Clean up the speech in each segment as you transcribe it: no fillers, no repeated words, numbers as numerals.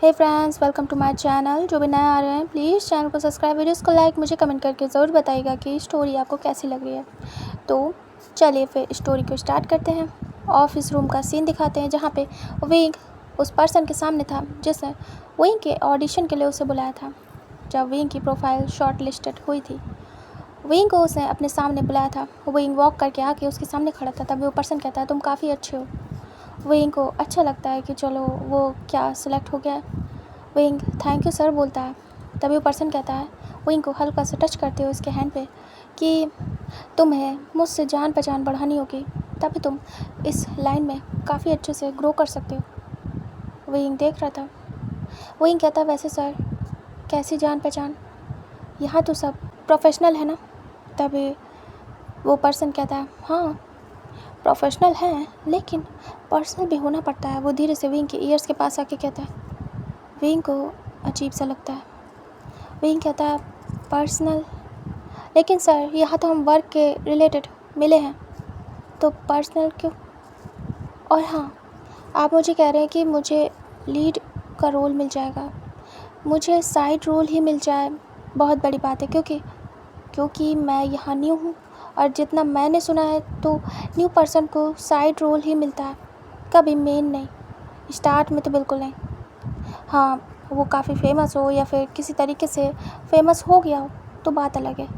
Hey friends, welcome to my channel. जो भी नए आ रहे हैं प्लीज़ चैनल को सब्सक्राइब, वीडियोस को लाइक, मुझे कमेंट करके ज़रूर बताइएगा कि स्टोरी आपको कैसी लग रही है। तो चलिए फिर स्टोरी को स्टार्ट करते हैं। ऑफिस रूम का सीन दिखाते हैं जहाँ पे विंग उस पर्सन के सामने था जिसने विंग के ऑडिशन के लिए उसे बुलाया था। जब विंग की प्रोफाइल शॉर्ट लिस्टेड हुई थी, विंग को उसने अपने सामने बुलाया था। विंग वॉक करके आके उसके सामने खड़ा था। तभी वो पर्सन कहता है, तुम काफ़ी अच्छे हो। विंग को अच्छा लगता है कि चलो वो क्या सिलेक्ट हो गया है। विंग थैंक यू सर बोलता है। तभी वो पर्सन कहता है विंग को हल्का सा टच करते हुए उसके हैंड पे कि तुम्हें मुझसे जान पहचान बढ़ानी होगी, तभी तुम इस लाइन में काफ़ी अच्छे से ग्रो कर सकते हो। विंग देख रहा था। विंग कहता है, वैसे सर कैसी जान पहचान, यहाँ तो सब प्रोफेशनल है ना। तभी वो पर्सन कहता है, हाँ प्रोफेशनल है लेकिन पर्सनल भी होना पड़ता है। वो धीरे से विंग के ईयर्स के पास आके कहता है। विंग को अजीब सा लगता है। विंग कहता है, पर्सनल, लेकिन सर यहाँ तो हम वर्क के रिलेटेड मिले हैं, तो पर्सनल क्यों? और हाँ, आप मुझे कह रहे हैं कि मुझे लीड का रोल मिल जाएगा, मुझे साइड रोल ही मिल जाए बहुत बड़ी बात है, क्योंकि मैं यहाँ न्यू हूँ और जितना मैंने सुना है तो न्यू पर्सन को साइड रोल ही मिलता है, कभी मेन नहीं। स्टार्ट में तो बिल्कुल नहीं। हाँ, वो काफ़ी फेमस हो या फिर किसी तरीके से फेमस हो गया हो तो बात अलग है।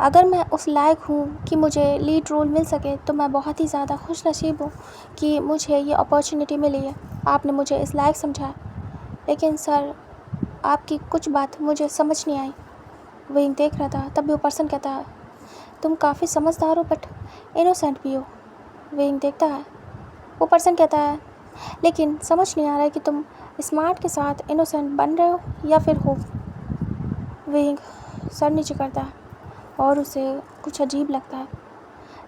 अगर मैं उस लायक हूँ कि मुझे लीड रोल मिल सके तो मैं बहुत ही ज़्यादा खुशनसीब हूँ कि मुझे ये अपॉर्चुनिटी मिली है। आपने मुझे इस लायक समझा। लेकिन सर आपकी कुछ बात मुझे समझ नहीं आई। विंग देख रहा था। तब भी वो पर्सन कहता है, तुम काफ़ी समझदार हो बट इनोसेंट भी हो। विंग देखता है। वो पर्सन कहता है, लेकिन समझ नहीं आ रहा है कि तुम स्मार्ट के साथ इनोसेंट बन रहे हो या फिर हो। विंग सर नीचे करता है और उसे कुछ अजीब लगता है।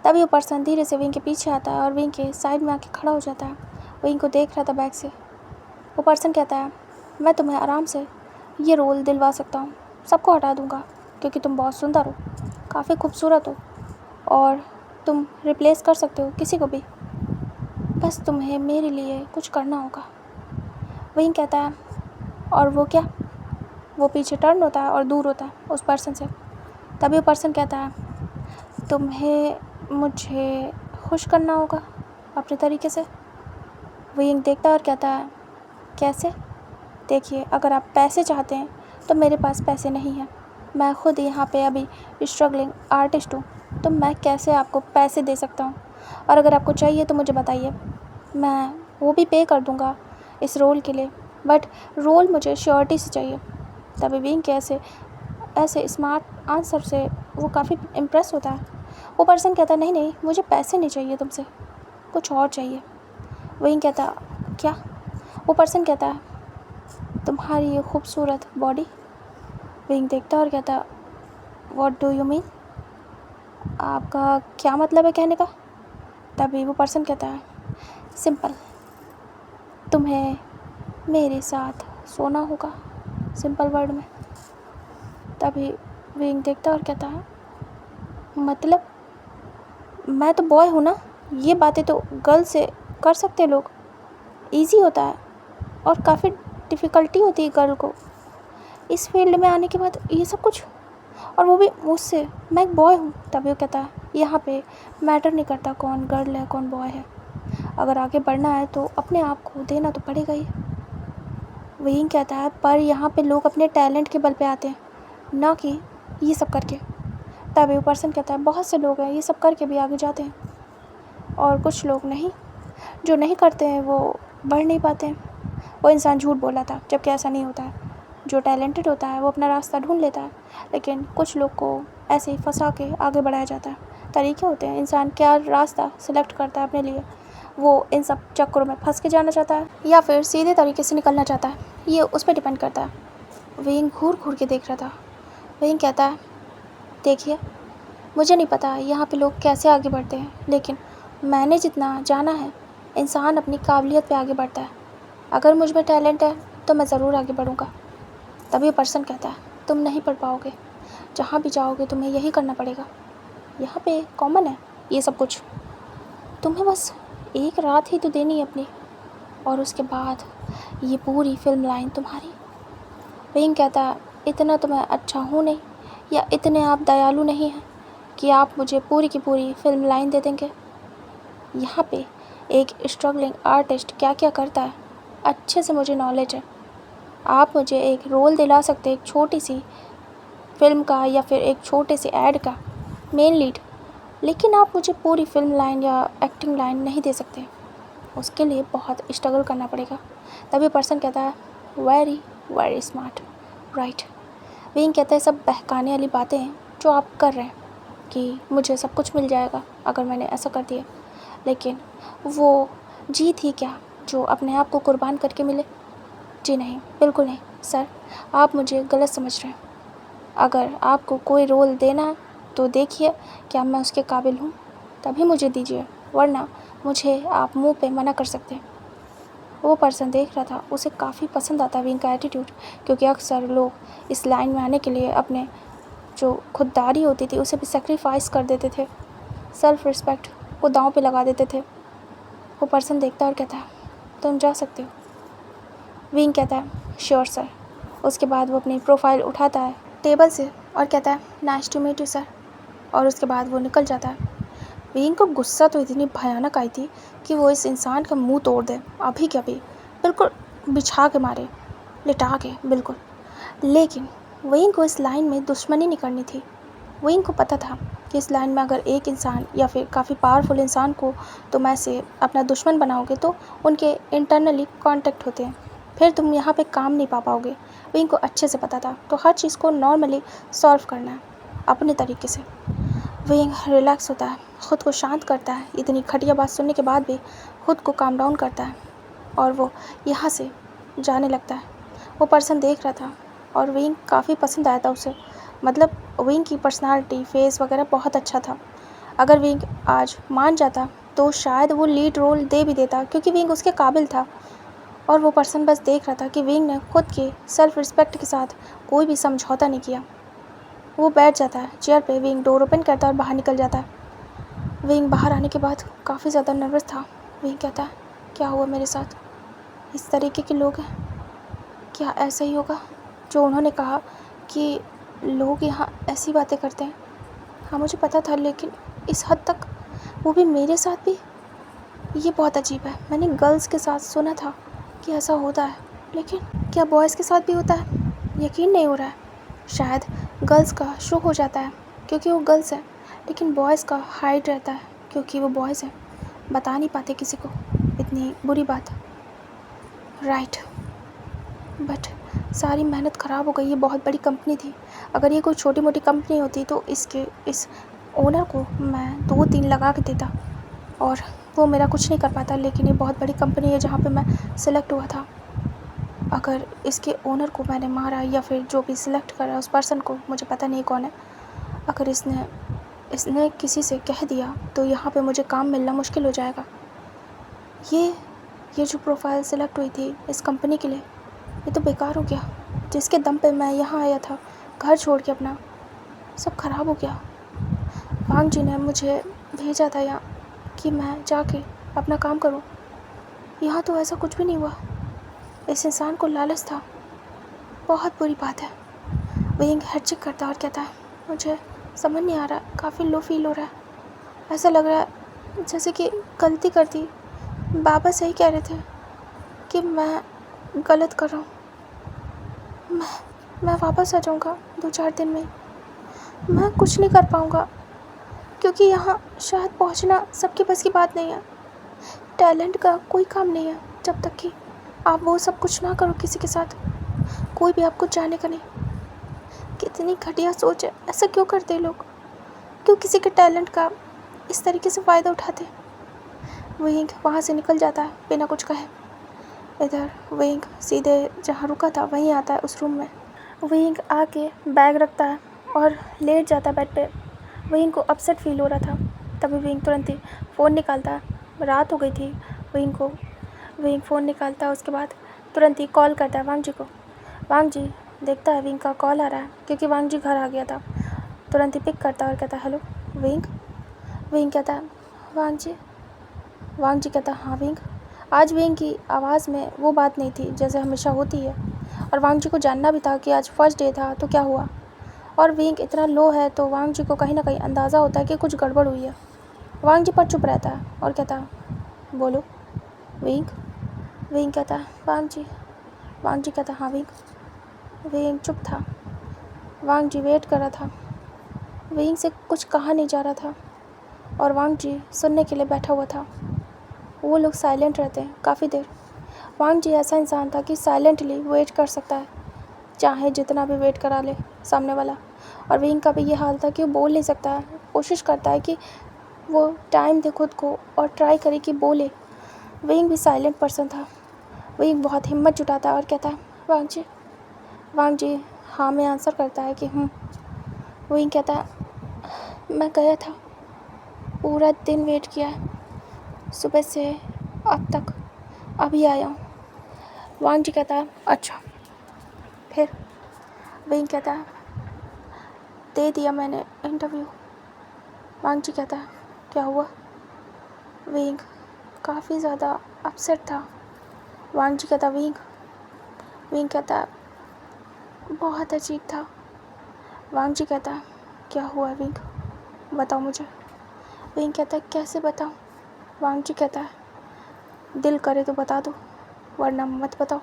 तभी वो पर्सन धीरे से विंग के पीछे आता है और विंग के साइड में आके खड़ा हो जाता है। विंग को देख रहा था बैक से। वो पर्सन कहता है, मैं तुम्हें आराम से ये रोल दिलवा सकता हूँ, सबको हटा दूँगा क्योंकि तुम बहुत सुंदर हो, काफ़ी खूबसूरत हो और तुम रिप्लेस कर सकते हो किसी को भी, बस तुम्हें मेरे लिए कुछ करना होगा। विंग कहता है, और वो क्या? वो पीछे टर्न होता है और दूर होता है उस पर्सन से। तभी वो पर्सन कहता है, तुम्हें मुझे खुश करना होगा अपने तरीके से। विंग देखता है और कहता है, कैसे? देखिए, अगर आप पैसे चाहते हैं तो मेरे पास पैसे नहीं हैं। मैं खुद यहाँ पे अभी स्ट्रगलिंग आर्टिस्ट हूँ, तो मैं कैसे आपको पैसे दे सकता हूँ? और अगर आपको चाहिए तो मुझे बताइए, मैं वो भी पे कर दूँगा इस रोल के लिए, बट रोल मुझे श्योरिटी से चाहिए। तभी विंग के ऐसे स्मार्ट आंसर से वो काफ़ी इम्प्रेस होता है। वो पर्सन कहता है, नहीं नहीं, मुझे पैसे नहीं चाहिए तुमसे, कुछ और चाहिए। विंग कहता है, क्या? वो पर्सन कहता है, तुम्हारी ये खूबसूरत बॉडी। विंग देखता है और कहता है, व्हाट डू यू मीन? आपका क्या मतलब है कहने का? तभी वो पर्सन कहता है, सिंपल, तुम्हें मेरे साथ सोना होगा, सिंपल वर्ड में। तभी विंग देखता है और कहता है, मतलब मैं तो बॉय हूँ ना, ये बातें तो गर्ल से कर सकते लोग, ईजी होता है और काफ़ी डिफ़िकल्टी होती है गर्ल को इस फील्ड में आने के बाद ये सब कुछ, और वो भी मुझसे, मैं एक बॉय हूँ। तभी वो कहता है, यहाँ पे मैटर नहीं करता कौन गर्ल है कौन बॉय है, अगर आगे बढ़ना है तो अपने आप को देना तो पड़ेगा ही। विंग कहता है, पर यहाँ पे लोग अपने टैलेंट के बल पे आते हैं, ना कि ये सब करके। तभी वो पर्सन कहता है, बहुत से लोग हैं ये सब करके भी आगे जाते हैं और कुछ लोग नहीं, जो नहीं करते हैं वो बढ़ नहीं पाते हैं। वो इंसान झूठ बोला था, जबकि ऐसा नहीं होता है। जो टैलेंटेड होता है वो अपना रास्ता ढूंढ लेता है, लेकिन कुछ लोग को ऐसे ही फंसा के आगे बढ़ाया जाता है। तरीके होते हैं, इंसान क्या रास्ता सिलेक्ट करता है अपने लिए, वो इन सब चक्करों में फंस के जाना चाहता है या फिर सीधे तरीके से निकलना चाहता है, ये उस पर डिपेंड करता है। विंग घूर घूर के देख रहा था। विंग कहता है, देखिए, मुझे नहीं पता यहाँ पे लोग कैसे आगे बढ़ते हैं, लेकिन मैंने जितना जाना है, इंसान अपनी काबिलियत पे आगे बढ़ता है। अगर मुझ में टैलेंट है तो मैं ज़रूर आगे बढ़ूँगा। तभी वो पर्सन कहता है, तुम नहीं पढ़ पाओगे, जहाँ भी जाओगे तुम्हें यही करना पड़ेगा, यहाँ पे कॉमन है ये सब कुछ, तुम्हें बस एक रात ही तो देनी है अपनी। और उसके बाद ये पूरी फिल्म लाइन तुम्हारी। विंग कहता है, इतना तो मैं अच्छा हूँ नहीं, या इतने आप दयालु नहीं हैं कि आप मुझे पूरी की पूरी फिल्म लाइन दे देंगे। यहाँ पे एक स्ट्रगलिंग आर्टिस्ट क्या क्या करता है अच्छे से मुझे नॉलेज है। आप मुझे एक रोल दिला सकते हैं, एक छोटी सी फिल्म का या फिर एक छोटे से ऐड का मेन लीड, लेकिन आप मुझे पूरी फिल्म लाइन या एक्टिंग लाइन नहीं दे सकते। उसके लिए बहुत स्ट्रगल करना पड़ेगा। तभी पर्सन कहता है, very very smart, right. Wing कहता है, सब बहकाने वाली बातें हैं जो आप कर रहे हैं कि मुझे सब कुछ मिल जाएगा अगर मैंने ऐसा कर दिया, लेकिन वो जीत ही क्या जो अपने आप को कुर्बान करके मिले। जी नहीं, बिल्कुल नहीं सर, आप मुझे गलत समझ रहे हैं। अगर आपको कोई रोल देना है तो देखिए क्या मैं उसके काबिल हूँ, तभी मुझे दीजिए, वरना मुझे आप मुंह पे मना कर सकते हैं। वो पर्सन देख रहा था, उसे काफ़ी पसंद आता विंग का एटीट्यूड, क्योंकि अक्सर लोग इस लाइन में आने के लिए अपने जो खुददारी होती थी उसे भी सेक्रीफाइस कर देते थे, सेल्फ रिस्पेक्ट को दांव पे लगा देते थे। वो पर्सन देखता है और कहता है, तुम जा सकते हो। विंग कहता है, श्योर सर। उसके बाद वो अपनी प्रोफाइल उठाता है टेबल से और कहता है, nice to meet you sir, और उसके बाद वो निकल जाता है। विंग को गुस्सा तो इतनी भयानक आई थी कि वो इस इंसान का मुंह तोड़ दे अभी के अभी, बिल्कुल बिछा के मारे, लिटा के बिल्कुल। लेकिन विंग को इस लाइन में दुश्मनी नहीं करनी थी। विंग को पता था कि इस लाइन में अगर एक इंसान या फिर काफ़ी पावरफुल इंसान को तुम ऐसे अपना दुश्मन बनाओगे तो उनके इंटरनली कॉन्टेक्ट होते हैं, फिर तुम यहाँ पे काम नहीं पा पाओगे। विंग को अच्छे से पता था, तो हर चीज़ को नॉर्मली सॉल्व करना है अपने तरीके से। विंग रिलैक्स होता है, ख़ुद को शांत करता है, इतनी घटिया बात सुनने के बाद भी खुद को काम डाउन करता है और वो यहाँ से जाने लगता है। वो पर्सन देख रहा था और विंग काफ़ी पसंद आया था उसे, मतलब विंग की पर्सनालिटी, फेस वगैरह बहुत अच्छा था। अगर विंग आज मान जाता तो शायद वो लीड रोल दे भी देता, क्योंकि विंग उसके काबिल था। और वो पर्सन बस देख रहा था कि विंग ने खुद के सेल्फ रिस्पेक्ट के साथ कोई भी समझौता नहीं किया। वो बैठ जाता है चेयर पे, विंग डोर ओपन करता है और बाहर निकल जाता है। विंग बाहर आने के बाद काफ़ी ज़्यादा नर्वस था। विंग कहता है, क्या हुआ मेरे साथ? इस तरीके के लोग हैं, क्या ऐसा ही होगा जो उन्होंने कहा कि लोग यहाँ ऐसी बातें करते हैं? हाँ मुझे पता था, लेकिन इस हद तक, वो भी मेरे साथ भी, ये बहुत अजीब है। मैंने गर्ल्स के साथ सुना था कि ऐसा होता है, लेकिन क्या बॉयज़ के साथ भी होता है? यकीन नहीं हो रहा है। शायद गर्ल्स का शो हो जाता है क्योंकि वो गर्ल्स हैं, लेकिन बॉयज़ का हाइड रहता है क्योंकि वो बॉयज़ हैं, बता नहीं पाते किसी को इतनी बुरी बात, राइट। बट सारी मेहनत ख़राब हो गई। ये बहुत बड़ी कंपनी थी, अगर ये कोई छोटी मोटी कंपनी होती तो इस ओनर को मैं 2-3 लगा के देता और वो मेरा कुछ नहीं कर पाता, लेकिन ये बहुत बड़ी कंपनी है जहाँ पे मैं सिलेक्ट हुआ था। अगर इसके ओनर को मैंने मारा या फिर जो भी सिलेक्ट करा उस पर्सन को, मुझे पता नहीं कौन है, अगर इसने किसी से कह दिया तो यहाँ पे मुझे काम मिलना मुश्किल हो जाएगा। ये जो प्रोफाइल सिलेक्ट हुई थी इस कंपनी के लिए, ये तो बेकार हो गया। जिसके दम पे मैं यहाँ आया था घर छोड़ के अपना, सब खराब हो गया। वांग जी ने मुझे भेजा था यहाँ कि मैं जाके अपना काम करूँ, यहाँ तो ऐसा कुछ भी नहीं हुआ। इस इंसान को लालच था, बहुत बुरी बात है। विंग हेड चेक करता और कहता है, मुझे समझ नहीं आ रहा, काफ़ी लो फील हो रहा है। ऐसा लग रहा है जैसे कि गलती कर दी। बाबा सही कह रहे थे कि मैं गलत कर रहा हूँ। मैं वापस आ जाऊँगा 2-4 दिन में। मैं कुछ नहीं कर पाऊँगा क्योंकि यहाँ शायद पहुँचना सबके बस की बात नहीं है। टैलेंट का कोई काम नहीं है जब तक कि आप वो सब कुछ ना करो किसी के साथ, कोई भी आपको जाने का नहीं। कितनी घटिया सोच है, ऐसा क्यों करते लोग? क्यों किसी के टैलेंट का इस तरीके से फ़ायदा उठाते? विंग वहाँ से निकल जाता है बिना कुछ कहे। इधर विंग सीधे जहाँ रुका था वहीं आता है, उस रूम में। विंग आके बैग रखता है और लेट जाता है बेड पे। विंग को अपसेट फील हो रहा था। तभी विंग तुरंत ही फ़ोन निकालता है, रात हो गई थी विंग फ़ोन निकालता है, उसके बाद तुरंत ही कॉल करता है वांग जी को। वांग जी देखता है विंग का कॉल आ रहा है क्योंकि वांग जी घर आ गया था। तुरंत ही पिक करता है और कहता है, हेलो विंग। विंग कहता है, वांग जी कहता है, हाँ विंग। आज वेंग की आवाज़ में वो बात नहीं थी जैसे हमेशा होती है, और वांग जी को जानना भी था कि आज फर्स्ट डे था तो क्या हुआ। और वेंग इतना लो है तो वांग जी को कहीं ना कहीं अंदाज़ा होता है कि कुछ गड़बड़ हुई है। वांग जी पर चुप रहता है और कहता है, बोलो वेंग। वेंग कहता है, वांग जी। वांग जी कहता है, हाँ वेंग। वेंग चुप था। वांग जी वेट कर रहा था। वेंग से कुछ कहा नहीं जा रहा था और वांग जी सुनने के लिए बैठा हुआ था। वो लोग साइलेंट रहते हैं काफ़ी देर। वांग जी ऐसा इंसान था कि साइलेंटली वेट कर सकता है, चाहे जितना भी वेट करा ले सामने वाला। और वेंग का भी ये हाल था कि वो बोल नहीं सकता है। कोशिश करता है कि वो टाइम दे खुद को और ट्राई करे कि बोले। वेंग भी साइलेंट पर्सन था। वेंग बहुत हिम्मत जुटाता है और कहता है, वांग जी। वांग जी हाँ में आंसर करता है कि वेंग कहता है, मैं गया था, पूरा दिन वेट किया है, सुबह से अब तक, अभी आया हूँ। वांग जी कहता है, अच्छा फिर। वेंग कहता है, दे दिया मैंने इंटरव्यू। वांग जी कहता है, क्या हुआ। वेंग काफ़ी ज़्यादा अपसेट था। वांग जी कहता, वेंग। वेंग कहता है, बहुत अजीब था। वांग जी कहता है, क्या हुआ वेंग, बताओ मुझे। वेंग कहता है, कैसे बताऊँ। वांग जी कहता है, दिल करे तो बता दो, वरना मत बताओ।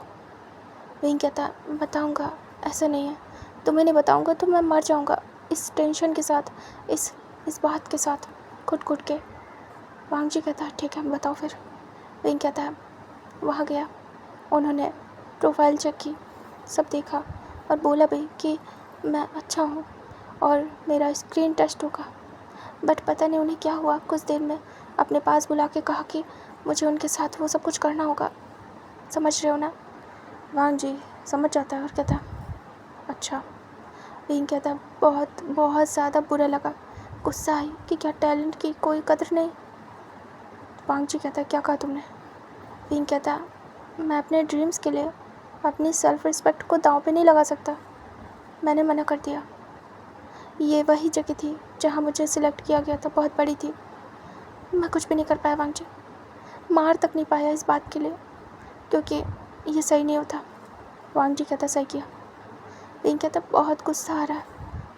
वेंग कहता है, बताऊँगा, ऐसा नहीं है, तुम्हें नहीं बताऊँगा तो मैं मर जाऊँगा इस टेंशन के साथ, इस बात के साथ, घुट के। वांग जी कहता है, ठीक है बताओ फिर। वेंग कहता है, वहाँ गया, उन्होंने प्रोफाइल चेक की, सब देखा और बोला भी कि मैं अच्छा हूँ और मेरा स्क्रीन टेस्ट होगा। बट पता नहीं उन्हें क्या हुआ, कुछ देर में अपने पास बुला के कहा कि मुझे उनके साथ वो सब कुछ करना होगा। समझ रहे हो ना। वांग जी समझ जाता है और कहता है, अच्छा। वेंग कहता है, बहुत बहुत ज़्यादा बुरा लगा, गुस्सा आई कि क्या टैलेंट की कोई कदर नहीं। वांग जी कहता है, क्या कहा तुमने। वेंग कहता है, मैं अपने ड्रीम्स के लिए अपनी सेल्फ रिस्पेक्ट को दांव पे नहीं लगा सकता, मैंने मना कर दिया। ये वही जगह थी जहाँ मुझे सिलेक्ट किया गया था, बहुत बड़ी थी, मैं कुछ भी नहीं कर पाया वांग जी, मार तक नहीं पाया इस बात के लिए, क्योंकि ये सही नहीं होता। वांग जी कहता, सही किया। वेंग कहता, बहुत गुस्सा आ रहा है।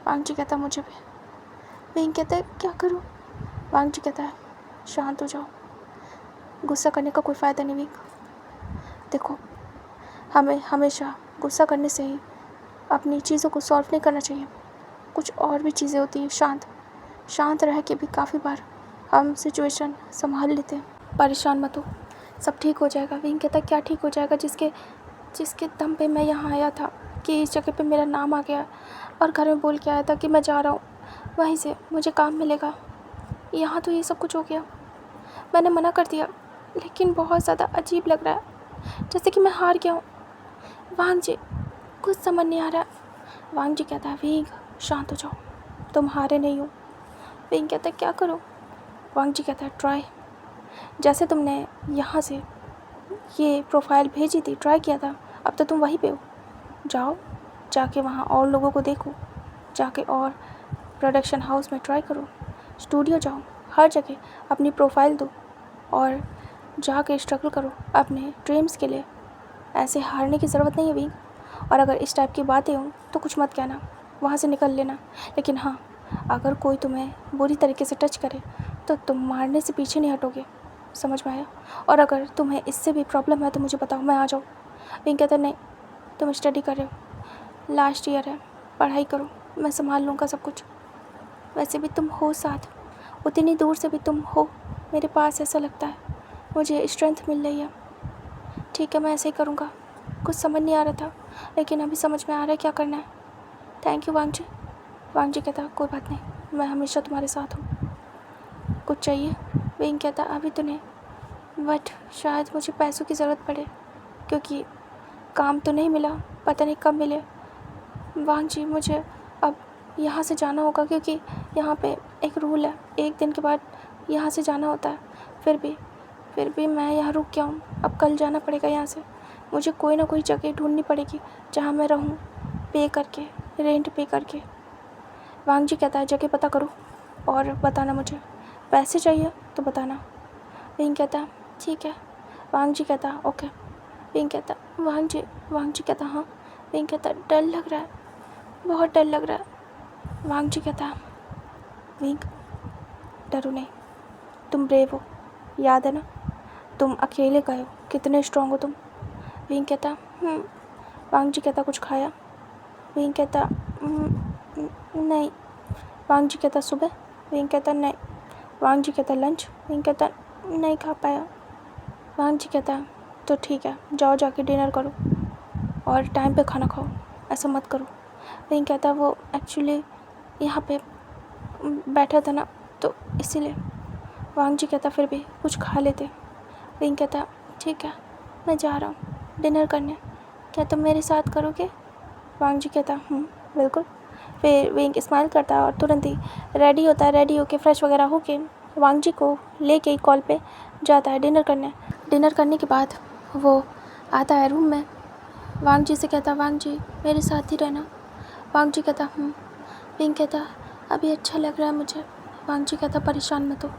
वांग जी कहता, मुझे भी। वेंग कहता है, क्या करूँ। वांग जी कहता है, शांत हो जाओ, गुस्सा करने का कोई फ़ायदा नहीं वेंग। देखो, हमें हमेशा गुस्सा करने से ही अपनी चीज़ों को सॉल्व नहीं करना चाहिए, कुछ और भी चीज़ें होती हैं। शांत रह के भी काफ़ी बार हम सिचुएशन संभाल लेते हैं। परेशान मत हो, सब ठीक हो जाएगा। वेंग कहता है, क्या ठीक हो जाएगा, जिसके दम पे मैं यहाँ आया था, कि इस जगह पे मेरा नाम आ गया और घर में बोल के आया था कि मैं जा रहा हूँ, वहीं से मुझे काम मिलेगा। यहाँ तो ये सब कुछ हो गया, मैंने मना कर दिया, लेकिन बहुत ज़्यादा अजीब लग रहा है, जैसे कि मैं हार गया हूँ। वांग जी कुछ समझ नहीं आ रहा। वांग जी कहता है, वेंग शांत हो जाओ, तुम हारे नहीं हो। वेंग कहता है, क्या करो। वांग जी कहता है, ट्राई, जैसे तुमने यहाँ से ये प्रोफाइल भेजी थी, ट्राई किया था, अब तो तुम वहीं पे हो, जाओ जाके वहाँ और लोगों को देखो, जाके और प्रोडक्शन हाउस में ट्राई करो, स्टूडियो जाओ, हर जगह अपनी प्रोफाइल दो और जाके स्ट्रगल करो अपने ड्रीम्स के लिए। ऐसे हारने की ज़रूरत नहीं है वेंग, और अगर इस टाइप की बातें हों तो कुछ मत कहना, वहाँ से निकल लेना। लेकिन हाँ, अगर कोई तुम्हें बुरी तरीके से टच करे तो तुम मारने से पीछे नहीं हटोगे, समझ में आया। और अगर तुम्हें इससे भी प्रॉब्लम है तो मुझे बताओ, मैं आ जाऊँ। वेंग कहता है, नहीं, तुम स्टडी कर रहे हो, लास्ट ईयर है, पढ़ाई करो, मैं संभाल लूँगा सब कुछ। वैसे भी तुम हो साथ, उतनी दूर से भी तुम हो मेरे पास, ऐसा लगता है मुझे स्ट्रेंथ मिल रही है। ठीक है, मैं ऐसे ही करूँगा। कुछ समझ नहीं आ रहा था, लेकिन अभी समझ में आ रहा है क्या करना है। Thank you Wang ji. Wang ji कहता, कोई बात नहीं, मैं हमेशा तुम्हारे साथ हूँ। कुछ चाहिए। वेंग कहता, अभी तो नहीं, बट शायद मुझे पैसों की ज़रूरत पड़े, क्योंकि काम तो नहीं मिला, पता नहीं कब मिले। वांग जी मुझे अब यहाँ से जाना होगा, क्योंकि यहाँ पे एक रूल है, 1 दिन के बाद यहाँ से जाना होता है। फिर भी मैं यहाँ रुक गया हूँ, अब कल जाना पड़ेगा यहाँ से। मुझे कोई ना कोई जगह ढूंढनी पड़ेगी जहाँ मैं रहूँ, पे करके, रेंट पे करके। वांग जी कहता है, जगह पता करो और बताना मुझे, पैसे चाहिए तो बताना। वेंग कहता है, ठीक है, वांग जी कहता ओके। विंग कहता वांग जी कहता हाँ। विंग कहता डर लग रहा है, बहुत डर लग रहा है। वांग जी कहता विंग डरो नहीं, तुम ब्रेव हो, याद है ना, तुम अकेले गए हो, कितने स्ट्रांग हो तुम। विंग कहता वांग जी कहता कुछ खाया। विंग कहता नहीं। वांग जी कहता सुबह। विंग कहता नहीं। वांग जी कहता लंच। विंग कहता नहीं खा पाया। वांग जी कहता तो ठीक है, जाओ जाके डिनर करो और टाइम पे खाना खाओ, ऐसा मत करो। विंग कहता वो एक्चुअली यहाँ पे बैठा था ना, तो इसीलिए। वांग जी कहता फिर भी कुछ खा लेते। विंग कहता ठीक है, मैं जा रहा हूँ डिनर करने, क्या तुम मेरे साथ करोगे। वांग जी कहता बिल्कुल। फिर विंग स्माइल करता है और तुरंत ही रेडी होता है। रेडी होके फ्रेश वगैरह होके वांग जी को लेके कॉल पे जाता है डिनर करने। डिनर करने के बाद वो आता है रूम में। वांग जी से कहता वांग जी मेरे साथ ही रहना। वांग जी कहता विंग कहता अभी अच्छा लग रहा है मुझे। वांग जी कहता परेशान मत हो,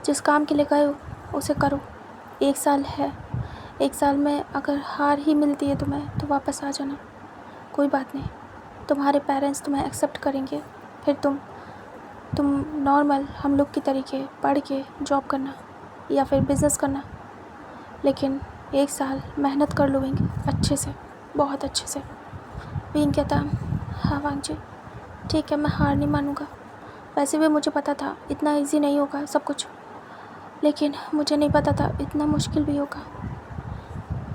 जिस काम के लिए गए हो उसे करो। 1 साल है, 1 साल में अगर हार ही मिलती है तुम्हें तो वापस आ जाना, कोई बात नहीं, तुम्हारे पेरेंट्स तुम्हें एक्सेप्ट करेंगे। फिर तुम नॉर्मल हम लोग की तरीके पढ़ के जॉब करना या फिर बिज़नेस करना, लेकिन 1 साल मेहनत कर लो विंग, अच्छे से, बहुत अच्छे से। विंग कहता हाँ वांग जी ठीक है, मैं हार नहीं मानूंगा। वैसे भी मुझे पता था इतना इजी नहीं होगा सब कुछ, लेकिन मुझे नहीं पता था इतना मुश्किल भी होगा।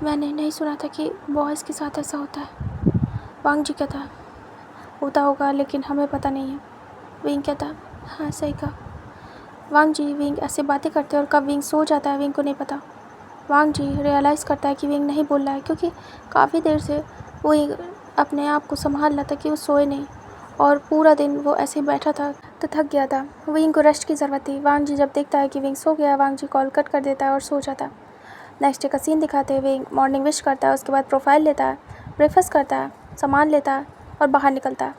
मैंने नहीं सुना था कि बॉयज़ के साथ ऐसा होता है। वांग जी कहता होता होगा लेकिन हमें पता नहीं है। विंग कहता हाँ सही कहा। वांग जी विंग ऐसे बातें करते और कब विंग सो जाता है विंग को नहीं पता। वांग जी रियलाइज़ करता है कि विंग नहीं बोल रहा है, क्योंकि काफ़ी देर से वो अपने आप को संभाल रहा था कि वो सोए नहीं, और पूरा दिन वो ऐसे ही बैठा था तो थक गया था। विंग को रेस्ट की ज़रूरत थी। वांग जी जब देखता है कि विंग सो गया, वांग जी कॉल कट कर देता है और सो जाता है। नेक्स्ट डे का सीन दिखाते हुए विंग मॉर्निंग विश करता है, उसके बाद प्रोफाइल लेता है, ब्रेकफास्ट करता है, सामान लेता है और बाहर निकलता है।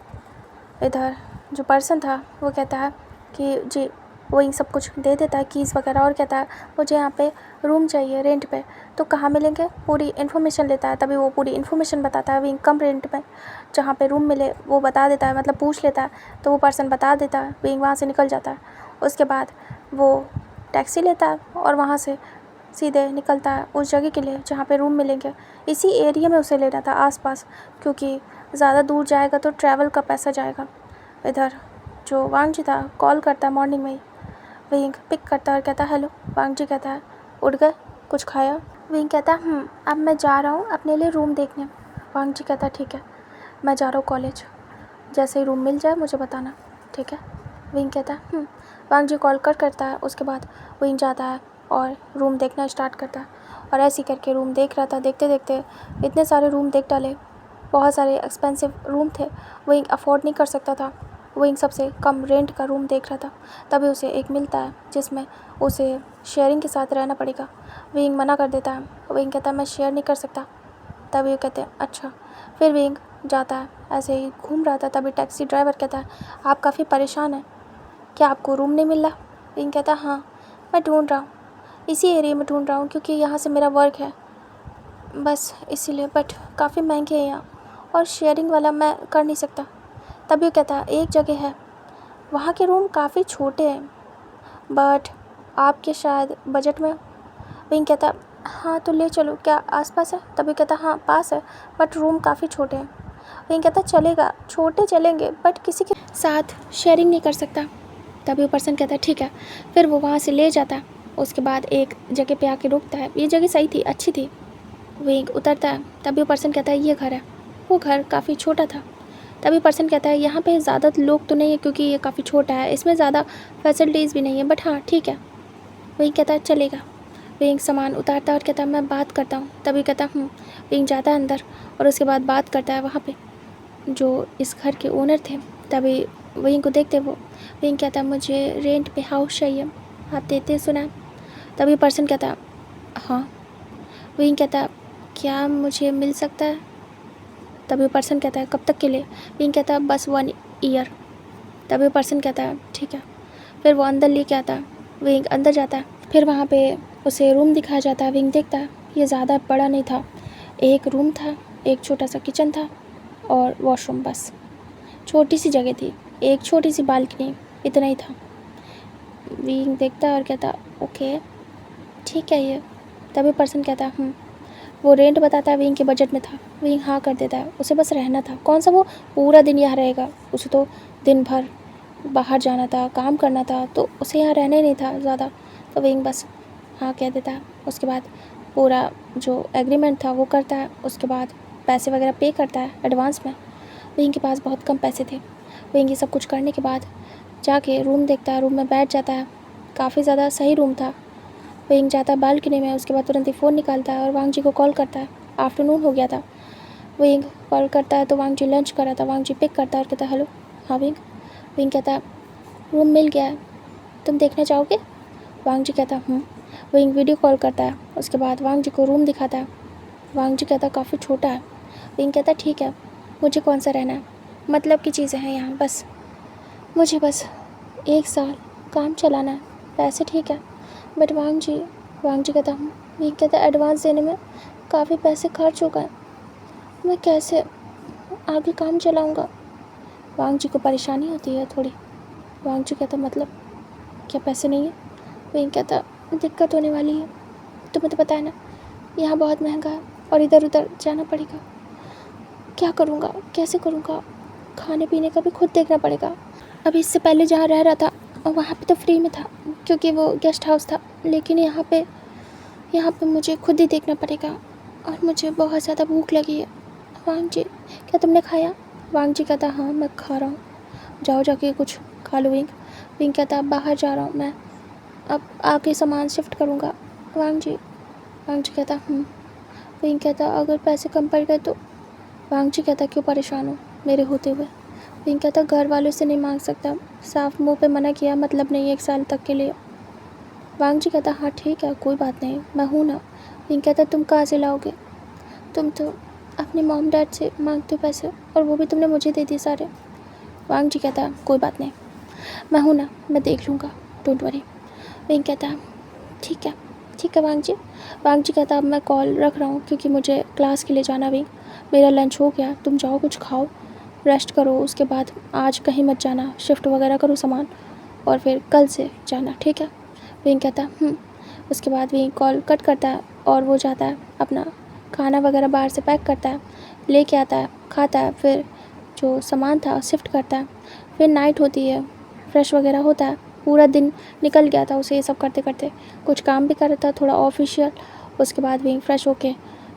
इधर जो पर्सन था वो कहता है कि जी, वो इन सब कुछ दे देता है, कीज़ वगैरह, और कहता है मुझे यहाँ पे रूम चाहिए रेंट पे, तो कहाँ मिलेंगे, पूरी इन्फॉर्मेशन लेता है। तभी वो पूरी इन्फॉर्मेशन बताता है। विंग कम रेंट पे जहाँ पे रूम मिले वो बता देता है, मतलब पूछ लेता है, तो वो पर्सन बता देता है। विंग वहाँ से निकल जाता है। उसके बाद वो टैक्सी लेता है और वहाँ से सीधे निकलता है उस जगह के लिए जहाँ पे रूम मिलेंगे। इसी एरिया में उसे लेना था आसपास, क्योंकि ज़्यादा दूर जाएगा तो ट्रैवल का पैसा जाएगा। इधर जो वांग जी था कॉल करता है मॉर्निंग में ही। विंग पिक करता है और कहता है हेलो। वांग जी कहता है उठ गए, कुछ खाया। विंग कहता है अब मैं जा रहा हूँ अपने लिए रूम देखने। वांग जी कहता है ठीक है, मैं जा रहा हूँ कॉलेज, जैसे ही रूम मिल जाए मुझे बताना, ठीक है। विंग कहता है वांग जी कॉल कट करता है। उसके बाद विंग जाता है और रूम देखना स्टार्ट करता है, और ऐसे ही करके रूम देख रहा था। देखते देखते इतने सारे रूम देख डाले, बहुत सारे एक्सपेंसिव रूम थे, विंग अफोर्ड नहीं कर सकता था। विंग सबसे कम रेंट का रूम देख रहा था। तभी उसे एक मिलता है जिसमें उसे शेयरिंग के साथ रहना पड़ेगा। विंग मना कर देता है। विंग कहता है मैं शेयर नहीं कर सकता। तभी वो कहते हैं अच्छा। फिर विंग जाता है, ऐसे ही घूम रहा था। तभी टैक्सी ड्राइवर कहता है आप काफ़ी परेशान हैं, क्या आपको रूम नहीं मिल रहा। विंग कहता है हाँ, मैं ढूंढ रहा हूँ, इसी एरिया में ढूंढ रहा हूँ, क्योंकि यहाँ से मेरा वर्क है, बस इसीलिए, बट काफ़ी महंगे हैं यहाँ, और शेयरिंग वाला मैं कर नहीं सकता। तभी वो कहता है एक जगह है, वहाँ के रूम काफ़ी छोटे हैं, बट आपके शायद बजट में। विंग कहता है हाँ तो ले चलो, क्या आसपास है। तभी कहता हाँ पास है, बट रूम काफ़ी छोटे हैं। विंग कहता चलेगा, छोटे चलेंगे, बट किसी के साथ शेयरिंग नहीं कर सकता। तभी वो पर्सन कहता है ठीक है। फिर वो वहाँ से ले जाता है। उसके बाद एक जगह पे आके रुकता है। ये जगह सही थी, अच्छी थी। विंग उतरता है। तभी वो पर्सन कहता है ये घर है। वो घर काफ़ी छोटा था। तभी पर्सन कहता है यहाँ पे ज़्यादा लोग तो नहीं है, क्योंकि ये काफ़ी छोटा है, इसमें ज़्यादा फैसिलिटीज़ भी नहीं है, बट हाँ ठीक है। विंग कहता है चलेगा। विंग सामान उतारता है और कहता है मैं बात करता हूँ। तभी कहता विंग जाता है अंदर और उसके बाद बात करता है वहाँ पे जो इस घर के ओनर थे। तभी विंग को देखते वो विंग कहता है मुझे रेंट पे हाउस चाहिए, आप देते सुना। तभी पर्सन कहता है हाँ। विंग कहता है क्या मुझे मिल सकता है। तभी पर्सन कहता है कब तक के लिए। विंग कहता है बस 1 ईयर। तभी पर्सन कहता है ठीक है। फिर वो अंदर लेके आता है। विंग अंदर जाता है फिर वहाँ पे उसे रूम दिखाया जाता है। विंग देखता है ये ज़्यादा बड़ा नहीं था, एक रूम था, एक छोटा सा किचन था और वॉशरूम, बस छोटी सी जगह थी, एक छोटी सी बालकनी, इतना ही था। विंग देखता है और कहता ओके ठीक है ये। तभी पर्सन कहता वो रेंट बताता है, विंग के बजट में था। विंग हाँ कर देता है, उसे बस रहना था, कौन सा वो पूरा दिन यहाँ रहेगा, उसे तो दिन भर बाहर जाना था, काम करना था, तो उसे यहाँ रहना ही नहीं था ज़्यादा। तो विंग बस हाँ कह देता है। उसके बाद पूरा जो एग्रीमेंट था वो करता है, उसके बाद पैसे वगैरह पे करता है एडवांस में। विंग के पास बहुत कम पैसे थे। विंग ये सब कुछ करने के बाद जाके रूम देखता है, रूम में बैठ जाता है, काफ़ी ज़्यादा सही रूम था। विंग जाता है बालकनी में, उसके बाद तुरंत ही फ़ोन निकालता है और वांग जी को कॉल करता है। आफ्टरनून हो गया था। विंग कॉल करता है तो वांग जी लंच कर रहा था। वांग जी पिक करता है और कहता है हेलो। हाँ विंग। विंग कहता है रूम मिल गया है, तुम देखना चाहोगे? वांग जी कहता विंग वीडियो कॉल करता है, उसके बाद वांग जी को रूम दिखाता है। वांग जी कहता काफ़ी छोटा है। विंग कहता ठीक है, मुझे कौन सा रहना है, मतलब की चीज़ें हैं यहाँ, बस मुझे बस 1 साल काम चलाना है, पैसे ठीक है बट वांग जी कहता विंग कहता एडवांस देने में काफ़ी पैसे खर्च हो गए, मैं कैसे आगे काम चलाऊँगा? वांग जी को परेशानी होती है थोड़ी। वांग जी कहता मतलब क्या पैसे नहीं है? विंग कहता दिक्कत होने वाली है, तुम्हें तो पता है ना यहाँ बहुत महंगा है और इधर उधर जाना पड़ेगा, क्या करूँगा, कैसे करूँगा, खाने पीने का भी खुद देखना पड़ेगा। अभी इससे पहले जहाँ रह रहा था और वहाँ पे तो फ्री में था क्योंकि वो गेस्ट हाउस था, लेकिन यहाँ पे मुझे खुद ही देखना पड़ेगा और मुझे बहुत ज़्यादा भूख लगी है। वांग जी क्या तुमने खाया? वांग जी कहता हाँ मैं खा रहा हूँ, जाओ जाके कुछ खा लो। विंग कहता बाहर जा रहा हूँ मैं, अब आके सामान शिफ्ट करूँगा। वांग जी कहता विंग कहता अगर पैसे कम पड़ गए तो? वांग जी कहता क्यों परेशान हो मेरे होते हुए? विंग कहता घर वालों से नहीं मांग सकता, साफ मुंह पे मना किया, मतलब नहीं 1 साल तक के लिए। वांग जी कहता हाँ ठीक है कोई बात नहीं, मैं हूँ ना। विंग कहता तुम कहाँ से लाओगे, तुम तो अपने मॉम डैड से मांगते हो पैसे और वो भी तुमने मुझे दे दिए सारे। वांग जी कहता कोई बात नहीं, मैं हूँ ना, मैं देख लूँगा, डोंट वरी। विंग कहता ठीक है वांग जी कहता अब मैं कॉल रख रहा हूँ क्योंकि मुझे क्लास के लिए जाना। विंग मेरा लंच हो गया, तुम जाओ कुछ खाओ, रेस्ट करो, उसके बाद आज कहीं मत जाना, शिफ्ट वगैरह करो सामान और फिर कल से जाना, ठीक है? विंग कहता उसके बाद विंग कॉल कट करता है और वो जाता है अपना खाना वगैरह बाहर से पैक करता है, लेके आता है, खाता है, फिर जो सामान था शिफ्ट करता है। फिर नाइट होती है, फ्रेश वगैरह होता है, पूरा दिन निकल गया था उसे ये सब करते करते, कुछ काम भी कर रहा था थोड़ा ऑफिशियल। उसके बाद विंग फ्रेश होके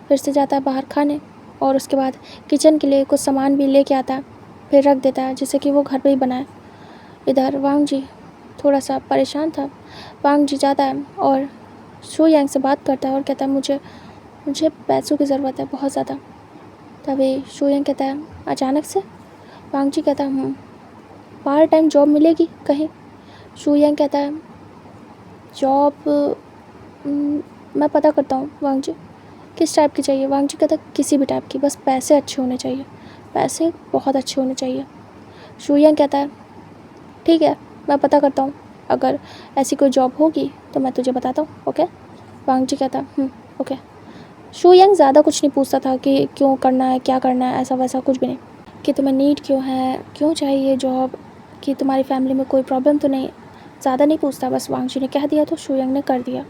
फिर से जाता है बाहर खाने और उसके बाद किचन के लिए कुछ सामान भी लेके आता है, फिर रख देता है जिससे कि वो घर पे ही बनाए। इधर वांग जी थोड़ा सा परेशान था। वांग जी जाता है और शू यांग से बात करता है और कहता है मुझे पैसों की ज़रूरत है बहुत ज़्यादा। तभी शू यांग कहता है अचानक से? वांग जी कहता है पार्ट टाइम जॉब मिलेगी कहीं? शू यांग कहता है जॉब मैं पता करता हूँ। वांग जी किस टाइप की चाहिए? वांग जी कहता किसी भी टाइप की, बस पैसे अच्छे होने चाहिए, पैसे बहुत अच्छे होने चाहिए। शू यांग कहता है ठीक है मैं पता करता हूँ, अगर ऐसी कोई जॉब होगी तो मैं तुझे बताता हूँ, ओके? वांग जी कहता ओके। शू यांग ज़्यादा कुछ नहीं पूछता था कि क्यों करना है, क्या करना है, ऐसा वैसा कुछ भी नहीं, कि तुम्हें नीड क्यों है, क्यों चाहिए जॉब, कि तुम्हारी फैमिली में कोई प्रॉब्लम तो नहीं, ज़्यादा नहीं पूछता, बस वांग जी ने कह दिया तो शू यांग ने कर दिया।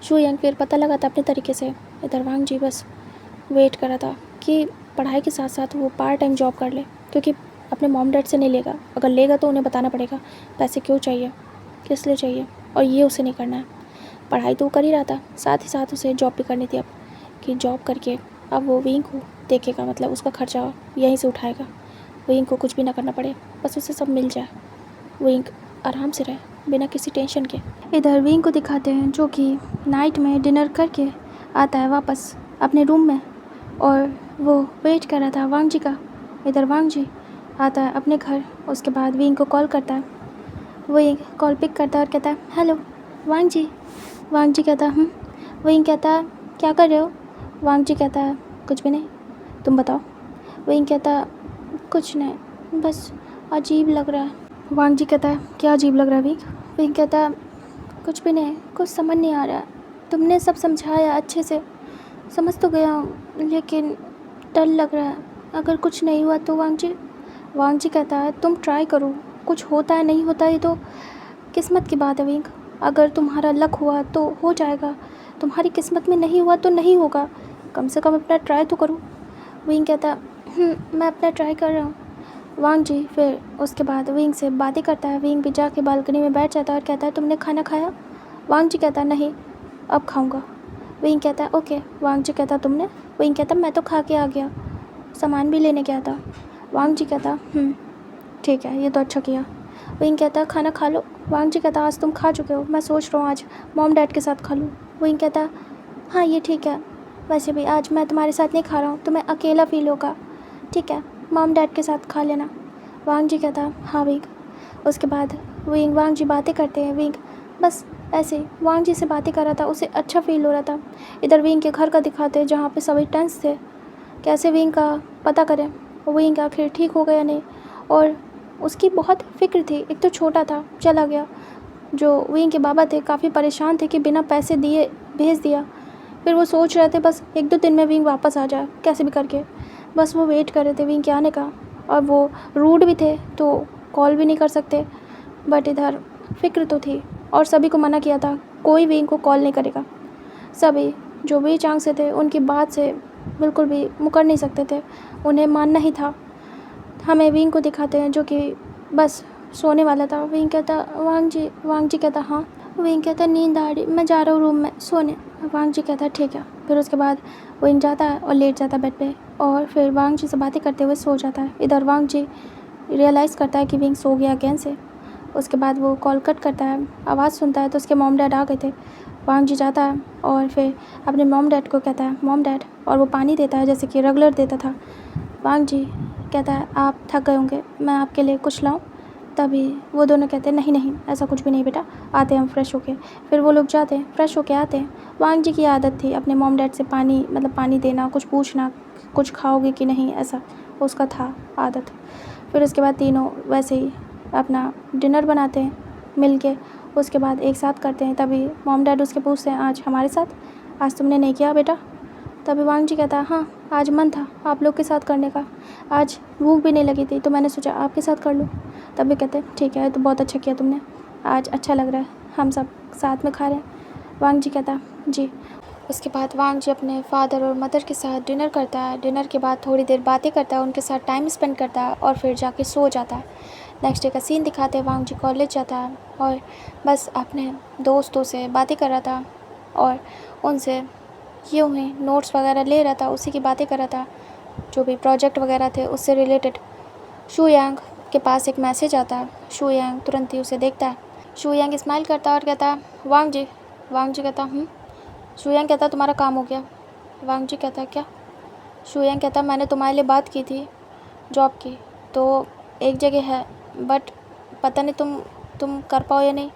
शू यांग फिर पता लगा था अपने तरीके से। इधर वांग जी बस वेट कर रहा था कि पढ़ाई के साथ साथ वो पार्ट टाइम जॉब कर ले, क्योंकि अपने मॉम डैड से नहीं लेगा, अगर लेगा तो उन्हें बताना पड़ेगा पैसे क्यों चाहिए, किस लिए चाहिए, और ये उसे नहीं करना है। पढ़ाई तो वो कर ही रहा था, साथ ही साथ उसे जॉब भी करनी थी अब, कि जॉब करके अब वो विंग को देखेगा, मतलब उसका खर्चा यहीं से उठाएगा, विंग को कुछ भी ना करना पड़े, बस उसे सब मिल जाए, विंग आराम से रहे बिना किसी टेंशन के। इधर विंग को दिखाते हैं जो कि नाइट में डिनर करके आता है वापस अपने रूम में और वो वेट कर रहा था वांग जी का। इधर वांग जी आता है अपने घर, उसके बाद विंग को कॉल करता है, विंग कॉल पिक करता है और कहता है हेलो वांग जी। वांग जी कहता विंग कहता है क्या कर रहे हो? वांग जी कहता है कुछ भी नहीं, तुम बताओ। विंग कहता कुछ नहीं, बस अजीब लग रहा है। वांग जी कहता है क्या अजीब लग रहा है विंग? विंग कहता कुछ भी नहीं, कुछ समझ नहीं आ रहा। तुमने सब समझाया अच्छे से, समझ तो गया हूँ, लेकिन डर लग रहा है अगर कुछ नहीं हुआ तो। वांग जी कहता है तुम ट्राई करो, कुछ होता है नहीं होता ये तो किस्मत की बात है विंग। अगर तुम्हारा लक हुआ तो हो जाएगा, तुम्हारी किस्मत में नहीं हुआ तो नहीं होगा, कम से कम अपना ट्राई तो करो। विंग कहता है मैं अपना ट्राई कर रहा हूँ। वांग जी फिर उसके बाद विंग से बातें करता है। विंग भी जाके बालकनी में बैठ जाता है और कहता है तुमने खाना खाया? वांग जी कहता है नहीं, अब खाऊंगा। विंग कहता है ओके। वांग जी कहता तुमने? विंग कहता मैं तो खा के आ गया, सामान भी लेने गया था। वांग जी कहता ठीक है, ये तो अच्छा किया। विंग कहता खाना खा लो। वांग जी कहता आज तुम खा चुके हो, मैं सोच रहा हूँ आज मॉम डैड के साथ खा लूँ। विंग कहता हाँ ये ठीक है, वैसे भी आज मैं तुम्हारे साथ नहीं खा रहा हूँ, तुम्हें अकेला फील होगा, ठीक है मॉम डैड के साथ खा लेना। वांग जी कहता हाँ विंग। उसके बाद वांग जी बातें करते हैं। विंग बस ऐसे वांग जी से बातें कर रहा था, उसे अच्छा फील हो रहा था। इधर विंग के घर का दिखाते हैं जहाँ पे सभी टेंस थे, कैसे विंग का पता करें विंग आखिर ठीक हो गया नहीं। और उसकी बहुत फिक्र थी, एक तो छोटा था चला गया, जो विंग के बाबा थे काफ़ी परेशान थे कि बिना पैसे दिए भेज दिया। फिर वो सोच रहे थे बस 1-2 दिन में विंग वापस आ जाए कैसे भी करके, बस वो वेट कर रहे थे विंग के आने का। और वो रूड भी थे तो कॉल भी नहीं कर सकते, बट इधर फिक्र तो थी और सभी को मना किया था कोई विंग को कॉल नहीं करेगा। सभी जो भी चांग से थे उनकी बात से बिल्कुल भी मुकर नहीं सकते थे, उन्हें मानना ही था। हमें विंग को दिखाते हैं जो कि बस सोने वाला था। विंग कहता वांग जी कहता हाँ। विंग कहता नींद आ रही, मैं जा रहा हूँ रूम में सोने। वांग जी कहता ठीक है। फिर उसके बाद विंग जाता है और लेट जाता है बेड पे और फिर वांग जी से बातें करते हुए सो जाता है। इधर वांग जी रियलाइज़ करता है कि विंग सो गया अगेन से। उसके बाद वो कॉल कट करता है, आवाज़ सुनता है तो उसके मॉम डैड आ गए थे। वांग जी जाता है और फिर अपने मॉम डैड को कहता है मॉम डैड, और वो पानी देता है जैसे कि रेगुलर देता था। वांग जी कहता है आप थक गए होंगे, मैं आपके लिए कुछ लाऊं? तभी वो दोनों कहते हैं नहीं ऐसा कुछ भी नहीं बेटा, आते हैं हम फ्रेश होके। फिर वो लोग जाते हैं, फ्रेश होके आते हैं। वांग जी की आदत थी अपने मॉम डैड से पानी देना, कुछ पूछना, कुछ खाओगे कि नहीं, ऐसा उसका था आदत। फिर उसके बाद तीनों वैसे ही अपना डिनर बनाते हैं मिल के, उसके बाद एक साथ करते हैं। तभी मॉम डैड उसके पूछते हैं आज हमारे साथ, आज तुमने नहीं किया बेटा? तभी वांग जी कहता है हाँ आज मन था आप लोग के साथ करने का, आज भूख भी नहीं लगी थी तो मैंने सोचा आपके साथ कर लूँ। तभी कहते हैं ठीक है तो बहुत अच्छा किया तुमने, आज अच्छा लग रहा है, हम सब साथ में खा रहे हैं। वांग जी कहता जी। उसके बाद वांग जी अपने फादर और मदर के साथ डिनर करता है। डिनर के बाद थोड़ी देर बातें करता है, उनके साथ टाइम स्पेंड करता है और फिर जाके सो जाता है। नेक्स्ट डे का सीन दिखाते हैं, वांग जी कॉलेज जाता है और बस अपने दोस्तों से बातें कर रहा था और उनसे यूँ ही नोट्स वगैरह ले रहा था, उसी की बातें कर रहा था, जो भी प्रोजेक्ट वगैरह थे उससे रिलेटेड। शू यांग के पास एक मैसेज आता है, शू यांग तुरंत ही उसे देखता है। शू यांग स्माइल करता है और कहता है वांग जी कहता शू यांग कहता तुम्हारा काम हो गया। वांग जी कहता क्या? शू यांग कहता मैंने तुम्हारे लिए बात की थी जॉब की, तो एक जगह है बट पता नहीं तुम कर पाओ या नहीं,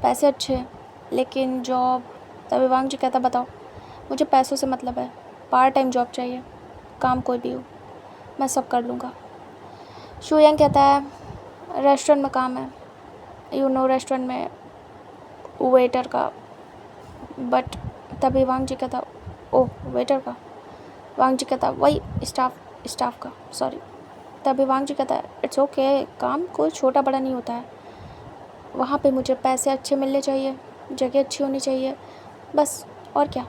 पैसे अच्छे हैं लेकिन जॉब। तभी वांग जी कहता बताओ, मुझे पैसों से मतलब है, पार्ट टाइम जॉब चाहिए, काम कोई भी हो मैं सब कर लूँगा। शू यांग कहता है रेस्टोरेंट में काम है, रेस्टोरेंट में वेटर का। बट तभी वांग जी कहता ओह वेटर का। वांग जी कहता वही स्टाफ का, सॉरी। तभी वांग जी कहता इट्स ओके, काम कोई छोटा बड़ा नहीं होता है, वहाँ पे मुझे पैसे अच्छे मिलने चाहिए, जगह अच्छी होनी चाहिए, बस और क्या,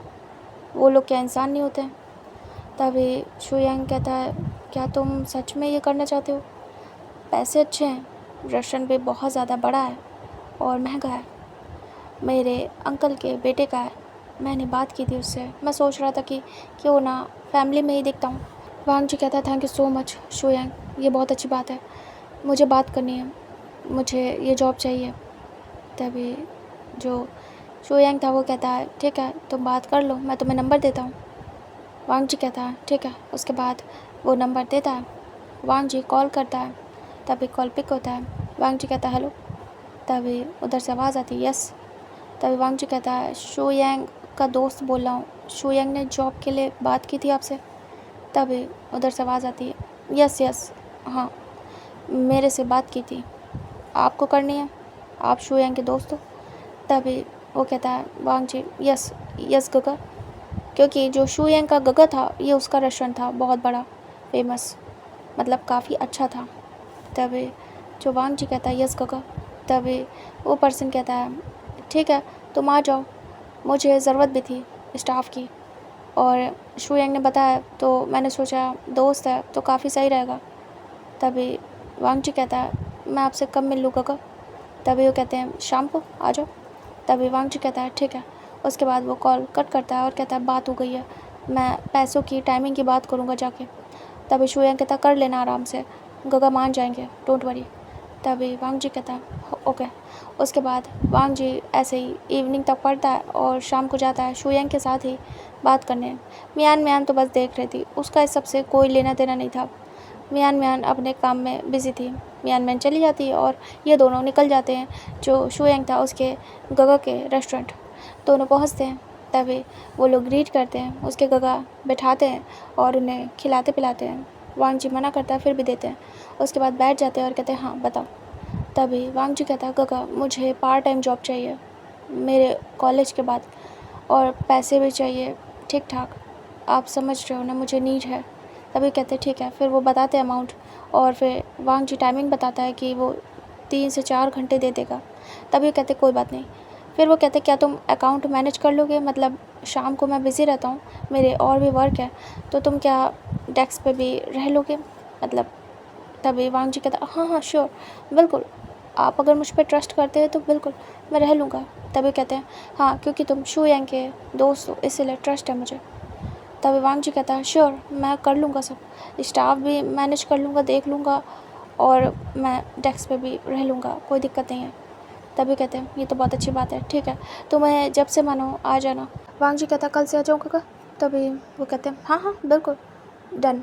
वो लोग क्या इंसान नहीं होते हैं। तभी शू यांग कहता है क्या तुम सच में ये करना चाहते हो? पैसे अच्छे हैं, रेस्टोरेंट भी बहुत ज़्यादा बड़ा है और महंगा है, मेरे अंकल के बेटे का है, मैंने बात की थी उससे, मैं सोच रहा था कि क्यों ना फैमिली में ही देखता हूँ। वांग जी कहता है थैंक यू सो मच शू यांग, ये बहुत अच्छी बात है, मुझे बात करनी है, मुझे ये जॉब चाहिए। तभी जो शू यांग था वो कहता है ठीक है तुम बात कर लो, मैं तुम्हें नंबर देता हूँ। वांग जी कहता है ठीक है। उसके बाद वो नंबर देता है, वांग जी कॉल करता है, तभी कॉल पिक होता है। वांग जी कहता है हेलो, तभी उधर से आवाज़ आती है यस। तभी वांग जी कहता है शू यांग का दोस्त बोल रहा हूँ, शू यांग ने जॉब के लिए बात की थी आपसे। तभी उधर से आवाज़ आती है यस हाँ मेरे से बात की थी, आपको करनी है, आप शू यांग के दोस्त हो। तभी वो कहता है वांग जी यस यस गगा, क्योंकि जो शू यांग का गगा था ये उसका रेस्टोरेंट था, बहुत बड़ा फेमस, मतलब काफ़ी अच्छा था। तभी जो वांग जी कहता है यस गगा, तभी वो पर्सन कहता है ठीक है तुम आ जाओ, मुझे ज़रूरत भी थी स्टाफ की, और शू यांग ने बताया तो मैंने सोचा दोस्त है तो काफ़ी सही रहेगा। तभी वांग जी कहता है मैं आपसे कब मिल लूँ गगा। तभी वो कहते हैं शाम को आ जाओ। तभी वांग जी कहता है ठीक है। उसके बाद वो कॉल कट करता है और कहता है बात हो गई है, मैं पैसों की टाइमिंग की बात करूँगा जाके। तभी शू यांग कहता कर लेना आराम से, गगा मान जाएंगे, डोंट वरी। तभी वांग जी कहता है ओके। उसके बाद वांग जी ऐसे ही इवनिंग तक पढ़ता है और शाम को जाता है शू यांग के साथ ही बात करने। मियान मियान तो बस देख रही थी, उसका इस सब से कोई लेना देना नहीं था। मियान मियान अपने काम में बिज़ी थी। मियान मियान चली जाती है और ये दोनों निकल जाते हैं जो शू यांग था उसके गगा के रेस्टोरेंट। दोनों पहुंचते हैं, तभी वो लोग ग्रीट करते हैं, उसके गगा बैठाते हैं और उन्हें खिलाते पिलाते हैं। वांग जी मना करता है फिर भी देते हैं। उसके बाद बैठ जाते हैं और कहते हैं हाँ बताओ। तभी वांग जी कहता है गगा मुझे पार्ट टाइम जॉब चाहिए मेरे कॉलेज के बाद, और पैसे भी चाहिए ठीक ठाक, आप समझ रहे हो ना, मुझे नीड है। तभी कहते हैं ठीक है। फिर वो बताते हैं अमाउंट, और फिर वांग जी टाइमिंग बताता है कि वो 3 से 4 घंटे दे देगा। तभी कहते कोई बात नहीं। फिर वो कहते क्या तुम अकाउंट मैनेज कर लोगे, मतलब शाम को मैं बिज़ी रहता हूँ, मेरे और भी वर्क है, तो तुम क्या डेस्क पे भी रह लोगे, मतलब। तभी वांग जी कहता हाँ हाँ श्योर, बिल्कुल, आप अगर मुझ पर ट्रस्ट करते हैं तो बिल्कुल मैं रह लूँगा। तभी कहते हैं हाँ क्योंकि तुम शू यांग के दोस्त हो इसलिए ट्रस्ट है मुझे। तभी वांग जी कहता है श्योर मैं कर लूँगा, सब स्टाफ भी मैनेज कर लूँगा, देख लूँगा, और मैं डेस्क पे भी रह लूँगा, कोई दिक्कत नहीं है। तभी कहते हैं ये तो बहुत अच्छी बात है, ठीक है तुम्हें जब से मन हो आ जाना। वांग जी कहता कल से आ जाऊँगा। तभी वो कहते हैं हाँ हाँ बिल्कुल डन।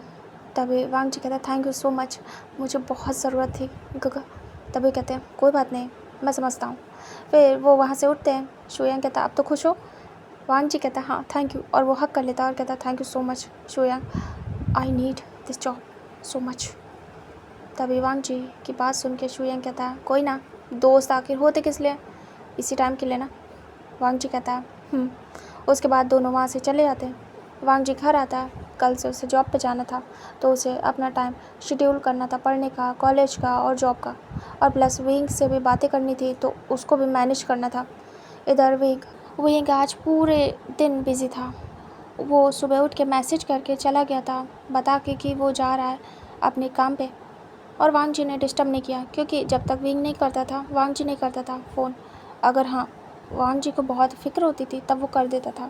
तभी वांग जी कहता है थैंक यू सो मच, मुझे बहुत ज़रूरत थी गगा। तभी कहते हैं कोई बात नहीं, मैं समझता हूँ। फिर वो वहाँ से उठते हैं। शू यांग कहता आप तो खुश हो। वांग जी कहता हाँ थैंक यू, और वो हक कर लेता है और कहता thank you so much shoe Yang, I need this job so much. तभी वांग जी की बात सुन के शू यांग कहता है कोई ना, दोस्त आखिर होते किस लिए, इसी टाइम के लिए ना। वांग जी कहता है। उसके बाद दोनों वहाँ से चले जाते हैं। वांग जी घर आता है, कल से उसे जॉब पे जाना था तो उसे अपना टाइम शेड्यूल करना था, पढ़ने का, कॉलेज का और जॉब का, और प्लस विंग से भी बातें करनी थी तो उसको भी मैनेज करना था। इधर विंग आज पूरे दिन बिज़ी था। वो सुबह उठ के मैसेज करके चला गया था बता के कि वो जा रहा है अपने काम पे, और वांग जी ने डिस्टर्ब नहीं किया क्योंकि जब तक विंग नहीं करता था वांग जी नहीं करता था फ़ोन। अगर हाँ वांग जी को बहुत फ़िक्र होती थी तब वो कर देता था।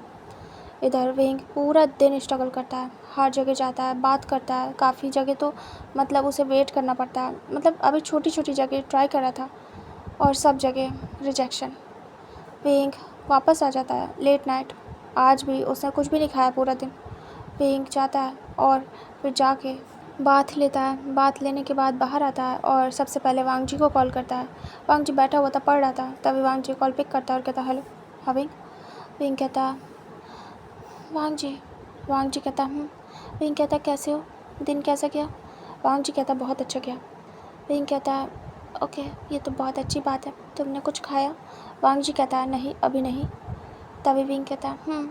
इधर विंग पूरा दिन स्ट्रगल करता है, हर जगह जाता है, बात करता है, काफ़ी जगह तो मतलब उसे वेट करना पड़ता है, मतलब अभी छोटी छोटी जगह ट्राई कर रहा था और सब जगह रिजेक्शन। विंग वापस आ जाता है लेट नाइट, आज भी उसने कुछ भी नहीं खाया पूरा दिन। विंग जाता है और फिर जाके बात लेता है, बात लेने के बाद बाहर आता है और सबसे पहले वांग जी को कॉल करता है। वांग जी बैठा हुआ था, पढ़ रहा था। तभी वांग जी कॉल पिक करता है और कहता है हेलो हाँ विंग। विंग कहता है वांग जी। वांग जी कहता विंग कहता कैसे हो, दिन कैसा गया। वांग जी कहता बहुत अच्छा गया। विंग कहता है ओके ये तो बहुत अच्छी बात है, तुमने कुछ खाया। वांग जी कहता है नहीं अभी नहीं। तभी विंग कहता है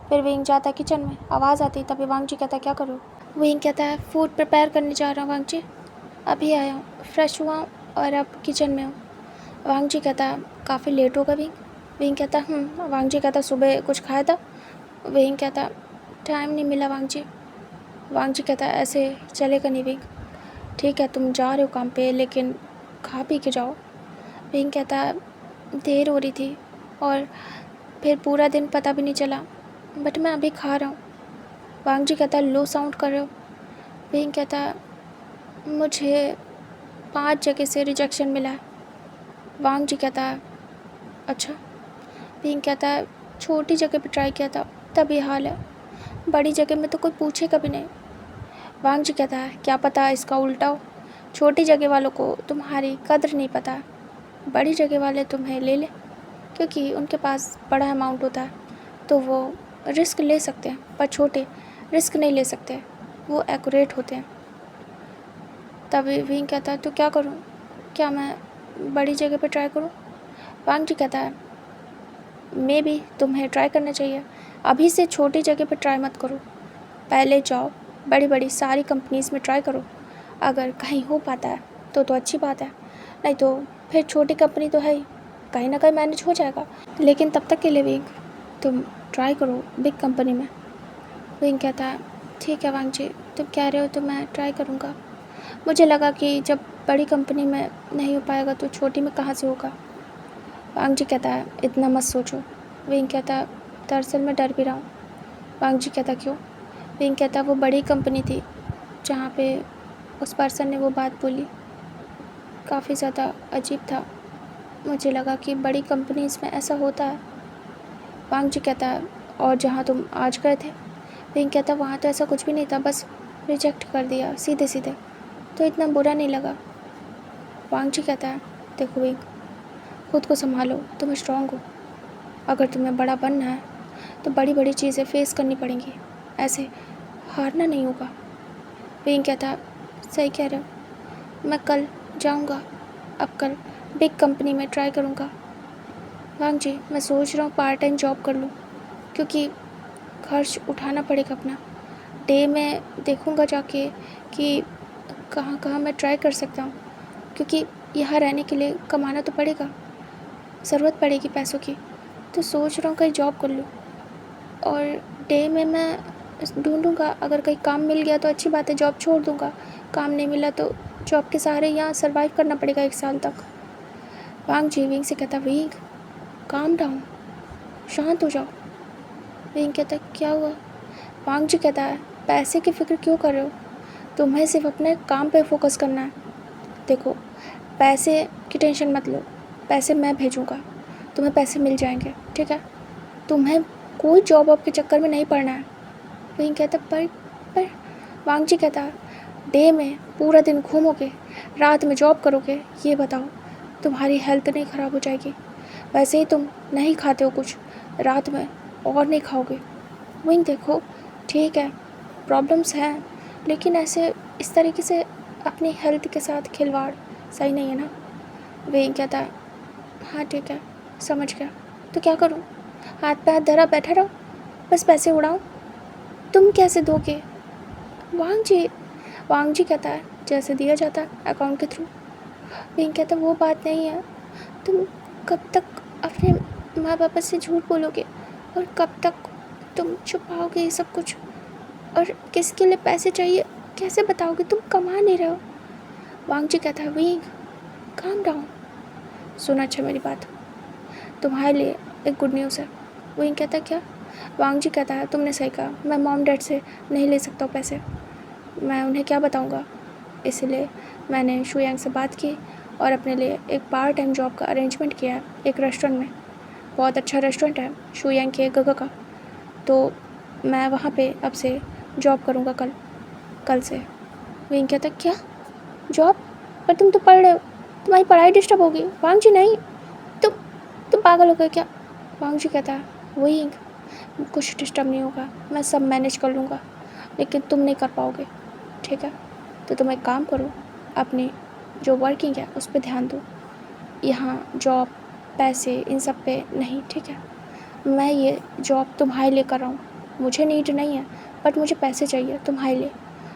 फिर विंग जाता है किचन में, आवाज़ आती। तभी वांग जी कहता है क्या करूँ। विंग कहता है फूड प्रिपेयर करने जा रहा हूँ वांग जी, अभी आया हूँ, फ्रेश हुआ हूँ और अब किचन में हूँ। वांग जी कहता है काफ़ी लेट होगा विंग। विंग कहता वांग जी कहता सुबह कुछ खाया था। विंग कहता टाइम नहीं मिला वांग जी। वांग जी कहता ऐसे चलेगा नहीं विंग, ठीक है तुम जा रहे हो काम पे लेकिन खा पी के जाओ। विंग कहता देर हो रही थी और फिर पूरा दिन पता भी नहीं चला, बट मैं अभी खा रहा हूँ। वांग जी कहता लो साउंड कर रहे हो। विंग कहता मुझे 5 जगह से रिजेक्शन मिला है। वांग जी कहता अच्छा। विंग कहता छोटी जगह पे ट्राई किया था तब ये हाल है, बड़ी जगह में तो कोई पूछेगा भी नहीं। वांग जी कहता क्या पता इसका उल्टा हो, छोटी जगह वालों को तुम्हारी कद्र नहीं पता, बड़ी जगह वाले तुम्हें ले ले क्योंकि उनके पास बड़ा अमाउंट होता है तो वो रिस्क ले सकते हैं, पर छोटे रिस्क नहीं ले सकते, वो एक्यूरेट होते हैं। तभी विंग कहता तो क्या करूं, क्या मैं बड़ी जगह पे ट्राई करूं। वांग जी कहता मे भी तुम्हें ट्राई करना चाहिए। अभी से छोटी जगह पर ट्राई मत करो, पहले जाओ बड़ी बड़ी सारी कंपनीज़ में ट्राई करो। अगर कहीं हो पाता है तो अच्छी बात है, नहीं तो फिर छोटी कंपनी तो है ही, कहीं ना कहीं मैनेज हो जाएगा। लेकिन तब तक के लिए विंग तुम ट्राई करो बिग कंपनी में। विंग कहता है ठीक है वांग जी, तुम कह रहे हो तो मैं ट्राई करूँगा। मुझे लगा कि जब बड़ी कंपनी में नहीं हो पाएगा तो छोटी में कहाँ से होगा। वांग जी कहता है इतना मत सोचो। विंग कहता है दरअसल मैं डर भी रहा हूँ। वांग जी कहता क्यों। विंग कहता वो बड़ी कंपनी थी जहाँ पे उस पर्सन ने वो बात बोली, काफ़ी ज़्यादा अजीब था। मुझे लगा कि बड़ी कंपनीज़ में ऐसा होता है। वांग जी कहता है और जहाँ तुम आज गए थे। विंग कहता वहाँ तो ऐसा कुछ भी नहीं था, बस रिजेक्ट कर दिया सीधे सीधे, तो इतना बुरा नहीं लगा। वांग जी कहता है देखो विंग, खुद को संभालो, तुम स्ट्रांग हो। अगर तुम्हें बड़ा बनना है तो बड़ी बड़ी चीज़ें फेस करनी पड़ेंगी, ऐसे हारना नहीं होगा। विंग कहता सही कह रहे हो, मैं कल जाऊंगा, अब कल बिग कंपनी में ट्राई करूंगा। वांग जी मैं सोच रहा हूँ पार्ट टाइम जॉब कर लूँ, क्योंकि खर्च उठाना पड़ेगा अपना। डे में देखूंगा जाके कि कहाँ कहाँ मैं ट्राई कर सकता हूँ, क्योंकि यहाँ रहने के लिए कमाना तो पड़ेगा, ज़रूरत पड़ेगी पैसों की। तो सोच रहा हूँ कहीं जॉब कर लूँ और डे में मैं ढूंढूंगा, अगर कहीं काम मिल गया तो अच्छी बात है, जॉब छोड़ दूंगा। काम नहीं मिला तो जॉब के सहारे यहाँ सरवाइव करना पड़ेगा 1 साल तक। वांग जी विंग से कहता विंग काम डाउन, शांत हो जाओ। विंग कहता क्या हुआ। वांग जी कहता है पैसे की फ़िक्र क्यों कर रहे हो, तुम्हें सिर्फ अपने काम पे फोकस करना है। देखो पैसे की टेंशन मत लो, पैसे मैं भेजूँगा, तुम्हें पैसे मिल जाएंगे, ठीक है। तुम्हें कोई जॉब वॉब के चक्कर में नहीं पड़ना है। विंग कहता पर वांग जी कहता डे में पूरा दिन घूमोगे, रात में जॉब करोगे, ये बताओ तुम्हारी हेल्थ नहीं ख़राब हो जाएगी। वैसे ही तुम नहीं खाते हो कुछ, रात में और नहीं खाओगे। विंग देखो ठीक है प्रॉब्लम्स हैं, लेकिन ऐसे इस तरीके से अपनी हेल्थ के साथ खिलवाड़ सही नहीं है ना। विंग कहता हाँ ठीक है समझ गया, तो क्या करूँ, हाथ पे हाथ धरा बैठा रहो, बस पैसे उड़ाऊँ। तुम कैसे दोगे। वांग जी कहता है जैसे दिया जाता है अकाउंट के थ्रू। विंग कहता वो बात नहीं है, तुम कब तक अपने माँ पापा से झूठ बोलोगे और कब तक तुम छुपाओगे ये सब कुछ, और किसके लिए पैसे चाहिए कैसे बताओगे, तुम कमा नहीं रहे हो। वांग जी कहता है विंग काम डाउन, सुना अच्छा मेरी बात, तुम्हारे लिए एक गुड न्यूज़ है। विंग कहता क्या। वांग जी कहता है तुमने सही कहा, मैं मॉम डैड से नहीं ले सकता हूँ पैसे, मैं उन्हें क्या बताऊँगा। इसलिए मैंने शुयांग से बात की और अपने लिए एक पार्ट टाइम जॉब का अरेंजमेंट किया है एक रेस्टोरेंट में। बहुत अच्छा रेस्टोरेंट है शुयांग के गगा का, तो मैं वहाँ पे अब से जॉब करूँगा कल से। विंग कहता क्या जॉब, पर तुम तो पढ़ रहे हो, तुम्हारी पढ़ाई डिस्टर्ब होगी। वांग जी नहीं, तुम पागल हो गए क्या। वांग जी कहता है विंग कुछ डिस्टर्ब नहीं होगा, मैं सब मैनेज कर लूँगा, लेकिन तुम नहीं कर पाओगे, ठीक है। तो तुम एक काम करो, अपनी जो वर्किंग है उस पर ध्यान दो, यहाँ जॉब पैसे इन सब पे नहीं, ठीक है। मैं ये जॉब तुम्हारे लिए कर रहा हूँ, मुझे नीड नहीं है बट मुझे पैसे चाहिए तुम्हारे लिए,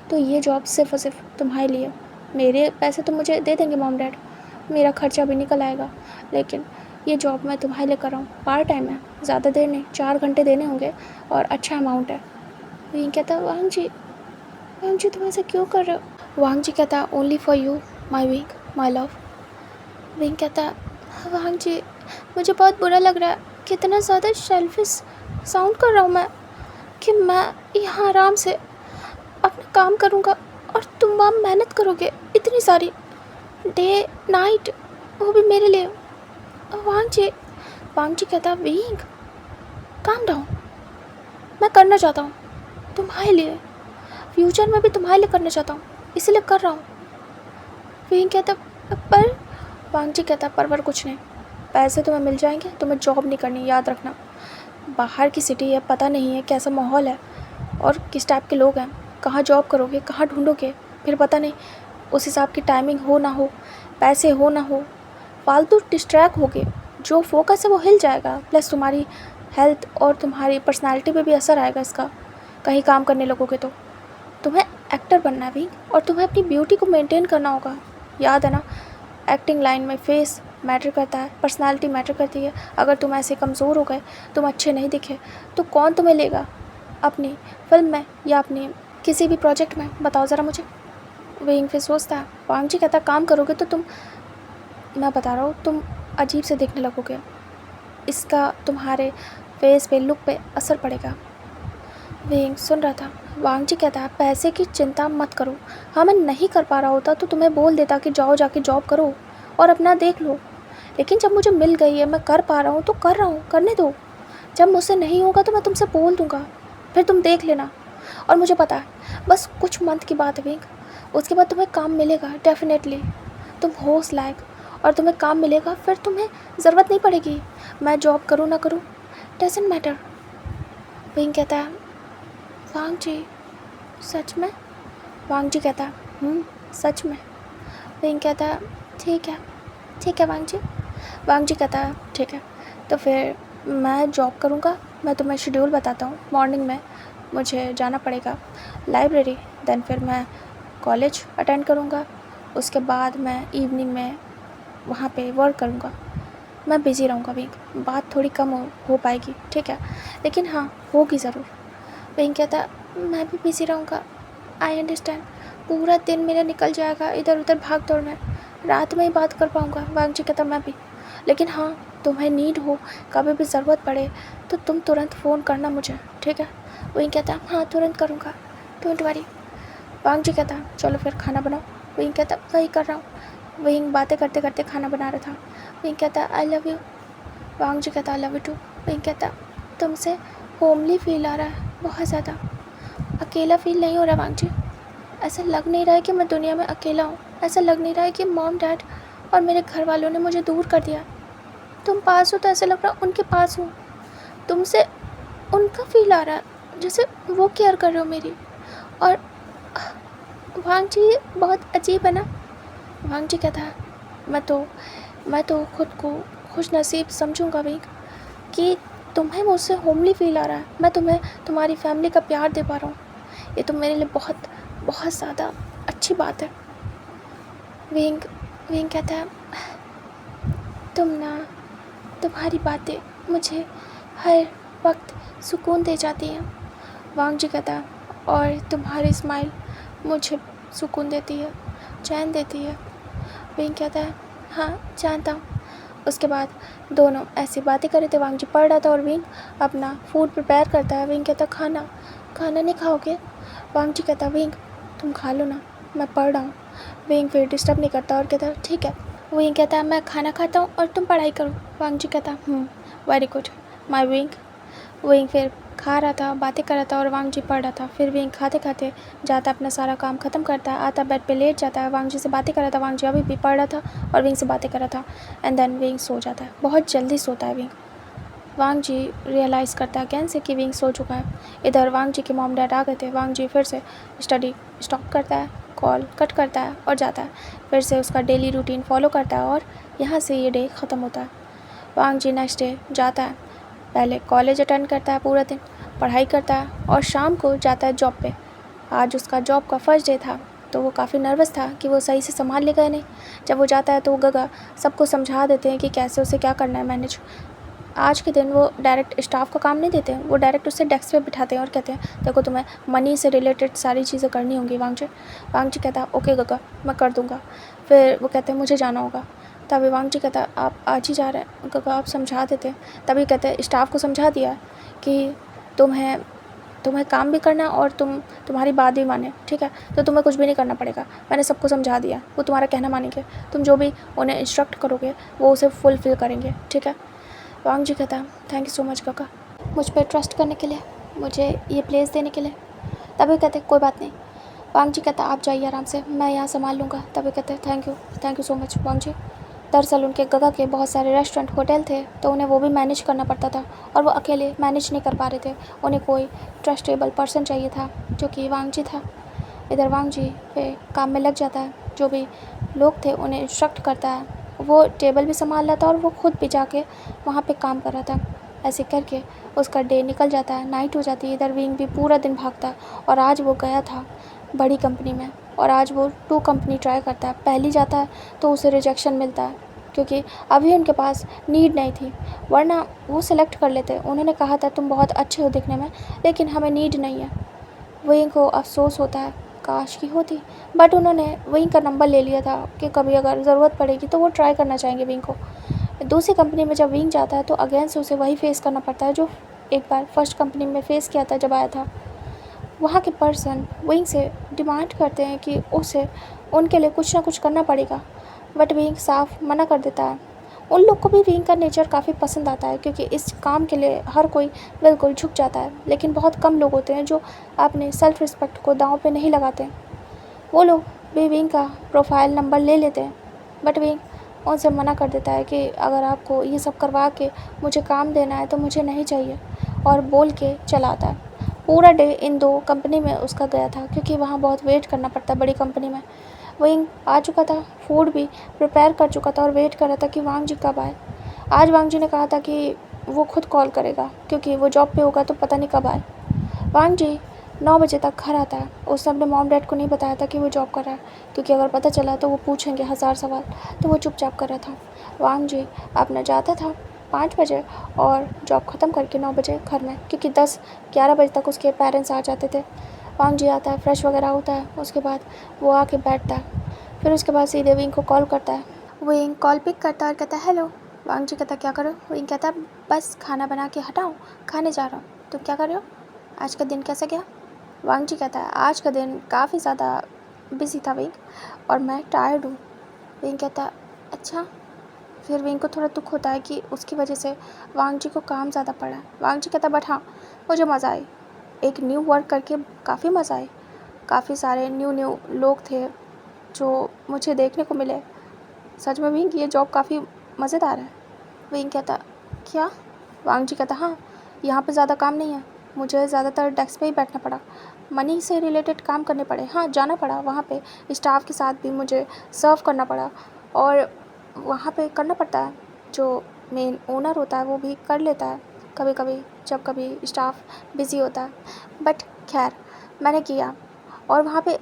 तो ये जॉब सिर्फ़ और सिर्फ तुम्हारे लिए। मेरे पैसे तो मुझे दे देंगे मॉम डैड, मेरा खर्चा भी निकल आएगा, लेकिन ये जॉब मैं तुम्हारे लिए कर रहा हूँ, पार्ट टाइम है, ज़्यादा देर नहीं, 4 घंटे देने होंगे और अच्छा अमाउंट है। विंग कहता वांग जी तुम ऐसा क्यों कर रहे हो। वांग जी कहता only for you my wing my love. Wing कहता वांग जी मुझे बहुत बुरा लग रहा है, कितना ज़्यादा सेल्फिश साउंड कर रहा हूँ मैं, कि मैं यहाँ आराम से अपना काम करूँगा और तुम वहाँ मेहनत करोगे इतनी सारी, डे नाइट, वो भी मेरे लिए। वांग जी कहता विंग काम डाउन, मैं करना चाहता हूँ तुम्हारे लिए, फ्यूचर में भी तुम्हारे लिए करना चाहता हूँ, इसलिए कर रहा हूँ। विंग कहता पर। वांग जी कहता पर कुछ नहीं, पैसे तुम्हें मिल जाएंगे, तुम्हें जॉब नहीं करनी, याद रखना। बाहर की सिटी है, पता नहीं है कैसा माहौल है और किस टाइप के लोग हैं, कहाँ जॉब करोगे, कहाँ ढूंढोगे, फिर पता नहीं उस हिसाब की टाइमिंग हो ना हो, पैसे हो ना हो, फालतू डिस्ट्रैक्ट होगे, जो फोकस है वो हिल जाएगा, प्लस तुम्हारी हेल्थ और तुम्हारी पर्सनालिटी पे भी असर आएगा इसका। कहीं काम करने लगोगे तो तुम्हें एक्टर बनना भी, और तुम्हें अपनी ब्यूटी को मेंटेन करना होगा। याद है ना, एक्टिंग लाइन में फेस मैटर करता है, पर्सनालिटी मैटर करती है। अगर तुम ऐसे कमज़ोर हो गए, तुम अच्छे नहीं दिखे, तो कौन तुम्हें लेगा अपनी फिल्म में या अपनी किसी भी प्रोजेक्ट में, बताओ ज़रा मुझे। विंग फिर सोचता है, वांग जी कहता काम करोगे तो तुम, मैं बता रहा हूँ, तुम अजीब से दिखने लगोगे, इसका तुम्हारे फेस पे, लुक पे असर पड़ेगा। विंग सुन रहा था। वांग जी कहता है पैसे की चिंता मत करो, हाँ मैं नहीं कर पा रहा होता तो तुम्हें बोल देता कि जाओ जाके जॉब करो और अपना देख लो, लेकिन जब मुझे मिल गई है, मैं कर पा रहा हूँ तो कर रहा हूँ, करने दो। जब मुझसे नहीं होगा तो मैं तुमसे बोल दूँगा, फिर तुम देख लेना। और मुझे पता है बस कुछ मंथ की बात है विंग, उसके बाद तुम्हें काम मिलेगा डेफिनेटली। तुम हो उस लायक और तुम्हें काम मिलेगा, फिर तुम्हें ज़रूरत नहीं पड़ेगी मैं जॉब करूँ ना करूँ, डजंट मैटर। विंग कहता है वांग जी सच में? वांग जी कहता है सच में। विंग कहता है ठीक है वांग जी। वांग जी कहता है ठीक है, तो फिर मैं जॉब करूँगा। मैं तुम्हें शेड्यूल बताता हूँ। मॉर्निंग में मुझे जाना पड़ेगा लाइब्रेरी, देन फिर मैं कॉलेज अटेंड करूँगा, उसके बाद मैं इवनिंग में वहाँ पे वर्क करूँगा। मैं बिज़ी रहूँगा विंग, बात थोड़ी कम हो पाएगी, ठीक है, लेकिन हाँ होगी ज़रूर। विंग कहता मैं भी बिज़ी रहूँगा, आई अंडरस्टैंड। पूरा दिन मेरा निकल जाएगा इधर उधर भाग दौड़ में, रात में ही बात कर पाऊँगा। वांग जी कहता मैं भी, लेकिन हाँ तुम्हें नीड हो, कभी भी ज़रूरत पड़े तो तुम तुरंत फ़ोन करना मुझे, ठीक है। विंग कहता हाँ तुरंत करूँगा, डोंट वरी। वांग जी कहता चलो फिर खाना बनाओ। विंग कहता वही कर रहा हूँ। विंग बातें करते करते खाना बना रहा था। विंग कहता I love you. Wang ji कहता I love you too. Wing कहता तुमसे होमली फील आ रहा है बहुत ज़्यादा, अकेला फील नहीं हो रहा वांग जी। ऐसा लग नहीं रहा है कि मैं दुनिया में अकेला हूँ, ऐसा लग नहीं रहा है कि मॉम डैड और मेरे घर वालों ने मुझे दूर कर दिया। तुम पास हो तो ऐसा लग रहा उनके पास हो, तुमसे उनका फील आ रहा है जैसे वो केयर कर रहे हो मेरी। और वांग जी बहुत अजीब है ना। वांग जी कहता है मैं तो खुद को खुश नसीब समझूंगा विंग कि तुम्हें मुझसे होमली फील आ रहा है, मैं तुम्हें तुम्हारी फैमिली का प्यार दे पा रहा हूँ, ये तो मेरे लिए बहुत बहुत ज़्यादा अच्छी बात है। विंग कहता है तुम्हारी बातें मुझे हर वक्त सुकून दे जाती हैं। वांग जी कहता है और तुम्हारी स्माइल मुझे सुकून देती है, चैन देती है। विंग कहता है हाँ जानता हूँ। उसके बाद दोनों ऐसी बातें कर रहे थे। वांग जी पढ़ रहा था और विंग अपना फूड प्रिपेयर करता है। विंग कहता खाना नहीं खाओगे? वांग जी कहता विंग तुम खा लो ना, मैं पढ़ रहा हूँ। विंग फिर डिस्टर्ब नहीं करता और कहता ठीक है। विंग कहता मैं खाना खाता हूँ और तुम पढ़ाई करो। वांग जी कहता very good my wing. Wing फिर खा रहा था, बातें कर रहा था और वांग जी पढ़ रहा था। फिर विंग खाते खाते जाता, अपना सारा काम ख़त्म करता है, आता बेड पे लेट जाता है, वांग जी से बातें कर रहा था। वांग जी अभी भी पढ़ रहा था और विंग से बातें कर रहा था। एंड देन विंग सो जाता है, बहुत जल्दी सोता है विंग। वांग जी रियलाइज़ करता है अगेन से कि विंग सो चुका है। इधर वांग जी के मॉम डैड आ गए थे। वांग जी फिर से स्टडी स्टॉप करता है, कॉल कट करता है और जाता है। फिर से उसका डेली रूटीन फॉलो करता है और यहाँ से ये डे ख़त्म होता है। वांग जी नेक्स्ट डे जाता है, पहले कॉलेज अटेंड करता है, पूरा दिन पढ़ाई करता है और शाम को जाता है जॉब पे। आज उसका जॉब का फर्स्ट डे था तो वो काफ़ी नर्वस था कि वो सही से संभाल लेगा या नहीं। जब वो जाता है तो वो गगा सबको समझा देते हैं कि कैसे उसे क्या करना है मैनेज। आज के दिन वो डायरेक्ट स्टाफ का काम नहीं देते हैं, वो डायरेक्ट उसे डेस्क पे बिठाते हैं और कहते हैं देखो तुम्हें मनी से रिलेटेड सारी चीज़ें करनी होंगी वांग जी। वांग जी कहता है ओके गगा मैं कर दूँगा। फिर वो कहते हैं मुझे जाना होगा। तभी वांग जी कहता आप आज ही जा रहे हैं? गगा आप समझा देते। तभी कहते हैं स्टाफ को समझा दिया कि तुम्हें काम भी करना और तुम्हारी बात भी माने, ठीक है, तो तुम्हें कुछ भी नहीं करना पड़ेगा। मैंने सबको समझा दिया, वो तुम्हारा कहना मानेंगे, तुम जो भी उन्हें इंस्ट्रक्ट करोगे वो उसे फुलफिल करेंगे, ठीक है। वांग जी कहता थैंक यू सो मच काका, मुझ पर ट्रस्ट करने के लिए, मुझे ये प्लेस देने के लिए। तभी कहते कोई बात नहीं। वांग जी कहता आप जाइए आराम से, मैं यहाँ संभाल लूँगा। तभी कहते थैंक यू सो मच वांग जी। दरअसल उनके गगा के बहुत सारे रेस्टोरेंट होटल थे तो उन्हें वो भी मैनेज करना पड़ता था और वो अकेले मैनेज नहीं कर पा रहे थे। उन्हें कोई ट्रस्टेबल पर्सन चाहिए था जो कि वांग जी था। इधर वांग जी पे काम में लग जाता है, जो भी लोग थे उन्हें इंस्ट्रक्ट करता है, वो टेबल भी संभाल रहा था और वो खुद भी जाके वहाँ पे काम कर रहा था। ऐसे करके उसका डे निकल जाता है, नाइट हो जाती है, इधर विंग भी पूरा दिन भागता है। और आज वो गया था बड़ी कंपनी में और आज वो 2 कंपनी ट्राई करता है। पहली जाता है तो उसे रिजेक्शन मिलता है क्योंकि अभी उनके पास नीड नहीं थी, वरना वो सिलेक्ट कर लेते। उन्होंने कहा था तुम बहुत अच्छे हो दिखने में, लेकिन हमें नीड नहीं है। विंग को अफसोस होता है, काश की होती, बट उन्होंने विंग का नंबर ले लिया था कि कभी अगर ज़रूरत पड़ेगी तो वो ट्राई करना चाहेंगे विंग को। दूसरी कंपनी में जब विंग जाता है तो अगेन से उसे वही फेस करना पड़ता है जो एक बार फर्स्ट कंपनी में फेस किया था जब आया था। वहाँ के पर्सन विंग से डिमांड करते हैं कि उसे उनके लिए कुछ ना कुछ करना पड़ेगा, बट विंग साफ मना कर देता है। उन लोग को भी विंग का नेचर काफ़ी पसंद आता है क्योंकि इस काम के लिए हर कोई बिल्कुल झुक जाता है, लेकिन बहुत कम लोग होते हैं जो अपने सेल्फ रिस्पेक्ट को दांव पे नहीं लगाते। वो लोग भी विंग का प्रोफाइल नंबर ले लेते हैं, बट विंग उनसे मना कर देता है कि अगर आपको ये सब करवा के मुझे काम देना है तो मुझे नहीं चाहिए, और बोल के चला आता है। पूरा डे इन 2 कंपनी में उसका गया था क्योंकि वहाँ बहुत वेट करना पड़ता है बड़ी कंपनी में। विंग आ चुका था, फूड भी प्रिपेयर कर चुका था और वेट कर रहा था कि वांग जी कब आए। आज वांग जी ने कहा था कि वो खुद कॉल करेगा क्योंकि वो जॉब पे होगा तो पता नहीं कब आए। वांग जी 9 बजे तक घर आता है। उसने अपने मॉम डैड को नहीं बताया था कि वो जॉब कर रहा है क्योंकि अगर पता चला तो वो पूछेंगे 1000 सवाल, तो वो चुपचाप कर रहा था। वांग जी अपना जाता था 5 बजे और जॉब ख़त्म करके 9 बजे घर में, क्योंकि 10-11 बजे तक उसके पेरेंट्स आ जाते थे। वांग जी आता है, फ्रेश वगैरह होता है, उसके बाद वो आके बैठता है। फिर उसके बाद सीधे विंग को कॉल करता है। विंग कॉल पिक करता है और कहता है हेलो। वांग जी कहता है क्या करो? विंग कहता है बस खाना बना के हटाओ, खाने जा रहा हूँ। तुम क्या कर रहे हो? आज का दिन कैसा गया? वांग जी कहता है आज का दिन काफ़ी ज़्यादा बिजी था विंग, और मैं टायर्ड हूँ। विंग कहता है अच्छा। फिर विंग को थोड़ा दुख होता है कि उसकी वजह से वांग जी को काम ज़्यादा पड़ा है। वांग जी कहता है बट हाँ, मुझे मज़ा आई, एक न्यू वर्क करके काफ़ी मज़ा आई। काफ़ी सारे न्यू लोग थे जो मुझे देखने को मिले। सच में विंग ये जॉब काफ़ी मज़ेदार है। विंग कहता क्या? वांग जी कहता हाँ, यहाँ पे ज़्यादा काम नहीं है, मुझे ज़्यादातर डेस्क पे ही बैठना पड़ा, मनी से रिलेटेड काम करने पड़े। हाँ, जाना पड़ा वहाँ पे, स्टाफ के साथ भी मुझे सर्व करना पड़ा, और वहाँ पे करना पड़ता है। जो मेन ओनर होता है वो भी कर लेता है कभी कभी, जब कभी स्टाफ बिज़ी होता है। बट खैर मैंने किया, और वहाँ पे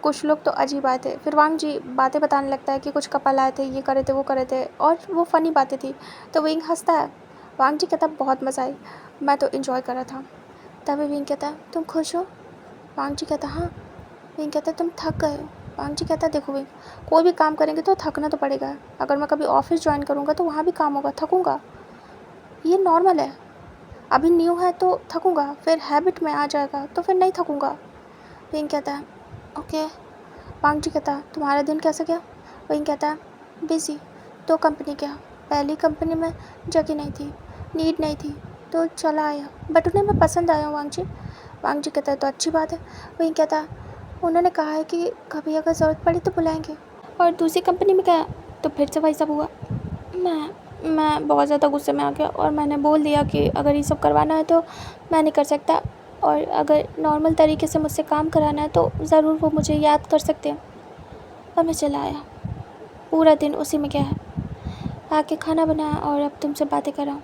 कुछ लोग तो अजीब आए थे। फिर वांग जी बातें बताने लगता है कि कुछ कपल आए थे, ये करे थे, वो करे थे, और वो फ़नी बातें थी। तो विंग हंसता है। वांग जी कहता बहुत मज़ा आई, मैं तो इन्जॉय कर रहा था। तभी विंग कहता तुम खुश हो? वांग जी कहता हाँ। विंग कहता तुम थक गए हो? वांग जी कहता देखो विंग, कोई भी काम करेंगे तो थकना तो पड़ेगा। अगर मैं कभी ऑफिस ज्वाइन करूँगा तो वहाँ भी काम होगा, थकूँगा, ये नॉर्मल है। अभी न्यू है तो थकूँगा, फिर हैबिट में आ जाएगा तो फिर नहीं थकूँगा। विंग कहता है ओके। वांग जी कहता तुम्हारा दिन कैसा गया? विंग कहता बिज़ी। 2 कंपनी गया, पहली कंपनी में जगह नहीं थी, नीड नहीं थी, तो चला आया, बट उन्हें मैं पसंद आया हूँ वांग जी। वांग जी कहता है तो अच्छी बात है। विंग कहता उन्होंने कहा है कि कभी अगर ज़रूरत पड़ी तो बुलाएंगे। और दूसरी कंपनी में गया तो फिर से वही सब हुआ। मैं बहुत ज़्यादा गुस्से में आ गया और मैंने बोल दिया कि अगर ये सब करवाना है तो मैं नहीं कर सकता, और अगर नॉर्मल तरीके से मुझसे काम कराना है तो ज़रूर वो मुझे याद कर सकते हैं। और मैं चला आया, पूरा दिन उसी में गया है, आके खाना बनाया और अब तुमसे बातें कर रहा हूँ।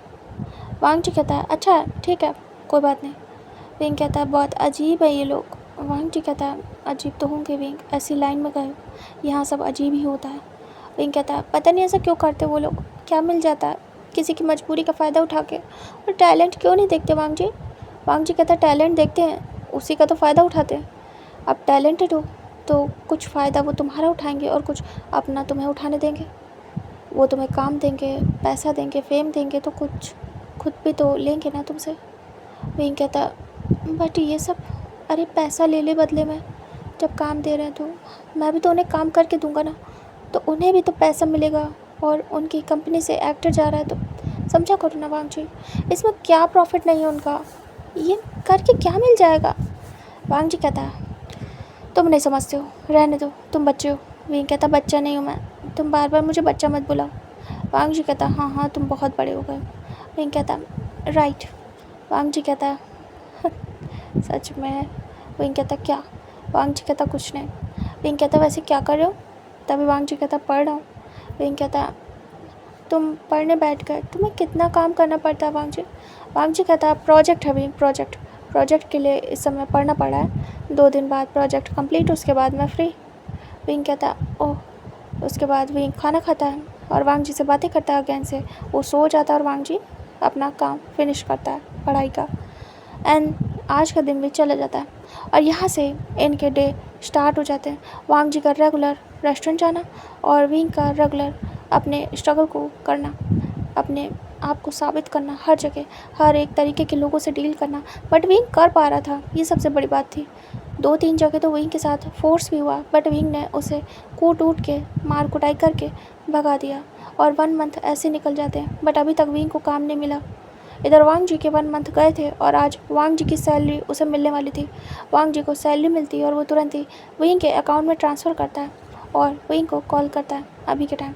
वांग जी कहता है अच्छा ठीक है, कोई बात नहीं। विंग कहता है बहुत अजीब है ये लोग। वांग जी कहता है अजीब तो होंगे विंग, ऐसी लाइन में गए, यहाँ सब अजीब ही होता है। विंग कहता है पता नहीं ऐसा क्यों करते वो लोग, क्या मिल जाता है किसी की मजबूरी का फ़ायदा उठा के, और टैलेंट क्यों नहीं देखते वांग जी? वांग जी कहता है टैलेंट देखते हैं, उसी का तो फ़ायदा उठाते हैं। अब टैलेंटेड हो तो कुछ फ़ायदा वो तुम्हारा उठाएंगे और कुछ अपना तुम्हें उठाने देंगे। वो तुम्हें काम देंगे, पैसा देंगे, फेम देंगे, तो कुछ खुद भी तो लेंगे ना तुमसे। विंग कहता बट ये सब, अरे पैसा ले ले बदले में, जब काम दे रहे हैं तो मैं भी तो उन्हें काम करके दूंगा ना, तो उन्हें भी तो पैसा मिलेगा, और उनकी कंपनी से एक्टर जा रहा है तो समझा करो ना वांग जी, इसमें क्या प्रॉफिट नहीं है उनका, ये करके क्या मिल जाएगा? वांग जी कहता है तुम नहीं समझते हो, रहने दो, तुम बच्चे हो। विंग कहता बच्चा नहीं हूँ मैं, तुम बार बार मुझे बच्चा मत बुलाओ। वांग जी कहता हाँ हाँ तुम बहुत बड़े हो गए। विंग कहता राइट। वांग जी कहता सच में? विंग कहता क्या? वांग जी कहता कुछ नहीं। विंग कहता वैसे क्या कर रहे हो? तभी वांग जी कहता पढ़ रहा हूँ। विंग कहता तुम पढ़ने बैठ गए, तुम्हें कितना काम करना पड़ता है वांग जी। वांग जी कहता है प्रोजेक्ट है विंग, प्रोजेक्ट के लिए इस समय पढ़ना पड़ा है। 2 दिन बाद प्रोजेक्ट कंप्लीट, उसके बाद मैं फ्री। विंग कहता है ओह। उसके बाद विंग खाना खाता है और वांग जी से बातें करता है अगेन से। वो सो जाता है और वांग जी अपना काम फिनिश करता है पढ़ाई का। एंड आज का दिन भी चला जाता है और यहाँ से इनके डे स्टार्ट हो जाते हैं। वांग जी का रेगुलर रेस्टोरेंट जाना और विंग का रेगुलर अपने स्ट्रगल को करना, अपने आप को साबित करना हर जगह, हर एक तरीके के लोगों से डील करना। बट विंग कर पा रहा था, ये सबसे बड़ी बात थी। 2-3 जगह तो विंग के साथ फोर्स भी हुआ, बट विंग ने उसे कूट उट के मार कुटाई करके भगा दिया और 1 मंथ ऐसे निकल जाते हैं। बट अभी तक विंग को काम नहीं मिला। इधर वांग जी के 1 मंथ गए थे और आज वांग जी की सैलरी उसे मिलने वाली थी। वांग जी को सैलरी मिलती है और वो तुरंत ही विंग के अकाउंट में ट्रांसफ़र करता है और विंग को कॉल करता है अभी के टाइम।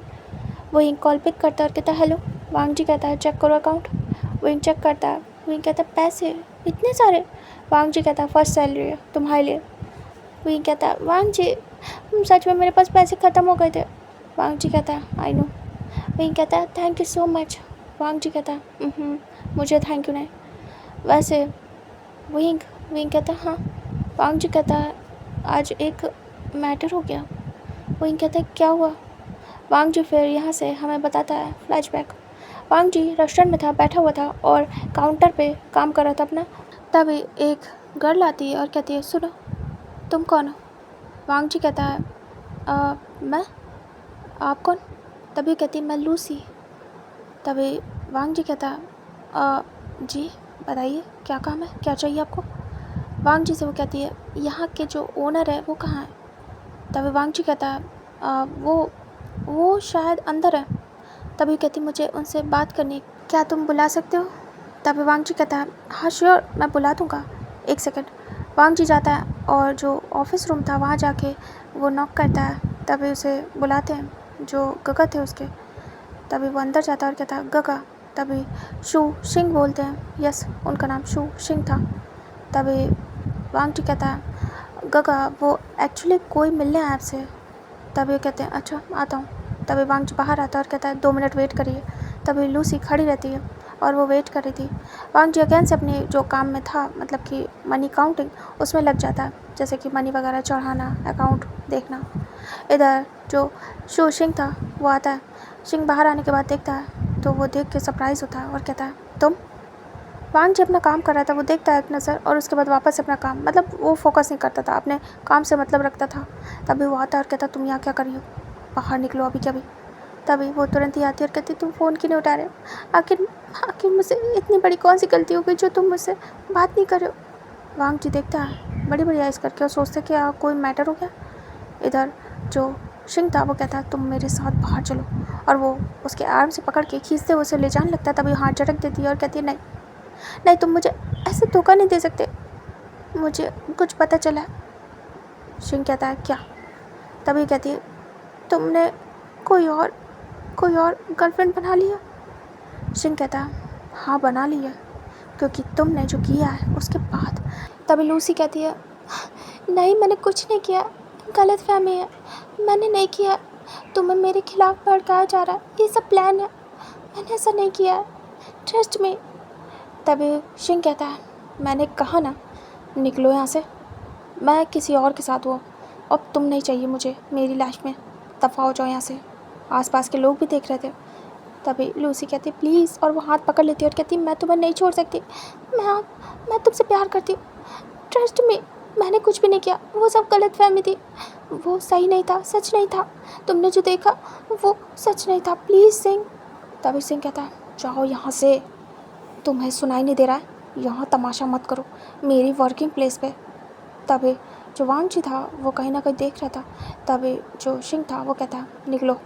विंग कॉल पिक करता है और कहता है हेलो। वांग जी कहता है चेक करो अकाउंट। विंग चेक करता है। विंग कहता है पैसे इतने सारे। वांग जी कहता है फर्स्ट सैलरी है तुम्हारे लिए। विंग कहता है वांग जी सच में मेरे पास पैसे ख़त्म हो गए थे। वांग जी कहता है आई नो। विंग कहता है थैंक यू सो मच। वांग जी कहता है मुझे थैंक यू नहीं। वैसे विंग कहता है हाँ। वांग जी कहता है आज एक मैटर हो गया। विंग कहता है क्या हुआ। वांग जी फिर यहाँ से हमें बताता है फ्लैशबैक। वांग जी रेस्टोरेंट में था, बैठा हुआ था और काउंटर पे काम कर रहा था अपना। तभी एक गर्ल आती है और कहती है सुनो तुम कौन हो। वांग जी कहता है मैं, आप कौन। तभी कहती है मैं लूसी। तभी वांग जी कहता है जी बताइए क्या काम है, क्या चाहिए आपको। वांग जी से वो कहती है यहाँ के जो ओनर है वो कहाँ है। तभी वांग जी कहता है वो शायद अंदर है। तभी कहती मुझे उनसे बात करनी है, क्या तुम बुला सकते हो। तभी वांग जी कहता है हाँ श्योर मैं बुला दूँगा, 1 सेकंड। वांग जी जाता है और जो ऑफिस रूम था वहाँ जाके वो नॉक करता है। तभी उसे बुलाते हैं जो गगा थे उसके। तभी वो अंदर जाता है और कहता है गगा। तभी शू सिंह बोलते हैं, यस उनका नाम शू सिंह था। तभी वांग जी कहता है गगा वो एक्चुअली कोई मिलने आया आपसे। तभी वो कहते हैं अच्छा आता हूँ। तभी वांग जी बाहर आता है और कहता है 2 मिनट वेट करिए। तभी लूसी खड़ी रहती है और वो वेट कर रही थी। वांग जी अगेन से अपने जो काम में था, मतलब कि मनी काउंटिंग, उसमें लग जाता है, जैसे कि मनी वगैरह चढ़ाना, अकाउंट देखना। इधर जो शू सिंह था वो आता है। सिंह बाहर आने के बाद देखता है तो वो देख के सरप्राइज़ होता है और कहता है तुम। वांग जी अपना काम कर रहा था, वो देखता है एक नज़र और उसके बाद वापस अपना काम, मतलब वो फोकस नहीं करता था, अपने काम से मतलब रखता था। तभी वो आता है और कहता तुम यहाँ क्या कर रही हो, बाहर निकलो अभी क्या भी। तभी वो तुरंत ही आती है और कहती तुम फ़ोन क्यों नहीं उठा रहे हो, आखिर मुझसे इतनी बड़ी कौन सी गलती हो गई जो तुम मुझसे बात नहीं कर रहे हो। वांग जी देखता है बड़ी बड़ी आइज़ करके और सोचते कि कोई मैटर हो गया। इधर जो सिंह था वो कहता है तुम मेरे साथ बाहर चलो, और वो उसके आर्म से पकड़ के खींचते हुए उसे ले जाने लगता है। तभी हाथ झटक देती है और कहती है नहीं तुम मुझे ऐसे धोखा नहीं दे सकते, मुझे कुछ पता चला है। सिंह कहता है क्या। तभी कहती है तुमने कोई और गर्लफ्रेंड बना लिया। सिंह कहता है हाँ बना ली है, क्योंकि तुमने जो किया है उसके बाद। तभी लूसी कहती है नहीं मैंने कुछ नहीं किया, गलतफहमी है, मैंने नहीं किया, तुम्हें मेरे खिलाफ भड़काया जा रहा है, ये सब प्लान है, मैंने ऐसा नहीं किया है, ट्रस्ट मी। तभी सिंह कहता है मैंने कहा ना निकलो यहाँ से, मैं किसी और के साथ हुआ, अब तुम नहीं चाहिए मुझे मेरी लाइफ में, दफ़ा हो जाओ यहाँ से। आसपास के लोग भी देख रहे थे। तभी लूसी कहती प्लीज़, और वो हाथ पकड़ लेती है और कहती मैं तुम्हें नहीं छोड़ सकती, मैं तुमसे प्यार करती हूँ, ट्रस्ट मी, मैंने कुछ भी नहीं किया, वो सब गलतफहमी थी, वो सही नहीं था, सच नहीं था, तुमने जो देखा वो सच नहीं था, प्लीज़ सिंह। तभी सिंह कहता है जाओ यहाँ से, तुम्हें सुनाई नहीं दे रहा है, यहाँ तमाशा मत करो मेरी वर्किंग प्लेस पे। तभी जो वांग जी था वो कहीं ना कहीं देख रहा था। तभी जो सिंह था वो कहता निकलो।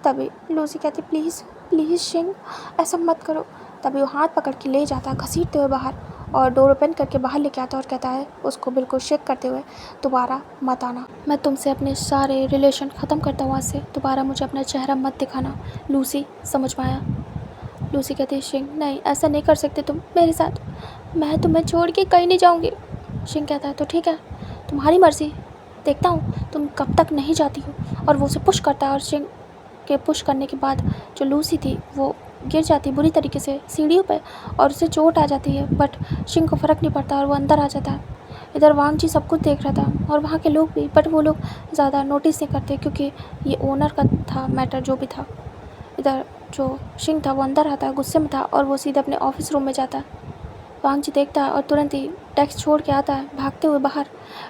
तभी लूसी कहती प्लीज़ सिंह ऐसा मत करो। तभी वो हाथ पकड़ के ले जाता है घसीटते हुए बाहर, और डोर ओपन करके बाहर लेके आता है और कहता है उसको बिल्कुल शेक करते हुए दोबारा मत आना, मैं तुमसे अपने सारे रिलेशन ख़त्म करता हूँ आज से, दोबारा मुझे अपना चेहरा मत दिखाना लूसी, समझ में आया। लूसी कहती है सिंह नहीं ऐसा नहीं कर सकते तुम मेरे साथ, मैं तुम्हें छोड़ के कहीं नहीं जाऊँगी। सिंह कहता है तो ठीक है तुम्हारी मर्ज़ी, देखता हूँ तुम कब तक नहीं जाती हो, और वो उसे पुश करता है और सिंह के पुश करने के बाद जो लूसी थी वो गिर जाती बुरी तरीके से सीढ़ियों पे और उसे चोट आ जाती है, बट शिंग को फ़र्क नहीं पड़ता और वो अंदर आ जाता है। इधर वांग जी सब कुछ देख रहा था और वहाँ के लोग भी, बट वो लोग ज़्यादा नोटिस नहीं करते क्योंकि ये ओनर का था मैटर जो भी था। इधर जो शिंग था वो अंदर आता है, गुस्से में था और वो सीधे अपने ऑफिस रूम में जाता है। वांग जी देखता है और तुरंत ही डेस्क छोड़ के आता है भागते हुए बाहर।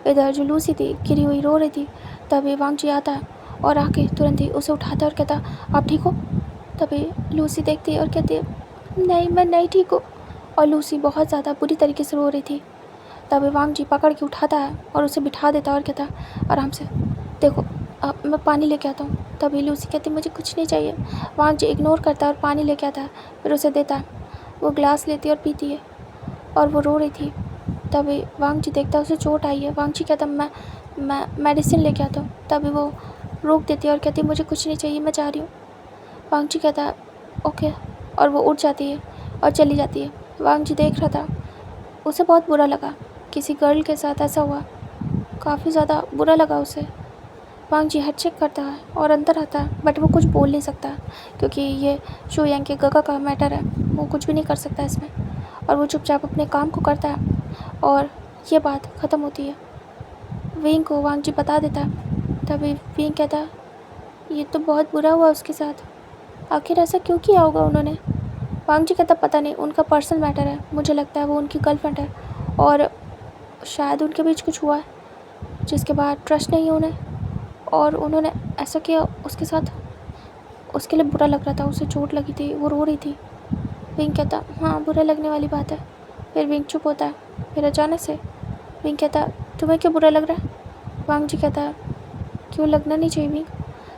इधर जो लूसी थी गिरी हुई रो रही थी, तभी वांग जी आता है और आके तुरंत ही उसे उठाता है और कहता आप ठीक हो? तभी लूसी देखती है और कहती है नहीं, मैं नहीं ठीक हूँ। और लूसी बहुत ज़्यादा बुरी तरीके से रो रही थी। तभी वांग जी पकड़ के उठाता है और उसे बिठा देता है और कहता है आराम से, देखो अब मैं पानी लेके आता हूँ। तभी लूसी कहती मुझे कुछ नहीं चाहिए। वांग जी इग्नोर करता है और पानी लेके आता है, फिर उसे देता है। वो ग्लास लेती है और पीती है और वो रो रही थी। तभी वांग जी देखता है उसे चोट आई है। वांग जी कहता मैं मेडिसिन लेके आता हूँ। तभी वो रोक देती है और कहती है मुझे कुछ नहीं चाहिए, मैं जा रही हूँ। वांग जी कहता है ओके, और वो उठ जाती है और चली जाती है। वांग जी देख रहा था, उसे बहुत बुरा लगा, किसी गर्ल के साथ ऐसा हुआ, काफ़ी ज़्यादा बुरा लगा उसे। वांग जी हेड चेक करता है और अंदर आता है, बट वो कुछ बोल नहीं सकता क्योंकि ये शू यांग के गगा का मैटर है, वो कुछ भी नहीं कर सकता इसमें। और वो चुपचाप अपने काम को करता है और ये बात ख़त्म होती है। विंग को वांग जी बता देता है। तभी विंग कहता है ये तो बहुत बुरा हुआ उसके साथ, आखिर ऐसा क्यों किया होगा उन्होंने? वांग जी कहता पता नहीं, उनका पर्सनल मैटर है, मुझे लगता है वो उनकी गर्लफ्रेंड है और शायद उनके बीच कुछ हुआ है जिसके बाद ट्रस्ट नहीं है उन्हें और उन्होंने ऐसा किया उसके साथ। उसके लिए बुरा लग रहा था, उसे चोट लगी थी, वो रो रही थी। विंग कहता हाँ बुरा लगने वाली बात है। फिर विंग चुप होता है। फिर अचानक से विंग कहता तुम्हें क्यों बुरा लग रहा है? वांग जी कहता है क्यों लगना नहीं चाहिए विंग,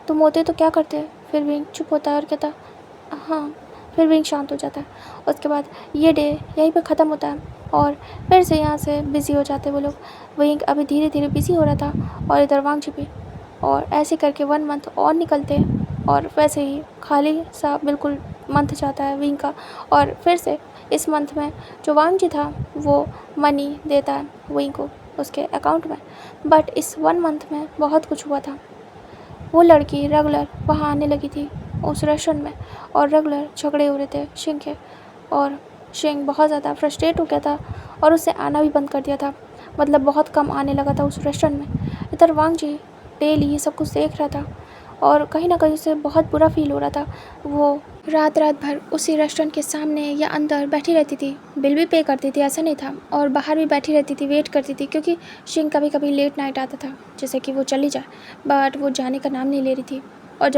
तुम होते तो क्या करते? फिर विंग चुप होता है और कहता हाँ। फिर विंग शांत हो जाता है। उसके बाद ये डे यहीं पे ख़त्म होता है और फिर से यहाँ से बिज़ी हो जाते वो लोग। विंग अभी धीरे धीरे बिज़ी हो रहा था और इधर वांग जी भी, और ऐसे करके 1 मंथ और निकलते हैं और वैसे ही खाली सा बिल्कुल मंथ जाता है विंग का। और फिर से इस मंथ में जो वांग जी था वो मनी देता है विंग को उसके अकाउंट में, बट इस 1 मंथ में बहुत कुछ हुआ था। वो लड़की रेगुलर वहाँ आने लगी थी उस रेस्टोरेंट में और रेगुलर झगड़े हो रहे थे शिंग के, और शिंग बहुत ज़्यादा फ्रस्ट्रेट हो गया था और उससे आना भी बंद कर दिया था, मतलब बहुत कम आने लगा था उस रेस्टोरेंट में। इधर वांग जी डेली ये सब कुछ देख रहा था और कहीं ना कहीं उसे बहुत बुरा फील हो रहा था। वो रात भर उसी रेस्टोरेंट के सामने या अंदर बैठी रहती थी, बिल भी पे करती थी ऐसा नहीं था, और बाहर भी बैठी रहती थी, वेट करती थी क्योंकि शिंग कभी कभी लेट नाइट आता था जैसे कि वो चली जाए, बट वो जाने का नाम नहीं ले रही थी। और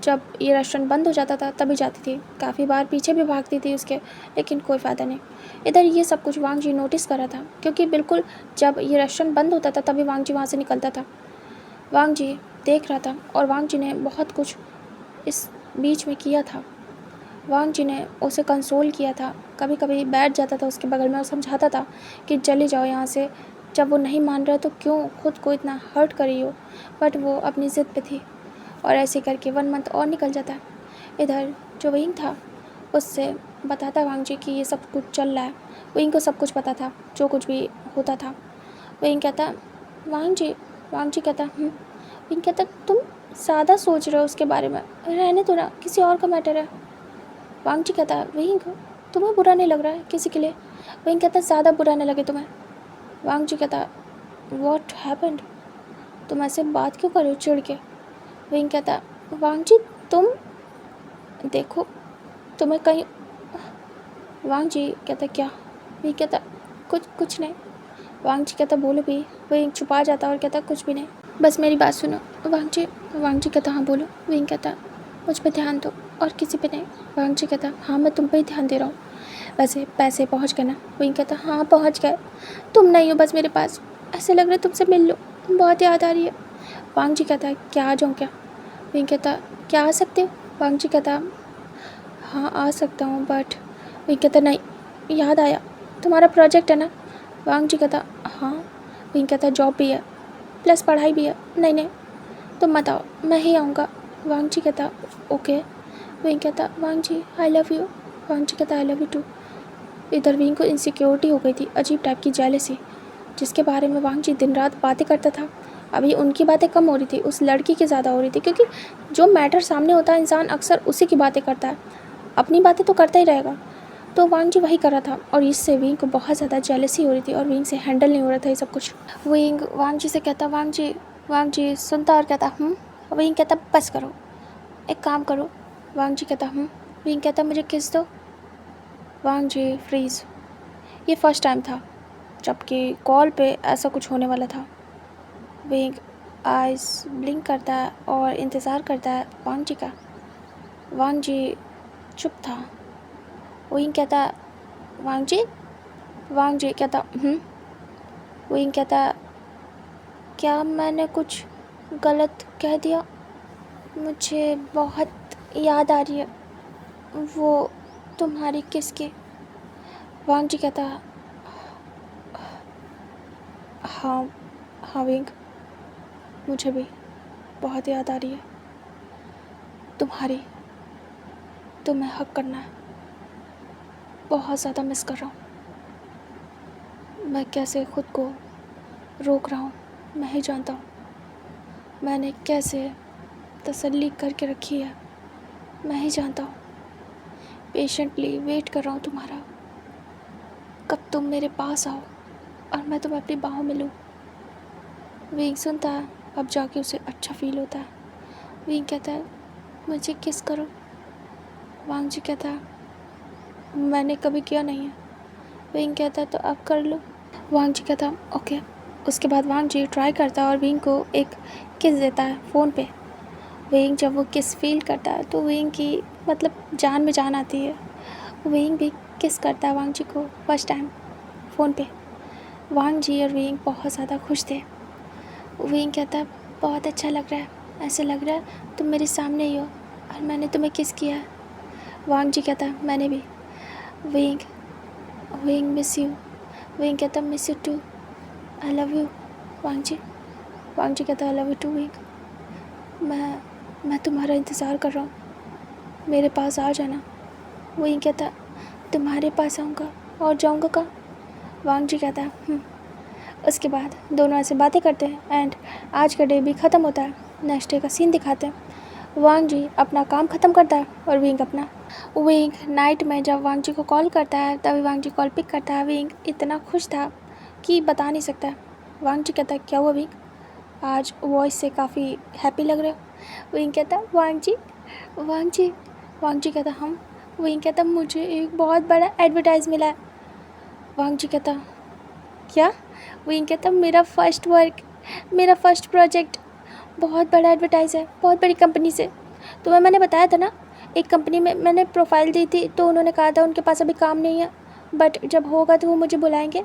जब ये रेस्टोरेंट बंद हो जाता था तभी जाती थी, काफ़ी बार पीछे भी भागती थी उसके, लेकिन कोई फ़ायदा नहीं। इधर ये सब कुछ वांग जी नोटिस कर रहा था क्योंकि बिल्कुल जब ये रेस्टोरेंट बंद होता था तभी वांग जी वहाँ से निकलता था। वांग जी देख रहा था और वांग जी ने बहुत कुछ इस बीच में किया था। वांग जी ने उसे कंसोल किया था, कभी कभी बैठ जाता था उसके बगल में और समझाता था कि चले जाओ यहाँ से, जब वो नहीं मान रहा तो क्यों खुद को इतना हर्ट करी हो, बट वो अपनी ज़िद पे थी। और ऐसे करके 1 मंथ और निकल जाता है। इधर जो विंग था उससे बताता वांग जी कि ये सब कुछ चल रहा है। विंग को सब कुछ पता था जो कुछ भी होता था। विंग कहता वांग जी कहता विंग कहता तुम ज़्यादा सोच रहे हो उसके बारे में, रहने दो ना, किसी और का मैटर है। वांग जी कहता विंग तुम्हें बुरा नहीं लग रहा है किसी के लिए? विंग कहता ज़्यादा बुरा नहीं लगे तुम्हें। वांग जी कहता व्हाट हैपेंड, तुम ऐसे बात क्यों कर रहे हो चिढ़ के? विंग कहता वांग जी तुम देखो तुम्हें कहीं। वांग जी कहता क्या? विंग कहता कुछ नहीं। वांग जी कहता बोलो भी। विंग छुपा जाता और कहता कुछ भी नहीं, बस मेरी बात सुनो। वांग जी कहता हाँ बोलो। विंग कहता मुझ पे ध्यान दो और किसी पे नहीं। वांग जी कहता हाँ मैं तुम पे ही ध्यान दे रहा हूँ, वैसे पैसे पहुँच गए ना? विंग कहता हाँ पहुँच गए, तुम नहीं हो बस मेरे पास, ऐसे लग रहा है तुमसे मिल लो, बहुत याद आ रही है। वांग जी कहता क्या आ जाऊँ क्या? विंग कहता क्या आ सकते हो? वांग जी कहता हाँ आ सकता हूँ, बट विंग कहता नहीं याद आया तुम्हारा प्रोजेक्ट है ना? वांग जी कहता हाँ। विंग कहता जॉब भी है प्लस पढ़ाई भी है। नहीं तुम मत आओ, मैं ही आऊँगा। वांग जी कहता ओके। विंग कहता वांग जी आई लव यू। वांग जी कहता आई लव यू टू। इधर विंग को इनसिक्योरिटी हो गई थी, अजीब टाइप की जेलसी, जिसके बारे में वांग जी दिन रात बातें करता था, अभी उनकी बातें कम हो रही थी, उस लड़की की ज़्यादा हो रही थी, क्योंकि जो मैटर सामने होता है इंसान अक्सर उसी की बातें करता है, अपनी बातें तो करता ही रहेगा। तो वांग जी वही कर रहा था और इससे विंग को बहुत ज़्यादा जेलसी हो रही थी और विंग से हैंडल नहीं हो रहा था ये सब कुछ। विंग वांग जी से कहता, वांग जी सुनता और कहता विंग कहता बस करो, एक काम करो। वांग जी कहता विंग कहता मुझे किस दो। वांग जी फ्रीज़। ये फर्स्ट टाइम था जबकि कॉल पे ऐसा कुछ होने वाला था। विंग आइज ब्लिंक करता है और इंतज़ार करता है वांग जी का। वांग जी चुप था। विंग कहता वांग जी कहता विंग कहता क्या मैंने कुछ गलत कह दिया? मुझे बहुत याद आ रही है वो तुम्हारी किस की। वांग जी कहता हाँ विंग, मुझे भी बहुत याद आ रही है तुम्हारी। तुम्हें हक करना है, बहुत ज़्यादा मिस कर रहा हूँ। मैं कैसे खुद को रोक रहा हूँ मैं ही जानता हूँ। मैंने कैसे तसल्ली करके रखी है मैं ही जानता हूँ। पेशेंटली वेट कर रहा हूँ तुम्हारा, कब तुम मेरे पास आओ और मैं तुम्हें अपनी बाहों में लूँ। विंग सुनता है, अब जाके उसे अच्छा फील होता है। विंग कहता है मुझे किस करो। वांग जी कहता है मैंने कभी किया नहीं है। विंग कहता है तो अब कर लो। वांग जी कहता ओके। उसके बाद वांग जी ट्राई करता है और विंग को एक किस देता है फ़ोन पे। विंग जब वो किस फील करता है तो विंग की मतलब जान में जान आती है। विंग भी किस करता है वांग जी को फर्स्ट टाइम फ़ोन पे। वांग जी और विंग बहुत ज़्यादा खुश थे। विंग कहता है बहुत अच्छा लग रहा है, ऐसा लग रहा है तुम मेरे सामने ही हो और मैंने तुम्हें किस किया है। वांग जी कहता है मैंने भी। Wing miss you. विंग कहता miss you too, I love you Wang ji. Wang ji कहता I love you too Wing. मैं तुम्हारा इंतज़ार कर रहा हूँ, मेरे पास आ जाना। विंग कहता तुम्हारे पास आऊँगा और जाऊँगा कहाँ। वांग जी कहता है उसके बाद दोनों ऐसे बातें करते हैं एंड आज का डे भी ख़त्म होता है। नेक्स्ट डे का सीन दिखाते हैं। वांग जी अपना काम ख़त्म करता है और विंग अपना। विंग नाइट में जब वांग जी को कॉल करता है तभी वांग जी कॉल पिक करता है। विंग इतना खुश था कि बता नहीं सकता। वांग जी कहता है क्या हुआ विंग, आज वॉइस से काफ़ी हैप्पी लग रहे हो। विंग कहता वांग जी। वांग जी कहता विंग कहता मुझे एक बहुत बड़ा एडवर्टाइज़ मिला है। वांग जी कहता क्या। विंग कहता मेरा फर्स्ट प्रोजेक्ट, बहुत बड़ा एडवर्टाइज़ है, बहुत बड़ी कंपनी से। तो मैंने बताया था ना, एक कंपनी में मैंने प्रोफाइल दी थी तो उन्होंने कहा था उनके पास अभी काम नहीं है, बट जब होगा तो वो मुझे बुलाएंगे।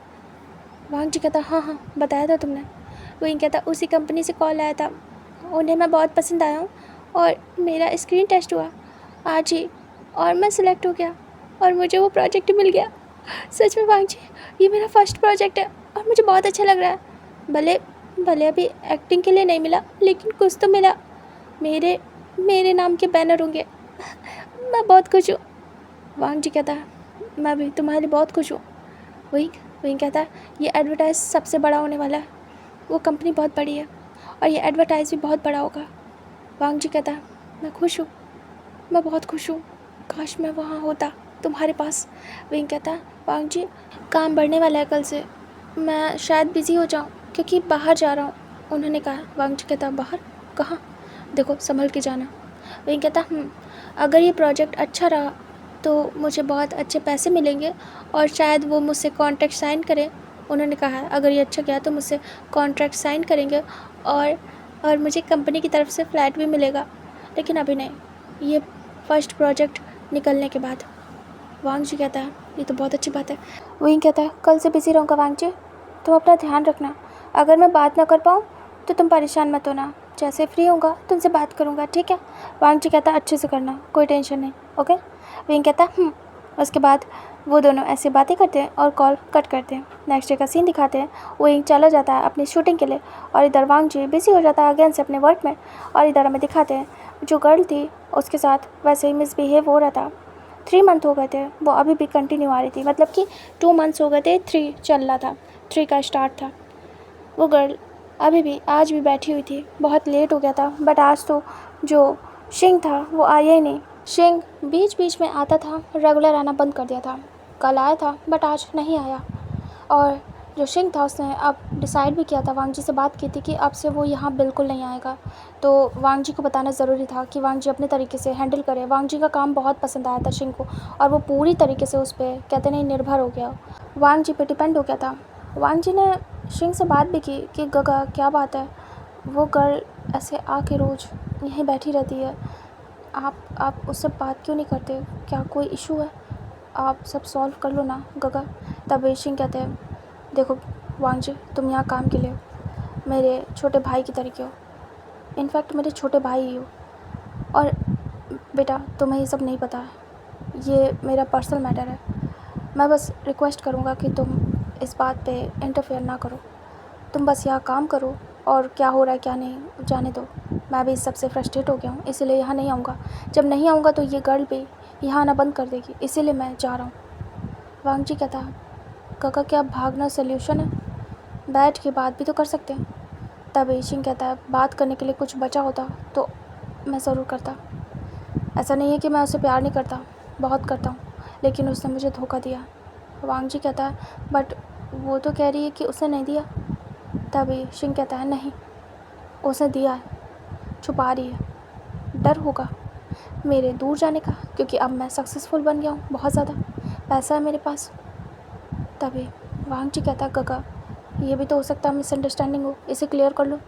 वांग जी कहता हाँ बताया था तुमने। विंग कहता उसी कंपनी से कॉल आया था, उन्हें मैं बहुत पसंद आया हूँ और मेरा स्क्रीन टेस्ट हुआ आज ही और मैं सिलेक्ट हो गया और मुझे वो प्रोजेक्ट मिल गया। सच में वांग जी, ये मेरा फर्स्ट प्रोजेक्ट है और मुझे बहुत अच्छा लग रहा है। भले अभी एक्टिंग के लिए नहीं मिला लेकिन कुछ तो मिला, मेरे नाम के बैनर होंगे। मैं बहुत खुश हूँ। वांग जी कहता है मैं भी तुम्हारे लिए बहुत खुश हूँ। विंग कहता है ये एडवर्टाइज़ सबसे बड़ा होने वाला है, वो कंपनी बहुत बड़ी है और ये एडवर्टाइज़ भी बहुत बड़ा होगा। वांग जी कहता है मैं खुश हूँ, मैं बहुत खुश हूँ, काश मैं वहाँ होता तुम्हारे पास। विंग कहता है वांग जी काम बढ़ने वाला है कल से, मैं शायद बिज़ी हो जाऊँ क्योंकि बाहर जा रहा हूँ। उन्होंने कहा। वांग जी कहता बाहर कहाँ, देखो संभल के जाना। विंग कहता अगर ये प्रोजेक्ट अच्छा रहा तो मुझे बहुत अच्छे पैसे मिलेंगे और शायद वो मुझसे कॉन्ट्रैक्ट साइन करें। उन्होंने कहा अगर ये अच्छा गया तो मुझसे कॉन्ट्रैक्ट साइन करेंगे और मुझे कंपनी की तरफ से फ्लैट भी मिलेगा, लेकिन अभी नहीं, ये फर्स्ट प्रोजेक्ट निकलने के बाद। वांग जी कहता है ये तो बहुत अच्छी बात है। विंग कहता है कल से बिज़ी रहूँगा वांग जी, तुम अपना ध्यान रखना। अगर मैं बात ना कर पाऊँ तो तुम परेशान मत होना, जैसे फ्री होऊंगा तुमसे बात करूँगा, ठीक है। वांग जी कहता अच्छे से करना, कोई टेंशन नहीं, ओके। विंग कहता उसके बाद वो दोनों ऐसी बातें करते हैं और कॉल कट करते हैं। नेक्स्ट डे का सीन दिखाते हैं। विंग चला जाता है अपनी शूटिंग के लिए और इधर वांग जी बिज़ी हो जाता है अगेन से अपने वर्क में। और इधर हमें दिखाते हैं जो गर्ल थी उसके साथ वैसे ही मिसबिहेव हो रहा था। 3 मंथ हो गए थे, वो अभी भी कंटिन्यू आ रही थी, मतलब कि 2 मंथ्स हो गए थे, 3 चल रहा था, 3 का स्टार्ट था। वो गर्ल अभी भी आज भी बैठी हुई थी। बहुत लेट हो गया था, बट आज तो जो शिंग था वो आया ही नहीं। शिंग बीच बीच में आता था, रेगुलर आना बंद कर दिया था। कल आया था बट आज नहीं आया। और जो शिंग था उसने अब डिसाइड भी किया था, वांग जी से बात की थी कि अब से वो यहाँ बिल्कुल नहीं आएगा। तो वांग जी को बताना ज़रूरी था कि वांग जी अपने तरीके से हैंडल करे। वांग जी का काम बहुत पसंद आया था शिंग को, और वो पूरी तरीके से उस पर कहते नहीं निर्भर हो गया, वांग जी पे डिपेंड हो गया था। वांग जी ने शिंग से बात भी की कि गगा क्या बात है, वो गर्ल ऐसे आके रोज़ यहीं बैठी रहती है, आप उससे बात क्यों नहीं करते, क्या कोई इशू है, आप सब सॉल्व कर लो ना गगा। तब शिंग कहते हैं, देखो वांग जी, तुम यहाँ काम के लिए हो, मेरे छोटे भाई की तरीके हो, इनफैक्ट मेरे छोटे भाई ही हो। और बेटा तुम्हें ये सब नहीं पता है, ये मेरा पर्सनल मैटर है। मैं बस रिक्वेस्ट करूँगा कि तुम इस बात पे इंटरफेयर ना करो, तुम बस यहाँ काम करो, और क्या हो रहा है क्या नहीं जाने दो। मैं भी इस सबसे फ्रस्ट्रेट हो गया हूँ, इसीलिए यहाँ नहीं आऊँगा। जब नहीं आऊँगा तो ये गर्ल भी यहाँ आना बंद कर देगी, इसीलिए मैं जा रहा हूँ। वांग जी कहता है, काका क्या भागना सल्यूशन है, बैठ के बात भी तो कर सकते हैं। तब शिंग कहता है, बात करने के लिए कुछ बचा होता तो मैं ज़रूर करता। ऐसा नहीं है कि मैं उसे प्यार नहीं करता, बहुत करता हूँ, लेकिन उसने मुझे धोखा दिया। वांग जी कहता है, बट वो तो कह रही है कि उसने नहीं दिया। तभी शिंग कहता है, नहीं उसने दिया है, छुपा रही है, डर होगा मेरे दूर जाने का, क्योंकि अब मैं सक्सेसफुल बन गया हूँ, बहुत ज़्यादा पैसा है मेरे पास। तभी वांग जी कहता है, गगा ये भी तो हो सकता है मिसअंडरस्टैंडिंग हो, इसे क्लियर कर लो।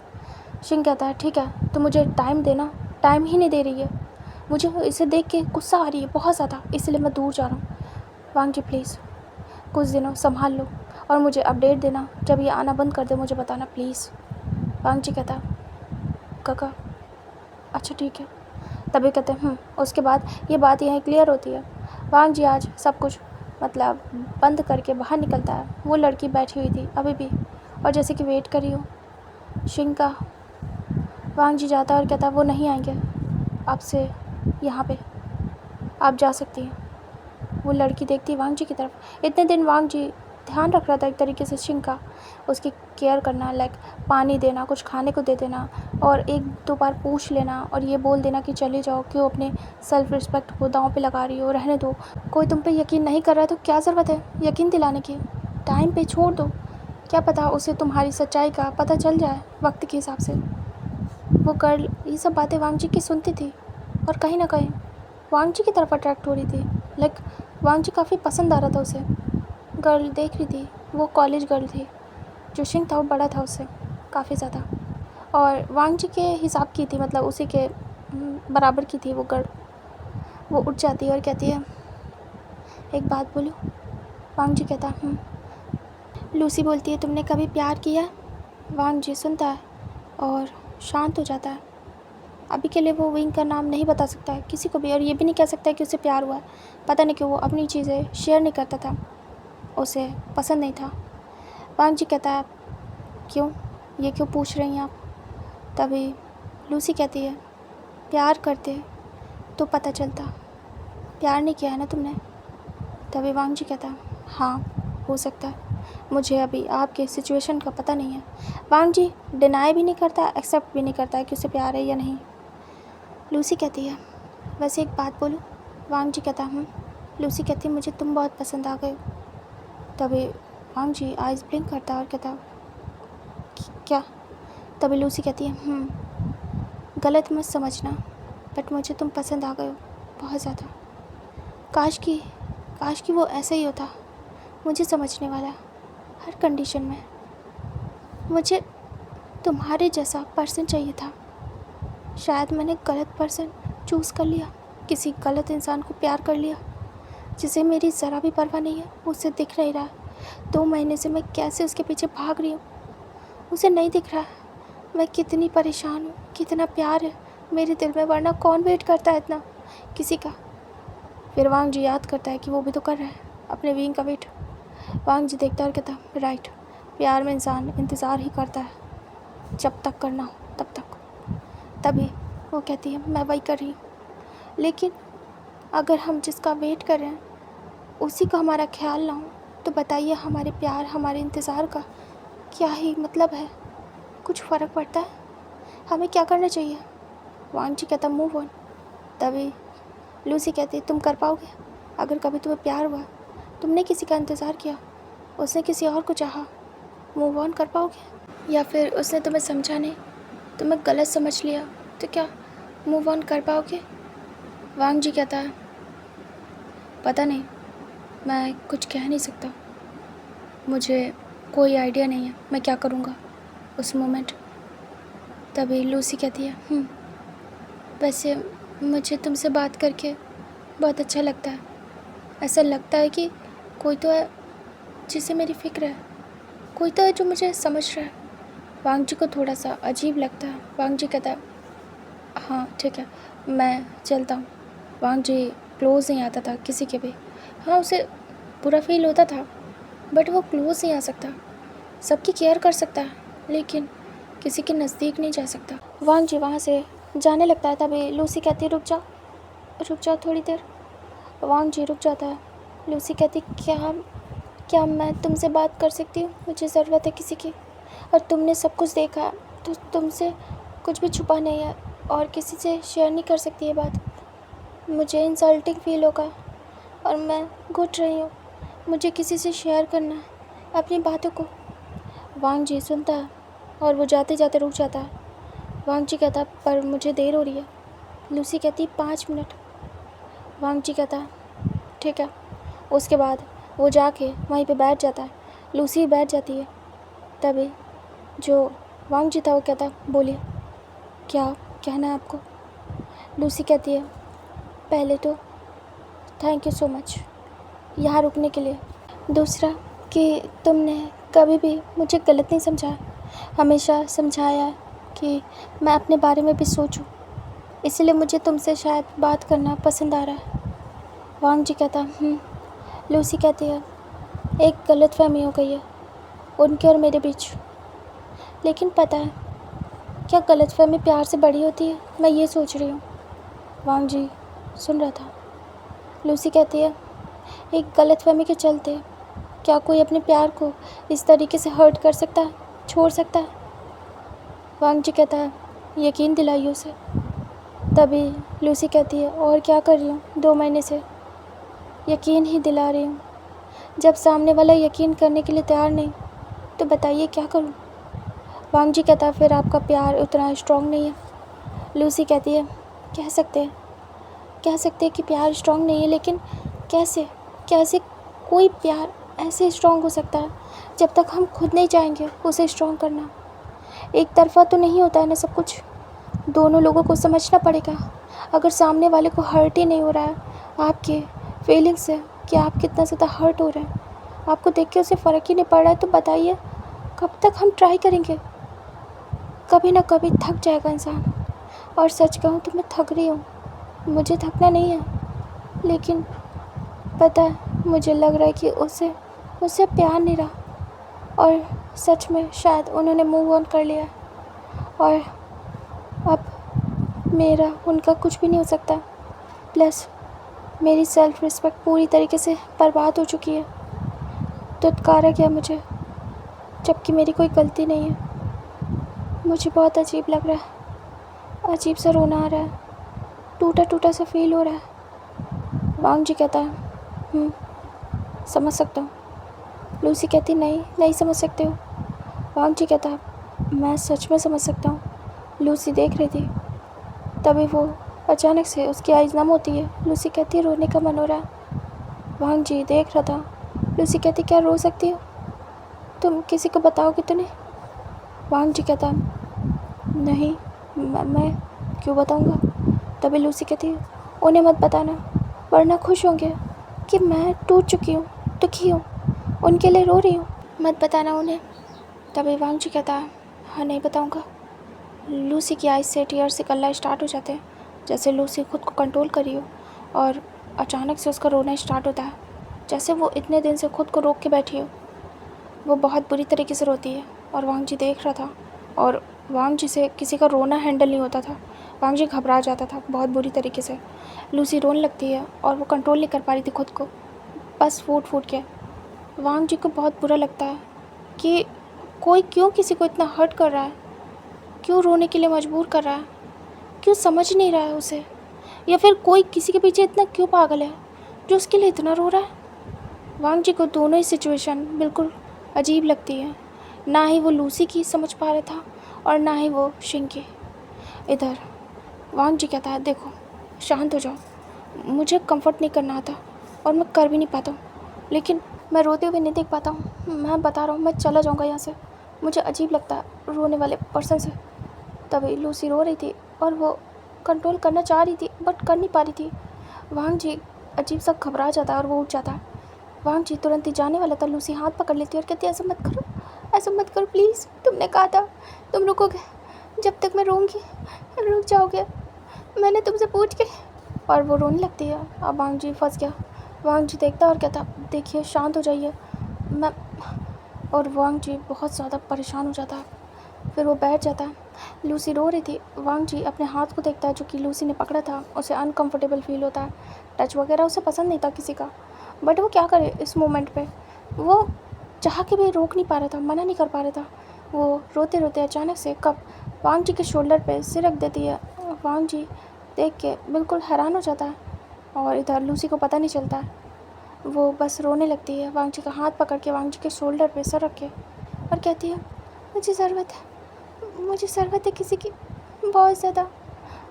शिंग कहता है, ठीक है तो मुझे टाइम देना, टाइम ही नहीं दे रही है, मुझे इसे देख के गुस्सा आ रही है बहुत ज़्यादा, इसलिए मैं दूर जा रहा हूँ। वांग जी प्लीज़ कुछ दिनों संभाल लो, और मुझे अपडेट देना, जब ये आना बंद कर दे मुझे बताना प्लीज़। वांग जी कहता, काका अच्छा ठीक है। तभी कहते हैं, उसके बाद ये बात यहीं क्लियर होती है। वांग जी आज सब कुछ मतलब बंद करके बाहर निकलता है। वो लड़की बैठी हुई थी अभी भी, और जैसे कि वेट कर रही हो शिंग का। वांग जी जाता है और कहता है, वो नहीं आएंगे आपसे यहाँ पे, आप जा सकती हैं। वो लड़की देखती है वांग जी की तरफ। इतने दिन वांग जी ध्यान रख रहा था एक तरीके से शिंग का, उसकी केयर करना, लाइक पानी देना, कुछ खाने को दे देना, और एक दो बार पूछ लेना, और ये बोल देना कि चले जाओ, क्यों अपने सेल्फ रिस्पेक्ट को दांव पे लगा रही हो, रहने दो, कोई तुम पे यकीन नहीं कर रहा है तो क्या ज़रूरत है यकीन दिलाने की, टाइम पे छोड़ दो, क्या पता उसे तुम्हारी सच्चाई का पता चल जाए वक्त के हिसाब से। वो गर्ल ये सब बातें वांग जी की सुनती थी, और कहीं ना कहीं वांग जी की तरफ अट्रैक्ट हो रही थी, लाइक वांग जी काफ़ी पसंद आ रहा था उसे। गर्ल देख रही थी, वो कॉलेज गर्ल थी, जो शिंग था वो बड़ा था उससे काफ़ी ज़्यादा, और वांग जी के हिसाब की थी, मतलब उसी के बराबर की थी वो गर्ल। वो उठ जाती है और कहती है, एक बात बोलूँ। वांग जी कहता, लूसी बोलती है, तुमने कभी प्यार किया। वांग जी सुनता है और शांत हो जाता है। अभी के लिए वो विंग का नाम नहीं बता सकता है किसी को भी, और ये भी नहीं कह सकता है कि उसे प्यार हुआ है। पता नहीं क्यों वो अपनी चीज़ें शेयर नहीं करता था, उसे पसंद नहीं था। वांग जी कहता है, क्यों, ये क्यों पूछ रही हैं आप। तभी लूसी कहती है, प्यार करते तो पता चलता, प्यार नहीं किया है ना तुमने। तभी वांग जी कहता, हाँ हो सकता है, मुझे अभी आपके सिचुएशन का पता नहीं है। वांग जी डिनाई भी नहीं करता, एक्सेप्ट भी नहीं करता है कि उसे प्यार है या नहीं। लूसी कहती है, वैसे एक बात बोलूँ। वांग जी कहता, लूसी कहती है, मुझे तुम बहुत पसंद आ गए हो। तभी वांग जी आइज़ ब्लिंक करता है और कहता, क्या। तभी लूसी कहती है, गलत मत समझना, बट मुझे तुम पसंद आ गए हो बहुत ज़्यादा। काश कि वो ऐसा ही होता, मुझे समझने वाला हर कंडीशन में। मुझे तुम्हारे जैसा पर्सन चाहिए था। शायद मैंने गलत पर्सन चूज़ कर लिया, किसी गलत इंसान को प्यार कर लिया, जिसे मेरी ज़रा भी परवाह नहीं है, उसे दिख नहीं रहा। 2 महीने से मैं कैसे उसके पीछे भाग रही हूँ, उसे नहीं दिख रहा। मैं कितनी परेशान हूँ, कितना प्यार है मेरे दिल में, वरना कौन वेट करता है इतना किसी का। फिर वांग जी याद करता है कि वो भी तो कर रहा है अपने विंग का वेट। वांग जी देखता है और कहता, राइट, प्यार में इंसान इंतज़ार ही करता है, जब तक करना हो तब तक। तभी वो कहती है, मैं वही कर रही हूँ, लेकिन अगर हम जिसका वेट कर रहे हैं उसी का हमारा ख्याल ना हो, तो बताइए हमारे प्यार, हमारे इंतज़ार का क्या ही मतलब है। कुछ फ़र्क पड़ता है? हमें क्या करना चाहिए? वांग जी कहता मूव ऑन। तभी लूसी कहती तुम कर पाओगे? अगर कभी तुम्हें प्यार हुआ, तुमने किसी का इंतज़ार किया, उसने किसी और को चाहा, मूव ऑन कर पाओगे? या फिर उसने तुम्हें समझा नहीं, तुम्हें गलत समझ लिया, तो क्या मूव ऑन कर पाओगे? वांग जी कहता है पता नहीं, मैं कुछ कह नहीं सकता। मुझे कोई आइडिया नहीं है मैं क्या करूँगा उस मोमेंट। तभी लूसी कहती है वैसे मुझे तुमसे बात करके बहुत अच्छा लगता है। ऐसा लगता है कि कोई तो है जिसे मेरी फ़िक्र है, कोई तो है जो मुझे समझ रहा है। वांग जी को थोड़ा सा अजीब लगता है। वांग जी कहता है हाँ ठीक है, मैं चलता हूँ। वांग जी क्लोज़ नहीं आता था किसी के भी। हाँ, उसे बुरा फील होता था, बट वो क्लोज़ नहीं आ सकता। सबकी केयर कर सकता है, लेकिन किसी के नज़दीक नहीं जा सकता। वांग जी वहाँ से जाने लगता है। तभी लूसी कहती है रुक जाओ थोड़ी देर। वांग जी रुक जाता है। लूसी कहती क्या मैं तुमसे बात कर सकती हूँ? मुझे ज़रूरत है किसी की, और तुमने सब कुछ देखा है तो तुमसे कुछ भी छुपा नहीं है और किसी से शेयर नहीं कर सकती ये बात। मुझे इंसल्टिंग फील होगा और मैं घुट रही हूँ। मुझे किसी से शेयर करना है अपनी बातों को। वांग जी सुनता है और वो जाते जाते रुक जाता है। वांग जी कहता पर मुझे देर हो रही है। लूसी कहती 5 मिनट। वांग जी कहता ठीक है। उसके बाद वो जाके वहीं पे बैठ जाता है। लूसी बैठ जाती है। तभी जो वांग जी था वो कहता बोलिए क्या कहना है आपको? लूसी कहती है पहले तो थैंक यू सो मच यहाँ रुकने के लिए। दूसरा कि तुमने कभी भी मुझे गलत नहीं समझा, हमेशा समझाया है कि मैं अपने बारे में भी सोचूं, इसलिए मुझे तुमसे शायद बात करना पसंद आ रहा है। वांग जी कहता लूसी कहती है एक गलतफहमी हो गई है उनके और मेरे बीच, लेकिन पता है क्या गलतफहमी प्यार से बड़ी होती है, मैं ये सोच रही हूँ। वांग जी सुन रहा था। लूसी कहती है एक गलतफहमी के चलते क्या कोई अपने प्यार को इस तरीके से हर्ट कर सकता है, छोड़ सकता है? वांग जी कहता है यकीन दिलाइए उसे। तभी लूसी कहती है और क्या कर रही हूँ, 2 महीने से यकीन ही दिला रही हूँ। जब सामने वाला यकीन करने के लिए तैयार नहीं तो बताइए क्या करूँ? वांग जी कहता है फिर आपका प्यार उतना स्ट्रॉन्ग नहीं है। लूसी कहती है कह सकते हैं कि प्यार स्ट्रॉन्ग नहीं है, लेकिन कैसे कोई प्यार ऐसे स्ट्रॉन्ग हो सकता है जब तक हम खुद नहीं चाहेंगे उसे स्ट्रॉन्ग करना। एक तरफा तो नहीं होता है ना सब कुछ, दोनों लोगों को समझना पड़ेगा। अगर सामने वाले को हर्ट ही नहीं हो रहा है आपके फीलिंग्स से कि आप कितना ज़्यादा हर्ट हो रहे हैं, आपको देख के उसे फ़र्क ही नहीं पड़ रहा है, तो बताइए कब तक हम ट्राई करेंगे? कभी ना कभी थक जाएगा इंसान। और सच कहूँ तो मैं थक रही हूँ, मुझे थकना नहीं है, लेकिन पता है मुझे लग रहा है कि उसे मुझसे प्यार नहीं रहा और सच में शायद उन्होंने मूव ऑन कर लिया और अब मेरा उनका कुछ भी नहीं हो सकता। प्लस मेरी सेल्फ़ रिस्पेक्ट पूरी तरीके से बर्बाद हो चुकी है। धुतकारा गया मुझे, जबकि मेरी कोई गलती नहीं है। मुझे बहुत अजीब लग रहा है, अजीब सा रोना आ रहा है, टूटा टूटा सा फील हो रहा है। वांग जी कहता है समझ सकता हूँ। लूसी कहती नहीं समझ सकते हो। वांग जी कहता है मैं सच में समझ सकता हूँ। लूसी देख रही थी। तभी वो अचानक से उसकी आइज़ नम होती है। लूसी कहती है रोने का मन हो रहा है। वांग जी देख रहा था। लूसी कहती क्या रो सकती हो? तुम किसी को बताओगे तो नहीं? वांग जी कहता नहीं, मैं क्यों बताऊँगा? तभी लूसी कहती उन्हें मत बताना, वरना खुश होंगे कि मैं टूट चुकी हूँ, दुखी हूँ, उनके लिए रो रही हूँ, मत बताना उन्हें। तभी वांग जी कहता हाँ नहीं बताऊँगा। लूसी की आइज़ से टीयर्स निकलना स्टार्ट हो जाते हैं, जैसे लूसी खुद को कंट्रोल कर रही हो, और अचानक से उसका रोना स्टार्ट होता है, जैसे वो इतने दिन से खुद को रोक के बैठी हो। वो बहुत बुरी तरीके से रोती है और वांग जी देख रहा था, और वांग जी से किसी का रोना हैंडल नहीं होता था। वांग जी घबरा जाता था बहुत बुरी तरीके से। लूसी रोने लगती है और वो कंट्रोल नहीं कर पा रही थी खुद को, बस फूट के। वांग जी को बहुत बुरा लगता है कि कोई क्यों किसी को इतना हर्ट कर रहा है। क्यों रोने के लिए मजबूर कर रहा है? क्यों समझ नहीं रहा है उसे? या फिर कोई किसी के पीछे इतना क्यों पागल है जो उसके लिए इतना रो रहा है? वांग जी को दोनों ही सिचुएशन बिल्कुल अजीब लगती है। ना ही वो लूसी की समझ पा रहा था और ना ही वो शिंग की। इधर वांग जी कहता है, देखो शांत हो जाओ, मुझे कंफर्ट नहीं करना आता और मैं कर भी नहीं पाता हूँ, लेकिन मैं रोते हुए नहीं देख पाता हूँ। मैं बता रहा हूँ, मैं चला जाऊँगा यहाँ से। मुझे अजीब लगता है रोने वाले पर्सन से। तभी लूसी रो रही थी और वो कंट्रोल करना चाह रही थी बट कर नहीं पा रही थी। वांग जी अजीब सा घबरा जाता है और वो उठ जाता है। वांग जी तुरंत ही जाने वाला था, लूसी हाथ पकड़ लेती है और कहती है, ऐसा मत करो, ऐसा मत करो प्लीज़, तुमने कहा था तुम रुकोगे, जब तक मैं रोऊंगी रुक जाओगे, मैंने तुमसे पूछ के। और वो रोने लगती है। अब वांग जी फंस गया। वांग जी देखता और कहता, देखिए शांत हो जाइए, मैं। और वांग जी बहुत ज़्यादा परेशान हो जाता है। फिर वो बैठ जाता है। लूसी रो रही थी। वांग जी अपने हाथ को देखता है जो कि लूसी ने पकड़ा था। उसे अनकंफर्टेबल फील होता है। टच वगैरह उसे पसंद नहीं था किसी का, बट वो क्या करे इस मोमेंट पे। वो चाह के भी रोक नहीं पा रहा था, मना नहीं कर पा रहा था। वो रोते रोते अचानक से कप वांग जी के शोल्डर पे सिर रख देती है। वांग जी देख के बिल्कुल हैरान हो जाता है और इधर लूसी को पता नहीं चलता है। वो बस रोने लगती है, वांग जी का हाथ पकड़ के वांग जी के शोल्डर पे सर रख के, और कहती है, मुझे ज़रूरत है किसी की, बहुत ज़्यादा,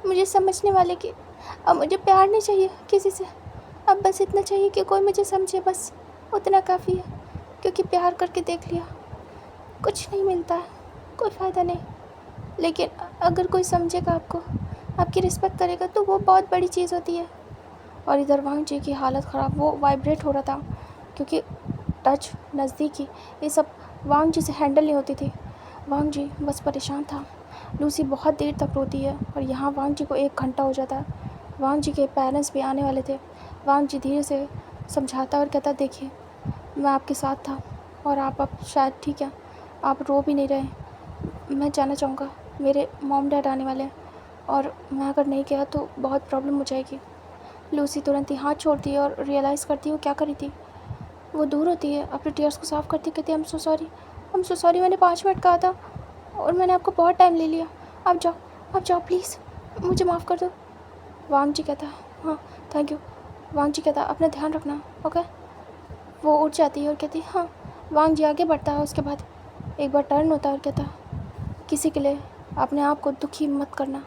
मुझे समझने वाले की। अब मुझे प्यार नहीं चाहिए किसी से, अब बस इतना चाहिए कि कोई मुझे समझे, बस उतना काफ़ी है। क्योंकि प्यार करके देख लिया, कुछ नहीं मिलता है, कोई फ़ायदा नहीं। लेकिन अगर कोई समझेगा आपको, आपकी रिस्पेक्ट करेगा, तो वो बहुत बड़ी चीज़ होती है। और इधर वांग जी की हालत ख़राब, वो वाइब्रेट हो रहा था क्योंकि टच, नज़दीकी, ये सब वांग जी से हैंडल नहीं होती थी। वांग जी बस परेशान था। लूसी बहुत देर तक रोती है और यहाँ वांग जी को 1 घंटा हो जाता है। वांग जी के पेरेंट्स भी आने वाले थे। वांग जी धीरे से समझाता और कहता, देखिए मैं आपके साथ था और आप अब शायद ठीक है, आप रो भी नहीं रहे। मैं जाना चाहूँगा, मेरे मॉम डैड आने वाले हैं और मैं अगर नहीं गया तो बहुत प्रॉब्लम हो जाएगी। लूसी तुरंत ही हाथ छोड़ती है और रियलाइज़ करती है वो क्या करी थी। वो दूर होती है, अपने टीयर्स को साफ़ करती, कहती है, आई एम सो सॉरी, मैंने 5 मिनट कहा था और मैंने आपको बहुत टाइम ले लिया। आप जाओ प्लीज़, मुझे माफ़ कर दो। वांग जी कहता है, हाँ थैंक यू। वांग जी कहता है, अपना ध्यान रखना, ओके। वो उठ जाती है और कहती है, हाँ। वांग जी आगे बढ़ता है। उसके बाद एक बार टर्न होता है और कहता है, किसी के लिए अपने आप को दुखी मत करना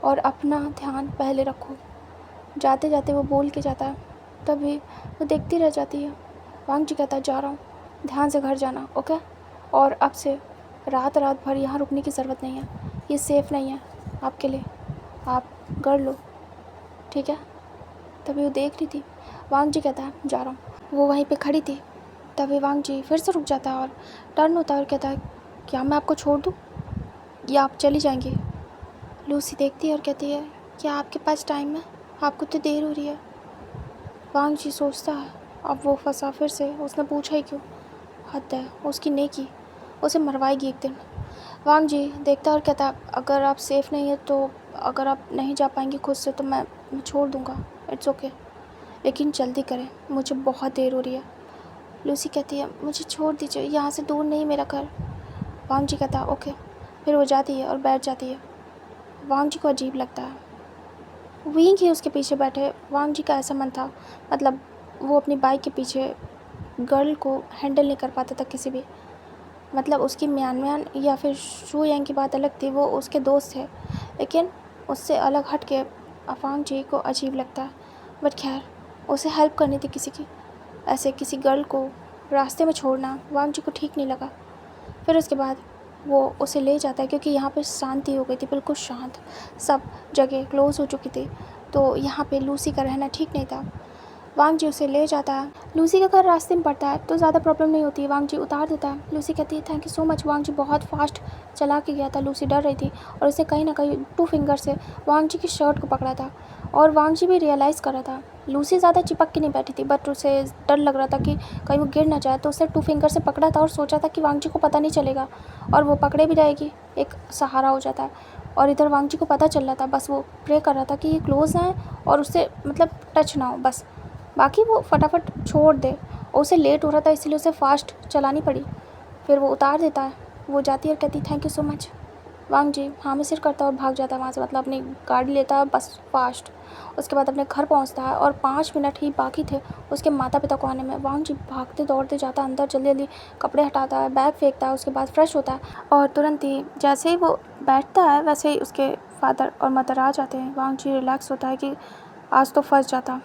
और अपना ध्यान पहले रखो। जाते जाते वो बोल के जाता है, तभी वो देखती रह जाती है। वांग जी कहता है, जा रहा हूँ, ध्यान से घर जाना, ओके। और अब से रात भर यहाँ रुकने की ज़रूरत नहीं है, ये सेफ़ नहीं है आपके लिए, आप कर लो, ठीक है। तभी वो देख रही थी। वांग जी कहता है, जा रहा हूँ। वो वहीं पे खड़ी थी। तभी वांग जी फिर से रुक जाता है और टर्न होता है और कहता है, क्या मैं आपको छोड़ दूँ या आप चली जाएंगी? लूसी देखती है और कहती है, क्या आपके पास टाइम है? आपको तो देर हो रही है। वांग जी सोचता है, अब वो फंसा फिर से, उसने पूछा ही क्यों? हद है, उसकी नेकी उसे मरवाएगी एक दिन। वांग जी देखता और कहता, अगर आप सेफ़ नहीं है तो, अगर आप नहीं जा पाएंगी खुद से तो मैं छोड़ दूँगा, इट्स ओके, लेकिन जल्दी करें, मुझे बहुत देर हो रही है। लूसी कहती है, मुझे छोड़ दीजिए, यहाँ से दूर नहीं मेरा घर। वांग जी कहता, ओके। फिर वो जाती है और बैठ जाती है। वांग जी को अजीब लगता है। विंग ही उसके पीछे बैठे। वांग जी का ऐसा मन था, मतलब वो अपनी बाइक के पीछे गर्ल को हैंडल नहीं कर पाता था किसी भी, मतलब उसकी म्यान या फिर शू यांग की बात अलग थी, वो उसके दोस्त थे, लेकिन उससे अलग हट के वांग जी को अजीब लगता है। बट खैर, उसे हेल्प करनी थी किसी की, ऐसे किसी गर्ल को रास्ते में छोड़ना वांग जी को ठीक नहीं लगा। फिर उसके बाद वो उसे ले जाता है क्योंकि यहाँ पे शांति हो गई थी, बिल्कुल शांत, सब जगह क्लोज़ हो चुकी थी, तो यहाँ पे लूसी का रहना ठीक नहीं था। वांग जी उसे ले जाता है। लूसी का घर रास्ते में पड़ता है तो ज़्यादा प्रॉब्लम नहीं होती है, वांग जी उतार देता है। लूसी कहती है, थैंक यू सो मच। वांग जी बहुत फास्ट चला के गया था, लूसी डर रही थी और उसे कहीं ना कहीं 2 फिंगर से वांग जी की शर्ट को पकड़ा था और वांग जी भी रियलाइज़ कर रहा था। लूसी ज़्यादा चिपक के नहीं बैठी थी, बट उसे डर लग रहा था कि कहीं वो गिर ना जाए, तो उसने 2 फिंगर से पकड़ा था और सोचा था कि वांग जी को पता नहीं चलेगा और वो पकड़े भी रहेगी, एक सहारा हो जाता है। और इधर वांग जी को पता चल रहा था, बस वो प्रे कर रहा था कि ये क्लोज़ आए और उससे मतलब टच ना हो, बस बाकी वो फटाफट छोड़ दे। उसे लेट हो रहा था इसलिए उसे फास्ट चलानी पड़ी। फिर वो उतार देता है। वो जाती है और कहती, थैंक यू सो मच। वांग जी हाँ में सिर करता और भाग जाता है वहाँ से, मतलब अपनी गाड़ी लेता है बस फास्ट। उसके बाद अपने घर पहुँचता है और 5 मिनट ही बाकी थे उसके माता पिता को आने में। वांग जी भागते दौड़ते जाता है अंदर, जल्दी जल्दी कपड़े हटाता है, बैग फेंकता है, उसके बाद फ्रेश होता है और तुरंत ही जैसे ही वो बैठता है वैसे ही उसके फादर और मदर आ जाते हैं। वांग जी रिलैक्स होता है कि आज तो फंस जाता।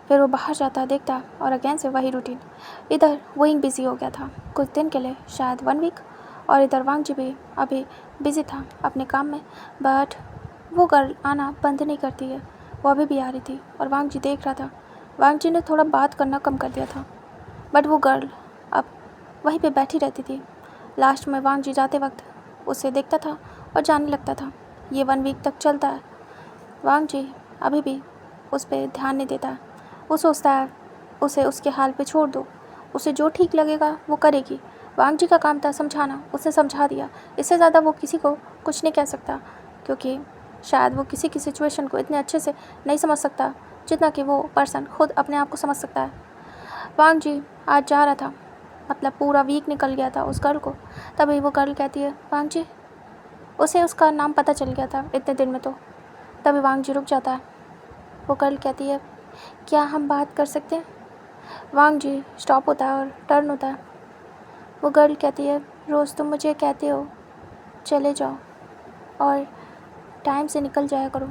फिर वो बाहर जाता है, देखता है और अगेन से वही रूटीन। इधर वोइंग बिज़ी हो गया था कुछ दिन के लिए, शायद 1 वीक, और इधर वांग जी भी अभी बिज़ी था अपने काम में। बट वो गर्ल आना बंद नहीं करती है, वो अभी भी आ रही थी और वांग जी देख रहा था। वांग जी ने थोड़ा बात करना कम कर दिया था, बट वो गर्ल अब वहीं पे बैठी रहती थी। लास्ट में वांग जी जाते वक्त उसे देखता था और जाने लगता था। ये 1 वीक तक चलता है। वांग जी अभी भी उस पर ध्यान नहीं देता है। वो सोचता है उसे उसके हाल पे छोड़ दो, उसे जो ठीक लगेगा वो करेगी। वांग जी का काम था समझाना, उसने समझा दिया। इससे ज़्यादा वो किसी को कुछ नहीं कह सकता, क्योंकि शायद वो किसी की सिचुएशन को इतने अच्छे से नहीं समझ सकता जितना कि वो पर्सन खुद अपने आप को समझ सकता है। वांग जी आज जा रहा था, मतलब पूरा वीक निकल गया था उस गर्ल को। तभी वो गर्ल कहती है वांग जी, उसे उसका नाम पता चल गया था इतने दिन में तो। तभी वांग जी रुक जाता है। वो गर्ल कहती है क्या हम बात कर सकते हैं? वांग जी स्टॉप होता है और टर्न होता है। वो गर्ल कहती है रोज़ तुम मुझे कहते हो चले जाओ और टाइम से निकल जाया करो,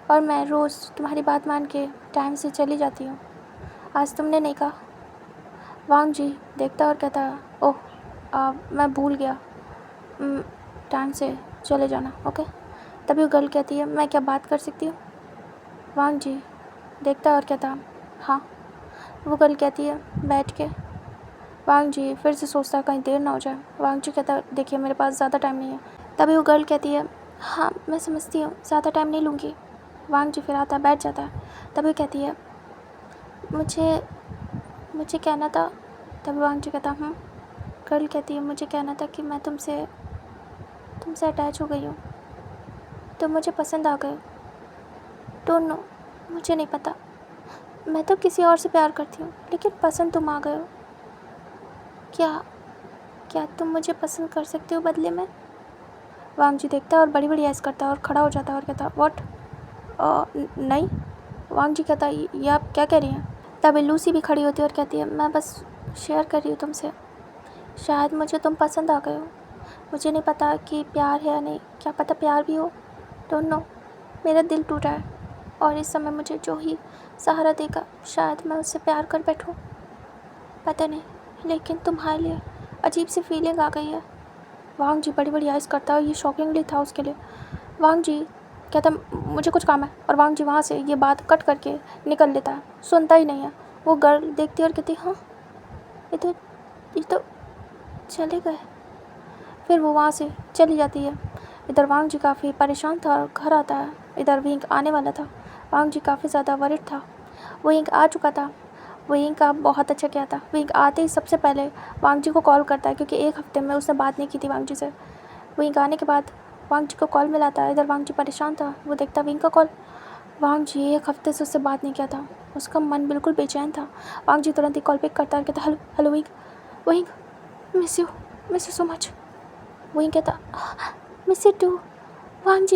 और मैं रोज़ तुम्हारी बात मान के टाइम से चली जाती हूँ, आज तुमने नहीं कहा। वांग जी देखता और कहता है ओह मैं भूल गया, टाइम से चले जाना, ओके। तभी वो गर्ल कहती है मैं क्या बात कर सकती हूँ? वांग जी देखता और कहता हाँ। वो गर्ल कहती है बैठ के। वांग जी फिर से सोचता है कहीं देर ना हो जाए। वांग जी कहता देखिए मेरे पास ज़्यादा टाइम नहीं है। तभी वो गर्ल कहती है हाँ मैं समझती हूँ, ज़्यादा टाइम नहीं लूँगी। वांग जी फिर आता है, बैठ जाता है। तभी कहती है मुझे मुझे कहना था। तभी वांग जी कहता गर्ल कहती है मुझे कहना था कि मैं तुमसे अटैच हो गई हूँ, तुम मुझे पसंद आ गए। डोंट नो, मुझे नहीं पता, मैं तो किसी और से प्यार करती हूँ, लेकिन पसंद तुम आ गए हो। क्या तुम मुझे पसंद कर सकते हो बदले में? वांग जी देखता है और बड़ी बड़ी ऐस करता है और खड़ा हो जाता है और कहता व्हाट? नहीं। वांग जी कहता ये आप क्या कह रही हैं? तभी लूसी भी खड़ी होती है और कहती है मैं बस शेयर कर रही हूँ तुमसे, शायद मुझे तुम पसंद आ गए हो। मुझे नहीं पता कि प्यार है या नहीं, क्या पता प्यार भी हो, डोंट नो। मेरा दिल टूटा है और इस समय मुझे जो ही सहारा देगा शायद मैं उससे प्यार कर बैठूं, पता नहीं, लेकिन तुम्हारे लिए अजीब सी फीलिंग आ गई है। वांग जी बड़ी बड़ी आइज़ करता है, ये शॉकिंगली था उसके लिए। वांग जी कहता मुझे कुछ काम है, और वांग जी वहाँ से ये बात कट करके निकल लेता है, सुनता ही नहीं है। वो गर्ल देखती है और कहती हाँ ये तो चले गए। फिर वो वहाँ से चली जाती है। इधर वांग जी काफ़ी परेशान था और घर आता है। इधर विंग आने वाला था। वांग जी काफ़ी ज़्यादा वरिड था। विंग आ चुका था। विंग का बहुत अच्छा किया था। विंग आते ही सबसे पहले वांग जी को कॉल करता है, क्योंकि 1 हफ्ते में उसने बात नहीं की थी वांग जी से। विंग आने के बाद वांग जी को कॉल मिलाता है। इधर वांग जी परेशान था, वो देखता विंग का कॉल। वांग जी 1 हफ्ते से उससे बात नहीं किया था, उसका मन बिल्कुल बेचैन था। वांग जी तुरंत ही कॉल पिक करता है, कहता hello hello wing, wing miss you so much. Wing कहता मिस यू टू। वांग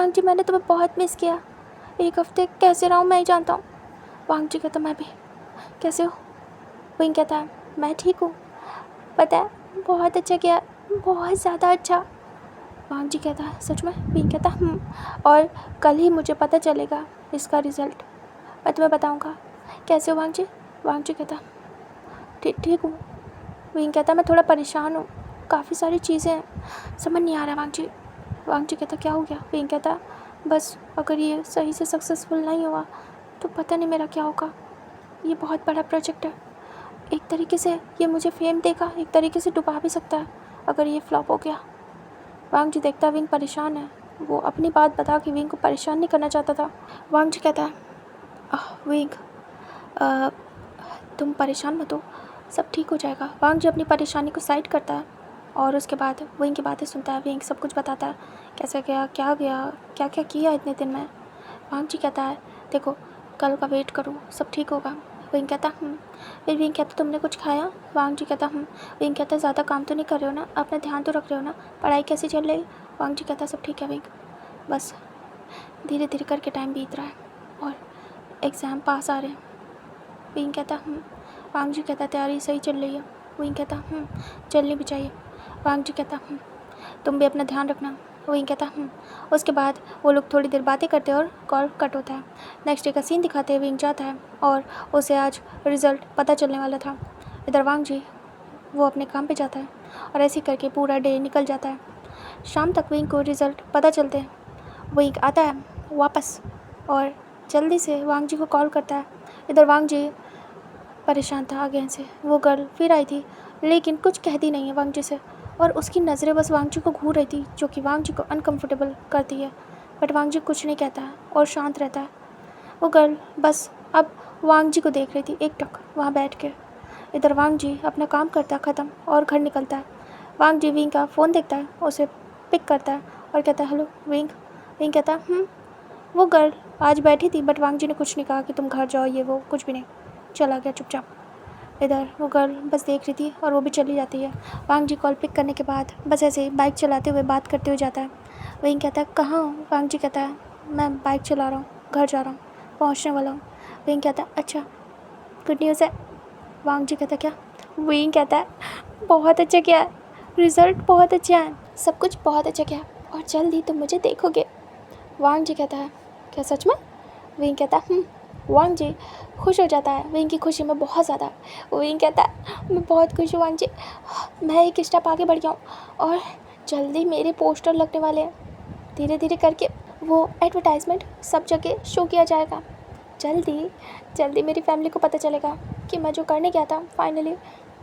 जी मैंने तुम्हें बहुत मिस किया, 1 हफ्ते कैसे रहा हूँ मैं ही जानता हूँ। वांग जी कहता मैं भी, कैसे हो? विंग कहता है मैं ठीक हूँ, पता है बहुत अच्छा किया, बहुत ज़्यादा अच्छा। वांग जी कहता है सच में? विंग कहता और कल ही मुझे पता चलेगा इसका रिज़ल्ट, मैं तुम्हें बताऊँगा। कैसे हो वांग जी? वांग जी कहता ठीक हूँ। विंग कहता मैं थोड़ा परेशान हूँ, काफ़ी सारी चीज़ें हैं, समझ नहीं आ रहा वांग जी। वांग जी कहता क्या हो गया? विंग कहता बस अगर ये सही से सक्सेसफुल नहीं हुआ तो पता नहीं मेरा क्या होगा। ये बहुत बड़ा प्रोजेक्ट है, एक तरीके से ये मुझे फेम देगा, एक तरीके से डुबा भी सकता है अगर ये फ्लॉप हो गया। वांग जी देखता विंग परेशान है, वो अपनी बात बता के विंग को परेशान नहीं करना चाहता था। वांग जी कहता विंग तुम परेशान मत हो, सब ठीक हो जाएगा। वांग जी अपनी परेशानी को साइड करता है और उसके बाद विंग की बातें सुनता है। विंग सब कुछ बताता है, कैसे गया, क्या गया, क्या क्या किया इतने दिन में। वांग जी कहता है देखो कल का वेट करो, सब ठीक होगा। विंग कहता फिर विंग कहता तुमने कुछ खाया? वांग जी कहता विंग कहता ज़्यादा काम तो नहीं कर रहे हो ना, अपना ध्यान तो रख रहे हो ना, पढ़ाई कैसी चल रही? वांग जी कहता सब ठीक है विंग, बस धीरे धीरे करके टाइम बीत रहा है और एग्ज़ाम पास आ रहे हैं। विंग कहता वांग जी कहता तैयारी सही चल रही है? विंग कहता चलनी भी चाहिए। वांग जी कहता तुम भी अपना ध्यान रखना। विंग कहता उसके बाद वो लोग थोड़ी देर बातें करते हैं और कॉल कट होता है। नेक्स्ट डे का सीन दिखाते हैं, विंग जाता है और उसे आज रिज़ल्ट पता चलने वाला था। इधर वांग जी वो अपने काम पे जाता है और ऐसे करके पूरा डे निकल जाता है। शाम तक विंग को रिज़ल्ट पता चलते हैं। विंग आता है वापस और जल्दी से वांग जी को कॉल करता है। इधर वांग जी परेशान था अगेन से, वो गर्ल फिर आई थी लेकिन कुछ कहती नहीं है वांग जी से और उसकी नज़रें बस वांग जी को घूर रही थी जो कि वांग जी को अनकंफर्टेबल करती है। बट वांग जी कुछ नहीं कहता है और शांत रहता है। वो गर्ल बस अब वांग जी को देख रही थी एकटक वहाँ बैठ के। इधर वांग जी अपना काम करता ख़त्म और घर निकलता है। वांग जी विंग का फ़ोन देखता है, उसे पिक करता है और कहता है हेलो विंग। विंग कहता वो गर्ल आज बैठी थी बट वांग जी ने कुछ नहीं कहा कि तुम घर जाओ, ये वो कुछ भी नहीं, चला गया चुपचाप। इधर वो गर्ल बस देख रही थी और वो भी चली जाती है। वांग जी कॉल पिक करने के बाद बस ऐसे ही बाइक चलाते हुए बात करते हुए जाता है। विंग कहता है कहाँ हो? वांग जी कहता है मैं बाइक चला रहा हूँ, घर जा रहा हूँ, पहुँचने वाला हूँ। विंग कहता है अच्छा गुड न्यूज़ है? वांग जी कहता क्या? विंग कहता है बहुत अच्छा किया है, रिज़ल्ट बहुत अच्छा है, सब कुछ बहुत अच्छा किया है और जल्द ही तुम मुझे देखोगे। वांग जी कहता है क्या सच में? विंग कहता है वांग जी खुश हो जाता है विंग की खुशी में बहुत ज़्यादा। विंग कहता है मैं बहुत खुश हूँ वांग जी, मैं एक स्टेप आगे बढ़ गया हूँ और जल्दी मेरे पोस्टर लगने वाले हैं। धीरे धीरे करके वो एडवर्टाइजमेंट सब जगह शो किया जाएगा। जल्दी जल्दी मेरी फैमिली को पता चलेगा कि मैं जो करने गया था फाइनली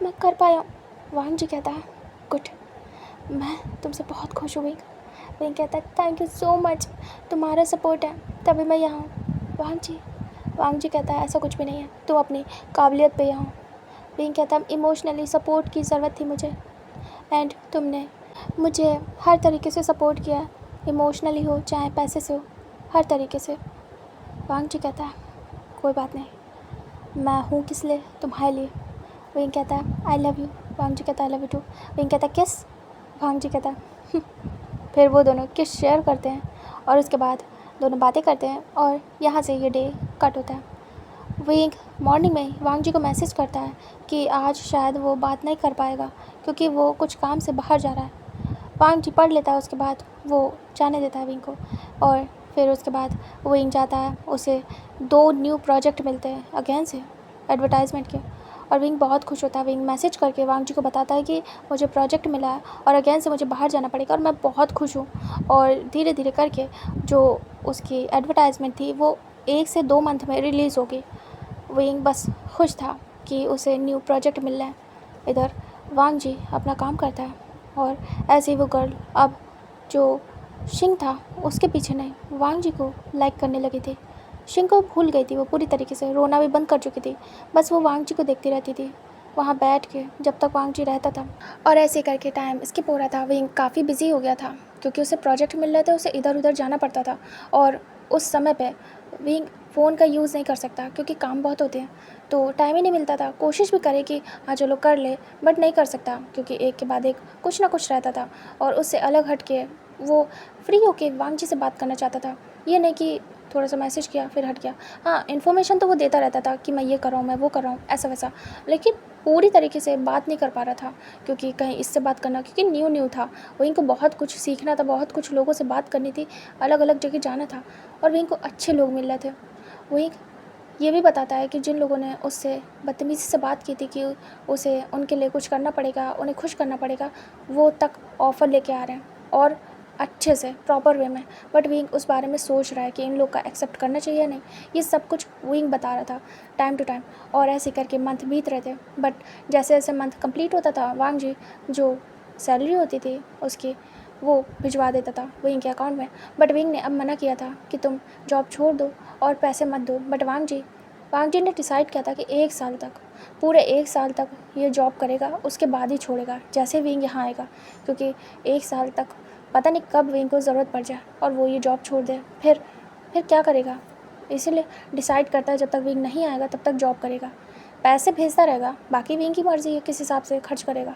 मैं कर पाया हूँ। वांग जी कहता है गुड, मैं तुमसे बहुत खुश हूँ विंग। विंग कहता है थैंक यू सो मच, तुम्हारा सपोर्ट है तभी मैं यहाँ हूँ। वांग जी कहता है ऐसा कुछ भी नहीं है, तुम अपनी काबिलियत पे यहाँ हो। विंग कहता है इमोशनली सपोर्ट की ज़रूरत थी मुझे एंड तुमने मुझे हर तरीके से सपोर्ट किया है, इमोशनली हो चाहे पैसे से हो, हर तरीके से। वांग जी कहता है कोई बात नहीं, मैं हूँ किस लिए? तुम्हारे लिए। विंग कहता है I love you. Wang ji कहता है I love you too. Wing कहता है किस? वांग जी कहता है फिर वो दोनों किस शेयर करते हैं और उसके बाद दोनों बातें करते हैं और यहाँ से ये डे कट होता है। विंग मॉर्निंग में वांग जी को मैसेज करता है कि आज शायद वो बात नहीं कर पाएगा क्योंकि वो कुछ काम से बाहर जा रहा है। वांग जी पढ़ लेता है, उसके बाद वो जाने देता है विंग को और फिर उसके बाद विंग जाता है, उसे 2 न्यू प्रोजेक्ट मिलते हैं अगेन से एडवर्टाइजमेंट के और विंग बहुत खुश होता है। विंग मैसेज करके वांग जी को बताता है कि मुझे प्रोजेक्ट मिला है और अगेन से मुझे बाहर जाना पड़ेगा और मैं बहुत खुश हूँ। और धीरे धीरे करके जो उसकी एडवर्टाइजमेंट थी वो 1 से 2 मंथ में रिलीज़ होगी। विंग बस खुश था कि उसे न्यू प्रोजेक्ट मिल रहा है। इधर वांग जी अपना काम करता है और ऐसे ही वो गर्ल अब जो शिंग था उसके पीछे नहीं वांग जी को लाइक करने लगी थी। शिंग को भूल गई थी वो पूरी तरीके से, रोना भी बंद कर चुकी थी, बस वो वांग जी को देखती रहती थी वहाँ बैठ के जब तक वांग जी रहता था। और ऐसे करके टाइम स्किप हो रहा था। विंग काफ़ी बिजी हो गया था क्योंकि उसे प्रोजेक्ट मिल रहे थे, उसे इधर उधर जाना पड़ता था और उस समय पे विंग फ़ोन का यूज़ नहीं कर सकता क्योंकि काम बहुत होते हैं तो टाइम ही नहीं मिलता था। कोशिश भी करे कि हाँ चलो कर ले बट नहीं कर सकता क्योंकि एक के बाद एक कुछ ना कुछ रहता था और उससे अलग हट के वो फ्री होके वांग जी से बात करना चाहता था। ये नहीं कि थोड़ा सा मैसेज किया फिर हट गया। हाँ इन्फॉर्मेशन तो वो देता रहता था कि मैं ये कर रहा हूँ, मैं वो कर रहा हूँ, ऐसा वैसा, लेकिन पूरी तरीके से बात नहीं कर पा रहा था क्योंकि कहीं इससे बात करना, क्योंकि न्यू था। वहीं को बहुत कुछ सीखना था, बहुत कुछ लोगों से बात करनी थी, अलग अलग जगह जाना था और वहीं को अच्छे लोग मिल रहे थे। वहीं ये भी बताता है कि जिन लोगों ने उससे बदतमीज़ी से बात की थी कि उसे उनके लिए कुछ करना पड़ेगा, उन्हें खुश करना पड़ेगा, वो तक ऑफ़र लेके आ रहे हैं और अच्छे से प्रॉपर वे में। बट विंग उस बारे में सोच रहा है कि इन लोग का एक्सेप्ट करना चाहिए या नहीं। ये सब कुछ विंग बता रहा था टाइम टू टाइम और ऐसे करके मंथ बीत रहे थे। बट जैसे जैसे मंथ कंप्लीट होता था वांग जी जो सैलरी होती थी उसकी वो भिजवा देता था विंग के अकाउंट में। बट विंग ने अब मना किया था कि तुम जॉब छोड़ दो और पैसे मत दो। बट वांग जी ने डिसाइड किया था कि 1 साल तक, पूरे 1 साल तक ये जॉब करेगा, उसके बाद ही छोड़ेगा जैसे विंग यहाँ आएगा, क्योंकि 1 साल तक पता नहीं कब विंग को ज़रूरत पड़ जाए और वो ये जॉब छोड़ दे। फिर क्या करेगा? इसीलिए डिसाइड करता है जब तक विंग नहीं आएगा तब तक जॉब करेगा, पैसे भेजता रहेगा, बाकी विंग की मर्ज़ी है किस हिसाब से खर्च करेगा।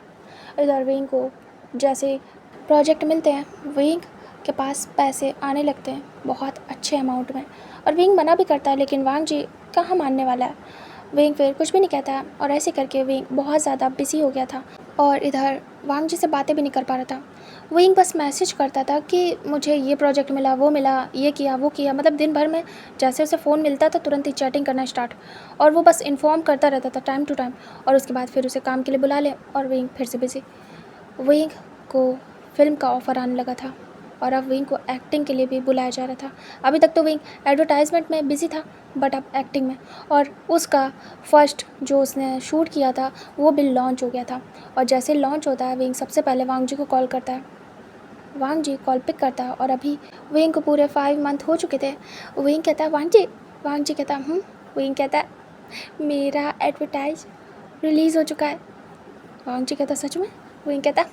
इधर विंग को जैसे प्रोजेक्ट मिलते हैं विंग के पास पैसे आने लगते हैं बहुत अच्छे अमाउंट में, और विंग मना भी करता है लेकिन वांग जी कहाँ मानने वाला है। विंग फिर कुछ भी नहीं कहता है और ऐसे करके विंग बहुत ज़्यादा बिजी हो गया था और इधर वांग जी से बातें भी नहीं कर पा रहा था। विंग बस मैसेज करता था कि मुझे ये प्रोजेक्ट मिला, वो मिला, ये किया, वो किया, मतलब दिन भर में जैसे उसे फ़ोन मिलता था तुरंत ही चैटिंग करना स्टार्ट, और वो बस इन्फॉर्म करता रहता था टाइम टू टाइम, और उसके बाद फिर उसे काम के लिए बुला ले और विंग फिर से बिजी। विंग को फिल्म का ऑफ़र आने लगा था और अब विंग को एक्टिंग के लिए भी बुलाया जा रहा था। अभी तक तो विंग एडवर्टाइजमेंट में बिज़ी था बट अब एक्टिंग में, और उसका फर्स्ट जो उसने शूट किया था वो भी लॉन्च हो गया था। और जैसे लॉन्च होता है विंग सबसे पहले वांग जी को कॉल करता है। वांग जी कॉल पिक करता है और अभी विंग को पूरे 5 मंथ हो चुके थे। विंग कहता है वांग जी कहता है विंग कहता है मेरा एडवर्टाइज रिलीज़ हो चुका है। वांग जी कहता सच में? विंग कहता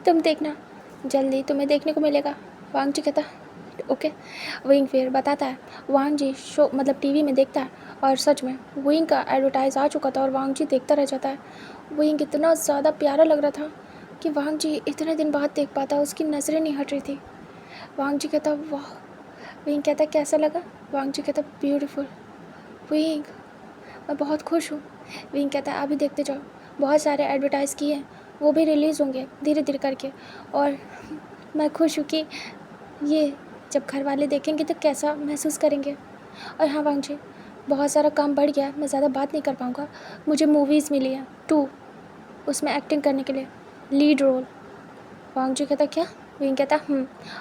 तुम देखना जल्दी तुम्हें देखने को मिलेगा। वांग जी कहता ओके। विंग फिर बताता है, वांग जी शो मतलब टीवी में देखता है और सच में विंग का एडवर्टाइज आ चुका था और वांग जी देखता रह जाता है। विंग इतना ज़्यादा प्यारा लग रहा था कि वांग जी इतने दिन बाद देख पाता, उसकी नज़रें नहीं हट रही थी। वांग जी कहता वाह। विंग कहता कैसा लगा? वांग जी कहता ब्यूटीफुल। विंग मैं बहुत खुश हूँ। विंग कहता अभी देखते जाओ, बहुत सारे एडवर्टाइज़ किए हैं, वो भी रिलीज़ होंगे धीरे धीरे करके, और मैं खुश हूँ कि ये जब घर वाले देखेंगे तो कैसा महसूस करेंगे। और हाँ वांग जी बहुत सारा काम बढ़ गया है, मैं ज़्यादा बात नहीं कर पाऊँगा। मुझे मूवीज़ मिली है 2, उसमें एक्टिंग करने के लिए लीड रोल। वांग जी कहता क्या? विंग कहता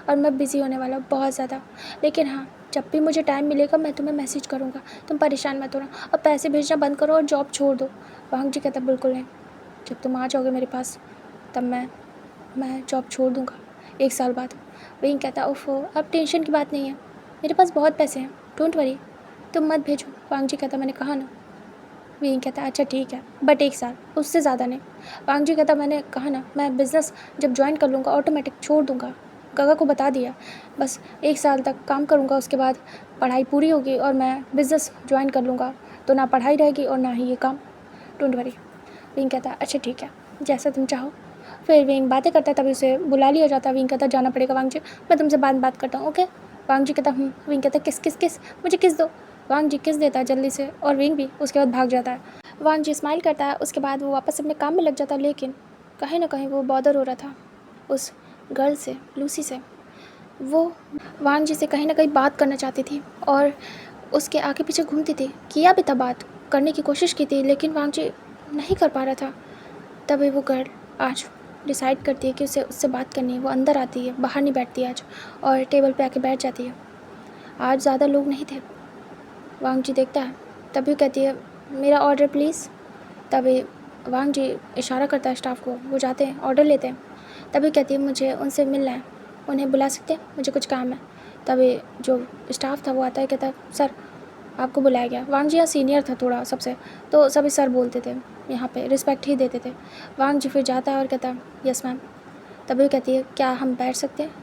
और मैं बिज़ी होने वाला हूँ बहुत ज़्यादा, लेकिन हाँ जब भी मुझे टाइम मिलेगा मैं तुम्हें मैसेज करूँगा, तुम परेशान मत होना और पैसे भेजना बंद करो और जॉब छोड़ दो। वांग जी कहता बिल्कुल नहीं, जब तुम आ जाओगे मेरे पास तब मैं जॉब छोड़ दूँगा 1 साल बाद। विंग कहता ओफो अब टेंशन की बात नहीं है, मेरे पास बहुत पैसे हैं, डोंट वरी, तुम मत भेजो। वांग जी कहता मैंने कहा ना। विंग कहता अच्छा ठीक है बट 1 साल, उससे ज़्यादा नहीं। वांग जी कहता मैंने कहा ना मैं बिज़नेस जब ज्वाइन कर लूँगा ऑटोमेटिक छोड़ दूँगा, गगा को बता दिया, बस 1 साल तक काम करूँगा, उसके बाद पढ़ाई पूरी होगी और मैं बिज़नेस ज्वाइन कर लूँगा, तो ना पढ़ाई रहेगी और ना ही ये काम, डोंट वरी। विंग कहता अच्छा ठीक है जैसा तुम चाहो। फिर विंग बातें करता है तभी उसे बुला लिया जाता है। विंग कहता जाना पड़ेगा वांग जी, मैं तुमसे बात करता हूँ ओके। वांग जी कहता विंग कहता किस मुझे किस दो। वांग जी किस देता है जल्दी से और विंग भी उसके बाद भाग जाता है। वांग जी स्माइल करता है, उसके बाद वो वापस अपने काम में लग जाता है, लेकिन कहीं ना कहीं वो बॉदर हो रहा था उस गर्ल से, लूसी से। वो वांग जी से कहीं ना कहीं बात करना चाहती थी और उसके आगे पीछे घूमती थी, किया भी था, बात करने की कोशिश की थी, लेकिन वांग जी नहीं कर पा रहा था। तभी वो गर्ल आज डिसाइड करती है कि उसे उससे बात करनी है। वो अंदर आती है, बाहर नहीं बैठती आज, और टेबल पे आके बैठ जाती है। आज ज़्यादा लोग नहीं थे। वांग जी देखता है तभी कहती है मेरा ऑर्डर प्लीज़। तभी वांग जी इशारा करता है स्टाफ को, वो जाते हैं ऑर्डर लेते हैं। तभी कहती है मुझे उनसे मिलना है, उन्हें बुला सकते हैं, मुझे कुछ काम है। तभी जो स्टाफ था वो आता है, कहता है सर आपको बुलाया गया। वांग जी यहाँ सीनियर था थोड़ा सबसे, तो सभी सर बोलते थे, यहाँ पे रिस्पेक्ट ही देते थे। वांग जी फिर जाता है और कहता है यस मैम। तभी कहती है क्या हम बैठ सकते हैं,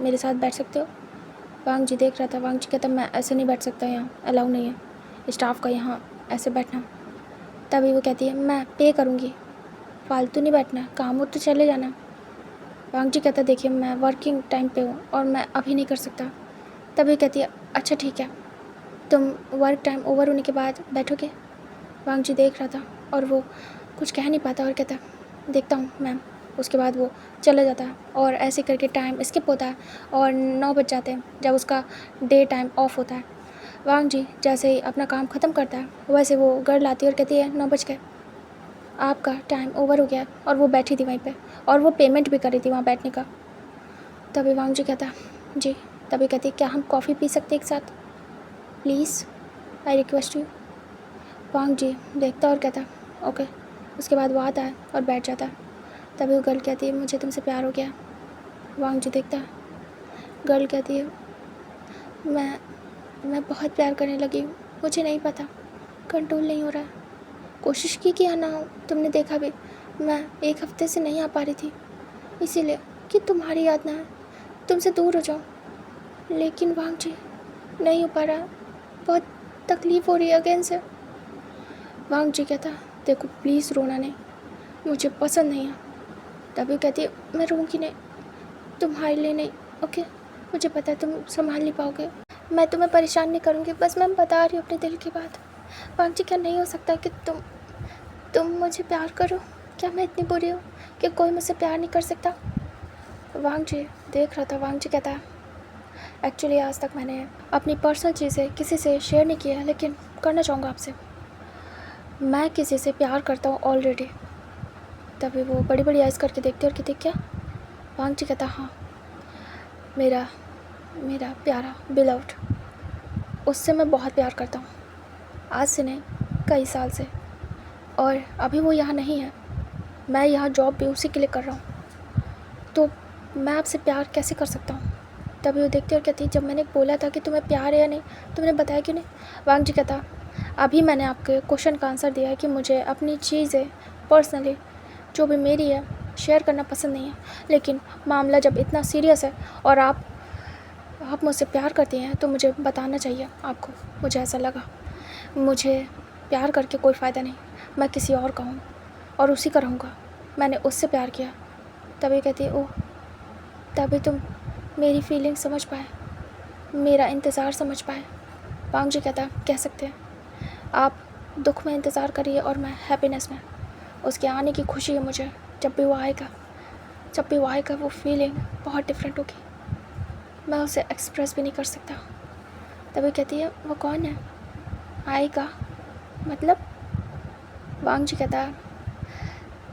मेरे साथ बैठ सकते हो। वांग जी देख रहा था। वांग जी कहता मैं ऐसे नहीं बैठ सकता, यहाँ अलाउ नहीं है स्टाफ का यहाँ ऐसे बैठना। तभी वो कहती है मैं पे करूँगी, फालतू नहीं बैठना, काम हो तो चले जाना। वांग जी कहता देखिए मैं वर्किंग टाइम पे हूँ और मैं अभी नहीं कर सकता। तभी कहती है अच्छा ठीक है, तुम वर्क टाइम ओवर होने के बाद बैठोगे। वांग जी देख रहा था और वो कुछ कह नहीं पाता और कहता देखता हूँ मैम। उसके बाद वो चला जाता है और ऐसे करके टाइम स्किप होता है और 9 बज जाते हैं जब उसका डे टाइम ऑफ होता है। वांग जी जैसे ही अपना काम ख़त्म करता है वैसे वो गर्ल आती है और कहती है 9 बज गए, आपका टाइम ओवर हो गया। और वो बैठी थी वहीं पे और वो पेमेंट भी करी थी वहाँ बैठने का। तभी वांग जी कहता जी। तभी कहती क्या हम कॉफ़ी पी सकते एक साथ, please I request you. Wang जी देखता और कहता ओके। उसके बाद वो आता है और बैठ जाता है। तभी वो गर्ल कहती है मुझे तुमसे प्यार हो गया। वांग जी देखता है। गर्ल कहती है मैं बहुत प्यार करने लगी हूँ, मुझे नहीं पता, कंट्रोल नहीं हो रहा है। कोशिश की कि आना हो, तुमने देखा भी मैं 1 हफ्ते से नहीं आ पा रही थी, इसीलिए कि तुम्हारी याद ना आए, तुमसे दूर हो जाऊँ, लेकिन वांग जी नहीं हो पा रहा। बहुत तकलीफ़ हो रही है अगेन से। वांग जी कहता देखो प्लीज़ रोना नहीं, मुझे पसंद नहीं है। तभी कहती है मैं रोऊंगी नहीं, तुम्हारे लिए नहीं, ओके। मुझे पता है तुम संभाल नहीं पाओगे, मैं तुम्हें परेशान नहीं करूँगी, बस मैं बता रही हूँ अपने दिल की बात। वांग जी क्या नहीं हो सकता कि तुम मुझे प्यार करो? क्या मैं इतनी बुरी हूँ कि कोई मुझसे प्यार नहीं कर सकता? वांग जी देख रहा था। वांग जी कहता है एक्चुअली आज तक मैंने अपनी पर्सनल चीज़ें किसी से शेयर नहीं किया, लेकिन करना चाहूँगा आपसे। मैं किसी से प्यार करता हूँ ऑलरेडी। तभी वो बड़ी बड़ी आइज़ करके देखती है और कहती क्या? वांग जी कहता हाँ, मेरा प्यारा बिलव्ड, उससे मैं बहुत प्यार करता हूँ, आज से नहीं कई साल से। और अभी वो यहाँ नहीं है, मैं यहाँ जॉब भी उसी के लिए कर रहा हूँ, तो मैं आपसे प्यार कैसे कर सकता हूँ? तभी वो देखती और कहती जब मैंने बोला था कि तुम्हें प्यार है या नहीं, तुमने बताया क्यों नहीं? वांग जी कहता अभी मैंने आपके क्वेश्चन का आंसर दिया है कि मुझे अपनी चीज़ें पर्सनली जो भी मेरी है शेयर करना पसंद नहीं है, लेकिन मामला जब इतना सीरियस है और आप मुझसे प्यार करती हैं तो मुझे बताना चाहिए आपको। मुझे ऐसा लगा, मुझे प्यार करके कोई फ़ायदा नहीं, मैं किसी और का हूँ और उसी का रहूँगा, मैंने उससे प्यार किया। तभी कहती है ओह, तभी तुम मेरी फीलिंग समझ पाए, मेरा इंतज़ार समझ पाए। वांग जी कहता कह सकते हैं आप दुख में इंतज़ार करिए और मैं हैप्पीनेस में, उसके आने की खुशी है मुझे। जब भी वो आएगा वो फीलिंग बहुत डिफरेंट होगी, मैं उसे एक्सप्रेस भी नहीं कर सकता। तभी कहती है वो कौन है? आएगा मतलब? वांग जी कहता है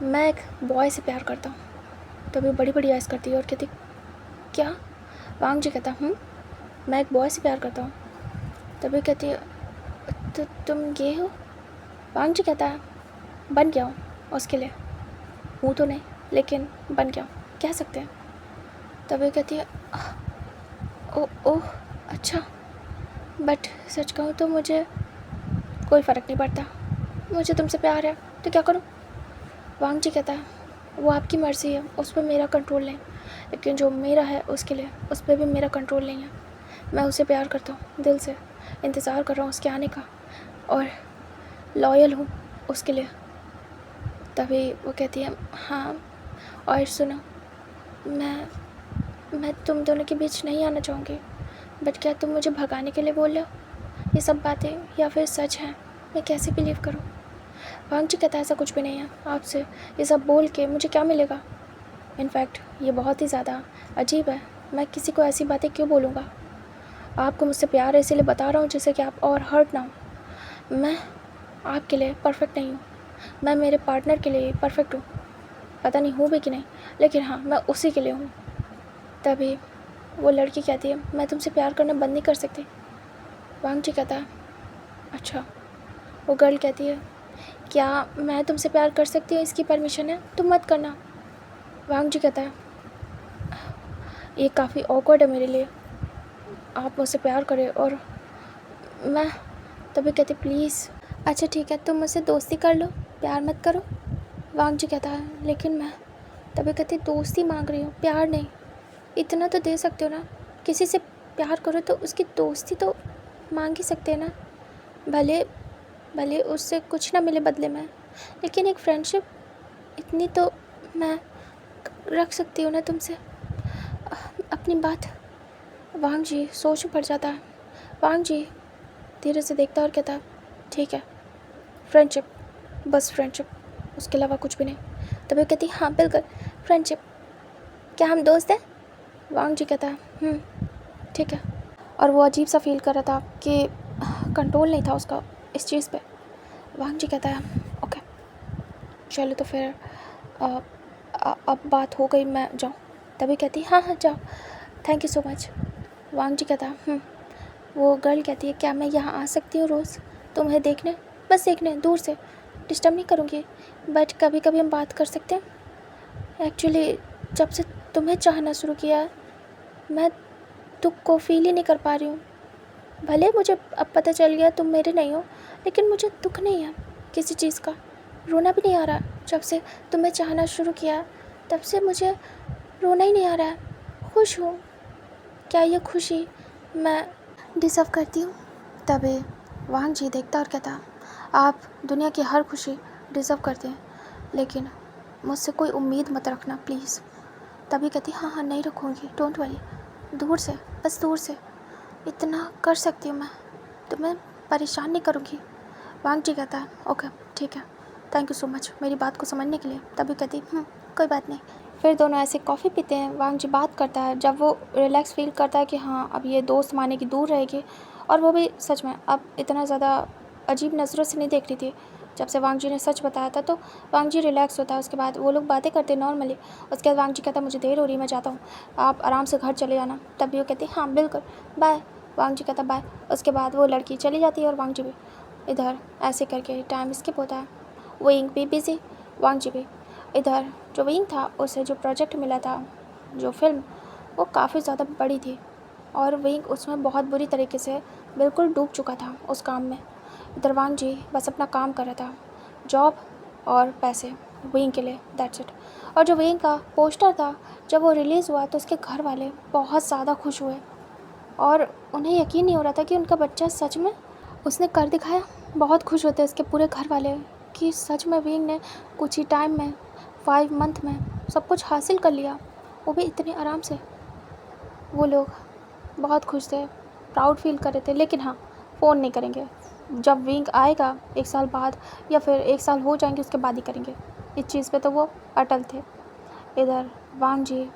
मैं एक बॉय से प्यार करता हूँ। तभी बड़ी बड़ी आइज़ करती है और कहती क्या? वांग जी कहता मैं एक बॉय से प्यार करता हूँ। तभी कहती है तो तुम गे हो? वांग जी कहता है बन गया हूँ उसके लिए, हूँ तो नहीं लेकिन बन गया हूँ, कह सकते हैं। तभी कहती है ओह अच्छा, बट सच कहूँ तो मुझे कोई फ़र्क नहीं पड़ता, मुझे तुमसे प्यार है तो क्या करूँ? वांग जी कहता है वो आपकी मर्ज़ी है, उस पर मेरा कंट्रोल नहीं, लेकिन जो मेरा है उसके लिए उस पर भी मेरा कंट्रोल नहीं है। मैं उसे प्यार करता हूँ दिल से, इंतज़ार कर रहा हूँ उसके आने का और लॉयल हूँ उसके लिए। तभी वो कहती है हाँ, और सुनो, मैं तुम दोनों के बीच नहीं आना चाहूँगी, बट क्या तुम मुझे भगाने के लिए बोल रहे हो ये सब बातें, या फिर सच है? मैं कैसे बिलीव करूँ? वांग जी कहता ऐसा कुछ भी नहीं है, आपसे ये सब बोल के मुझे क्या मिलेगा? इनफैक्ट ये बहुत ही ज़्यादा अजीब है, मैं किसी को ऐसी बातें क्यों बोलूँगा? आपको मुझसे प्यार है इसीलिए बता रहा हूँ जिससे कि आप और हर्ट ना हो। मैं आपके लिए परफेक्ट नहीं हूँ, मैं मेरे पार्टनर के लिए परफेक्ट हूँ, पता नहीं हूँ भी कि नहीं, लेकिन हाँ मैं उसी के लिए हूँ। तभी वो लड़की कहती है मैं तुमसे प्यार करना बंद नहीं कर सकती। वांग जी कहता है अच्छा। वो गर्ल कहती है क्या मैं तुमसे प्यार कर सकती हूँ, इसकी परमिशन है, तुम मत करना। वांग जी कहता है ये काफ़ी ऑकवर्ड है मेरे लिए, आप मुझसे प्यार करें और मैं। तभी कहती प्लीज़ अच्छा ठीक है तुम मुझसे दोस्ती कर लो, प्यार मत करो। वांग जी कहता है लेकिन मैं। तभी कहती दोस्ती मांग रही हूँ, प्यार नहीं, इतना तो दे सकते हो ना, किसी से प्यार करो तो उसकी दोस्ती तो मांग ही सकते हैं ना, भले उससे कुछ ना मिले बदले में, लेकिन एक फ्रेंडशिप इतनी तो मैं रख सकती हूँ ना तुमसे अपनी बात। वांग जी सोच में पड़ जाता है। वांग जी धीरे से देखता और कहता ठीक है फ्रेंडशिप, बस फ्रेंडशिप, उसके अलावा कुछ भी नहीं। तभी कहती हाँ बिल्कुल फ्रेंडशिप, क्या हम दोस्त हैं? वांग जी कहता है ठीक है। और वो अजीब सा फील कर रहा था कि कंट्रोल नहीं था उसका इस चीज़ पे। वांग जी कहता है ओके चलो तो फिर अब बात हो गई, मैं जाऊँ? तभी कहती हाँ जाओ, थैंक यू सो मच। वांग जी कहता वो गर्ल कहती है क्या मैं यहाँ आ सकती हूँ रोज़ तुम्हें देखने? बस देखने, दूर से, डिस्टर्ब नहीं करूँगी, बट कभी कभी हम बात कर सकते हैं। एक्चुअली जब से तुम्हें चाहना शुरू किया मैं दुख को फील ही नहीं कर पा रही हूँ। भले मुझे अब पता चल गया तुम मेरे नहीं हो, लेकिन मुझे दुख नहीं है किसी चीज़ का, रोना भी नहीं आ रहा। जब से तुम्हें चाहना शुरू किया तब से मुझे रोना ही नहीं आ रहा है, खुश हूँ। क्या ये खुशी मैं डिज़र्व करती हूँ? तभी वांग जी देखता और कहता, आप दुनिया की हर खुशी डिज़र्व करते हैं, लेकिन मुझसे कोई उम्मीद मत रखना प्लीज़। तभी कहती, हाँ हाँ नहीं रखूँगी, डोंट वरी। दूर से, बस दूर से इतना कर सकती हूँ मैं, तुम्हें परेशान नहीं करूँगी। वांग जी कहता है, ओके ठीक है, थैंक यू सो मच मेरी बात को समझने के लिए। तभी कहती, कोई बात नहीं। फिर दोनों ऐसे कॉफ़ी पीते हैं। वांग जी बात करता है जब वो रिलैक्स फील करता है कि हाँ अब ये दोस्त माने की दूर रहेगी, और वो भी सच में अब इतना ज़्यादा अजीब नज़रों से नहीं देख रही थी। जब से वांग जी ने सच बताया था तो वांग जी रिलैक्स होता है। उसके बाद वो लोग बातें करते हैं नॉर्मली। उसके बाद वांग जी कहता है, मुझे देर हो रही है, मैं जाता हूँ, आप आराम से घर चले जाना। तभी वो कहती है, हाँ बिल्कुल, बाय। वांग जी कहता बाय। उसके बाद वो लड़की चली जाती है और वांग जी भी। इधर ऐसे करके टाइम स्किप होता है। विंग भी बिज़ी, वांग जी भी। इधर जो विंग था उसे जो प्रोजेक्ट मिला था, जो फिल्म, वो काफ़ी ज़्यादा बड़ी थी और विंग उसमें बहुत बुरी तरीके से बिल्कुल डूब चुका था उस काम में। इधर वांग जी बस अपना काम कर रहा था, जॉब और पैसे विंग के लिए, दैट्स इट। और जो विंग का पोस्टर था जब वो रिलीज़ हुआ तो उसके घर वाले बहुत ज़्यादा खुश हुए और उन्हें यकीन नहीं हो रहा था कि उनका बच्चा सच में उसने कर दिखाया। बहुत खुश होते उसके पूरे घर वाले कि सच में विंग ने कुछ ही टाइम में 5 मंथ में सब कुछ हासिल कर लिया, वो भी इतने आराम से। वो लोग बहुत खुश थे, प्राउड फील कर रहे थे, लेकिन हाँ फ़ोन नहीं करेंगे। जब विंग आएगा 1 साल बाद या फिर 1 साल हो जाएंगे उसके बाद ही करेंगे, इस चीज़ पे तो वो अटल थे। इधर वांग जी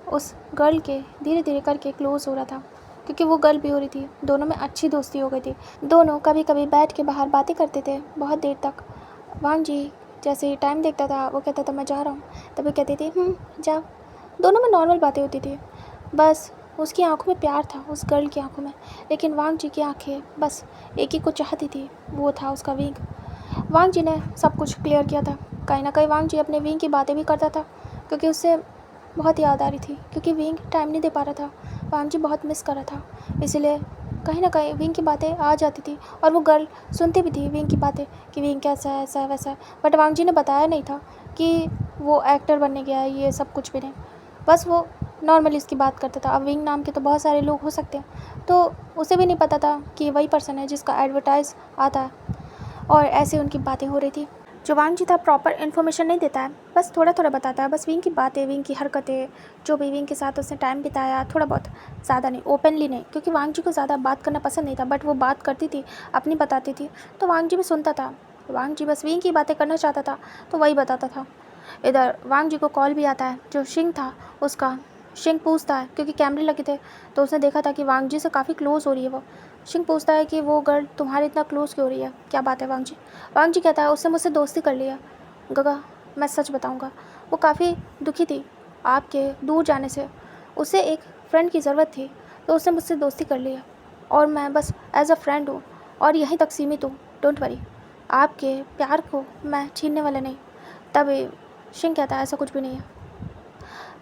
उस गर्ल के धीरे धीरे करके क्लोज़ हो रहा था, क्योंकि वो गर्ल भी हो रही थी, दोनों में अच्छी दोस्ती हो गई थी। दोनों कभी कभी बैठ के बाहर बातें करते थे बहुत देर तक। वांग जी जैसे ही टाइम देखता था वो कहता था मैं जा रहा हूँ, तभी कहती थी जाओ। दोनों में नॉर्मल बातें होती थी, बस उसकी आंखों में प्यार था उस गर्ल की आंखों में, लेकिन वांग जी की आंखें बस एक ही को चाहती थी, वो था उसका विंग। वांग जी ने सब कुछ क्लियर किया था। कहीं ना कहीं वांग जी अपने विंग की बातें भी करता था, क्योंकि उससे बहुत याद आ रही थी, क्योंकि विंग टाइम नहीं दे पा रहा था, वांग जी बहुत मिस कर रहा था, इसीलिए कहीं ना कहीं विंग की बातें आ जाती थी। और वो गर्ल सुनती भी थी विंग की बातें कि विंग कैसा है, ऐसा है वैसा है, बट वांग जी ने बताया नहीं था कि वो एक्टर बनने गया है, ये सब कुछ भी नहीं, बस वो नॉर्मली इसकी बात करता था। अब विंग नाम के तो बहुत सारे लोग हो सकते हैं, तो उसे भी नहीं पता था कि वही पर्सन है जिसका एडवर्टाइज आता है, और ऐसे उनकी बातें हो रही थी। जो वांग जी था प्रॉपर इन्फॉर्मेशन नहीं देता है, बस थोड़ा थोड़ा बताता है, बस विंग की बातें, विंग की हरकतें, जो भी विंग के साथ उसने टाइम बिताया थोड़ा बहुत, ज़्यादा नहीं, ओपनली नहीं, क्योंकि वांग जी को ज़्यादा बात करना पसंद नहीं था, बट वो बात करती थी, अपनी बताती थी, तो वांग जी भी सुनता था। वांग जी बस विंग की बातें करना चाहता था तो वही बताता था। इधर वांग जी को कॉल भी आता है, जो शिंग था उसका। शिंग पूछता है, क्योंकि कैमरे लगे थे तो उसने देखा था कि वांग जी से काफ़ी क्लोज़ हो रही है वो। शिंग पूछता है कि वो गर्ल तुम्हारे इतना क्लोज़ क्यों हो रही है, क्या बात है वांग जी। वांग जी कहता है उससे मुझसे दोस्ती कर लिया गगा, मैं सच बताऊंगा, वो काफ़ी दुखी थी आपके दूर जाने से, उसे एक फ्रेंड की ज़रूरत थी तो उसने मुझसे दोस्ती कर लिया, और मैं बस एज अ फ्रेंड हूँ और यहीं तक सीमित हूँ, डोंट वरी, आपके प्यार को मैं छीनने वाला नहीं। तभी शिंग कहता है ऐसा कुछ भी नहीं है,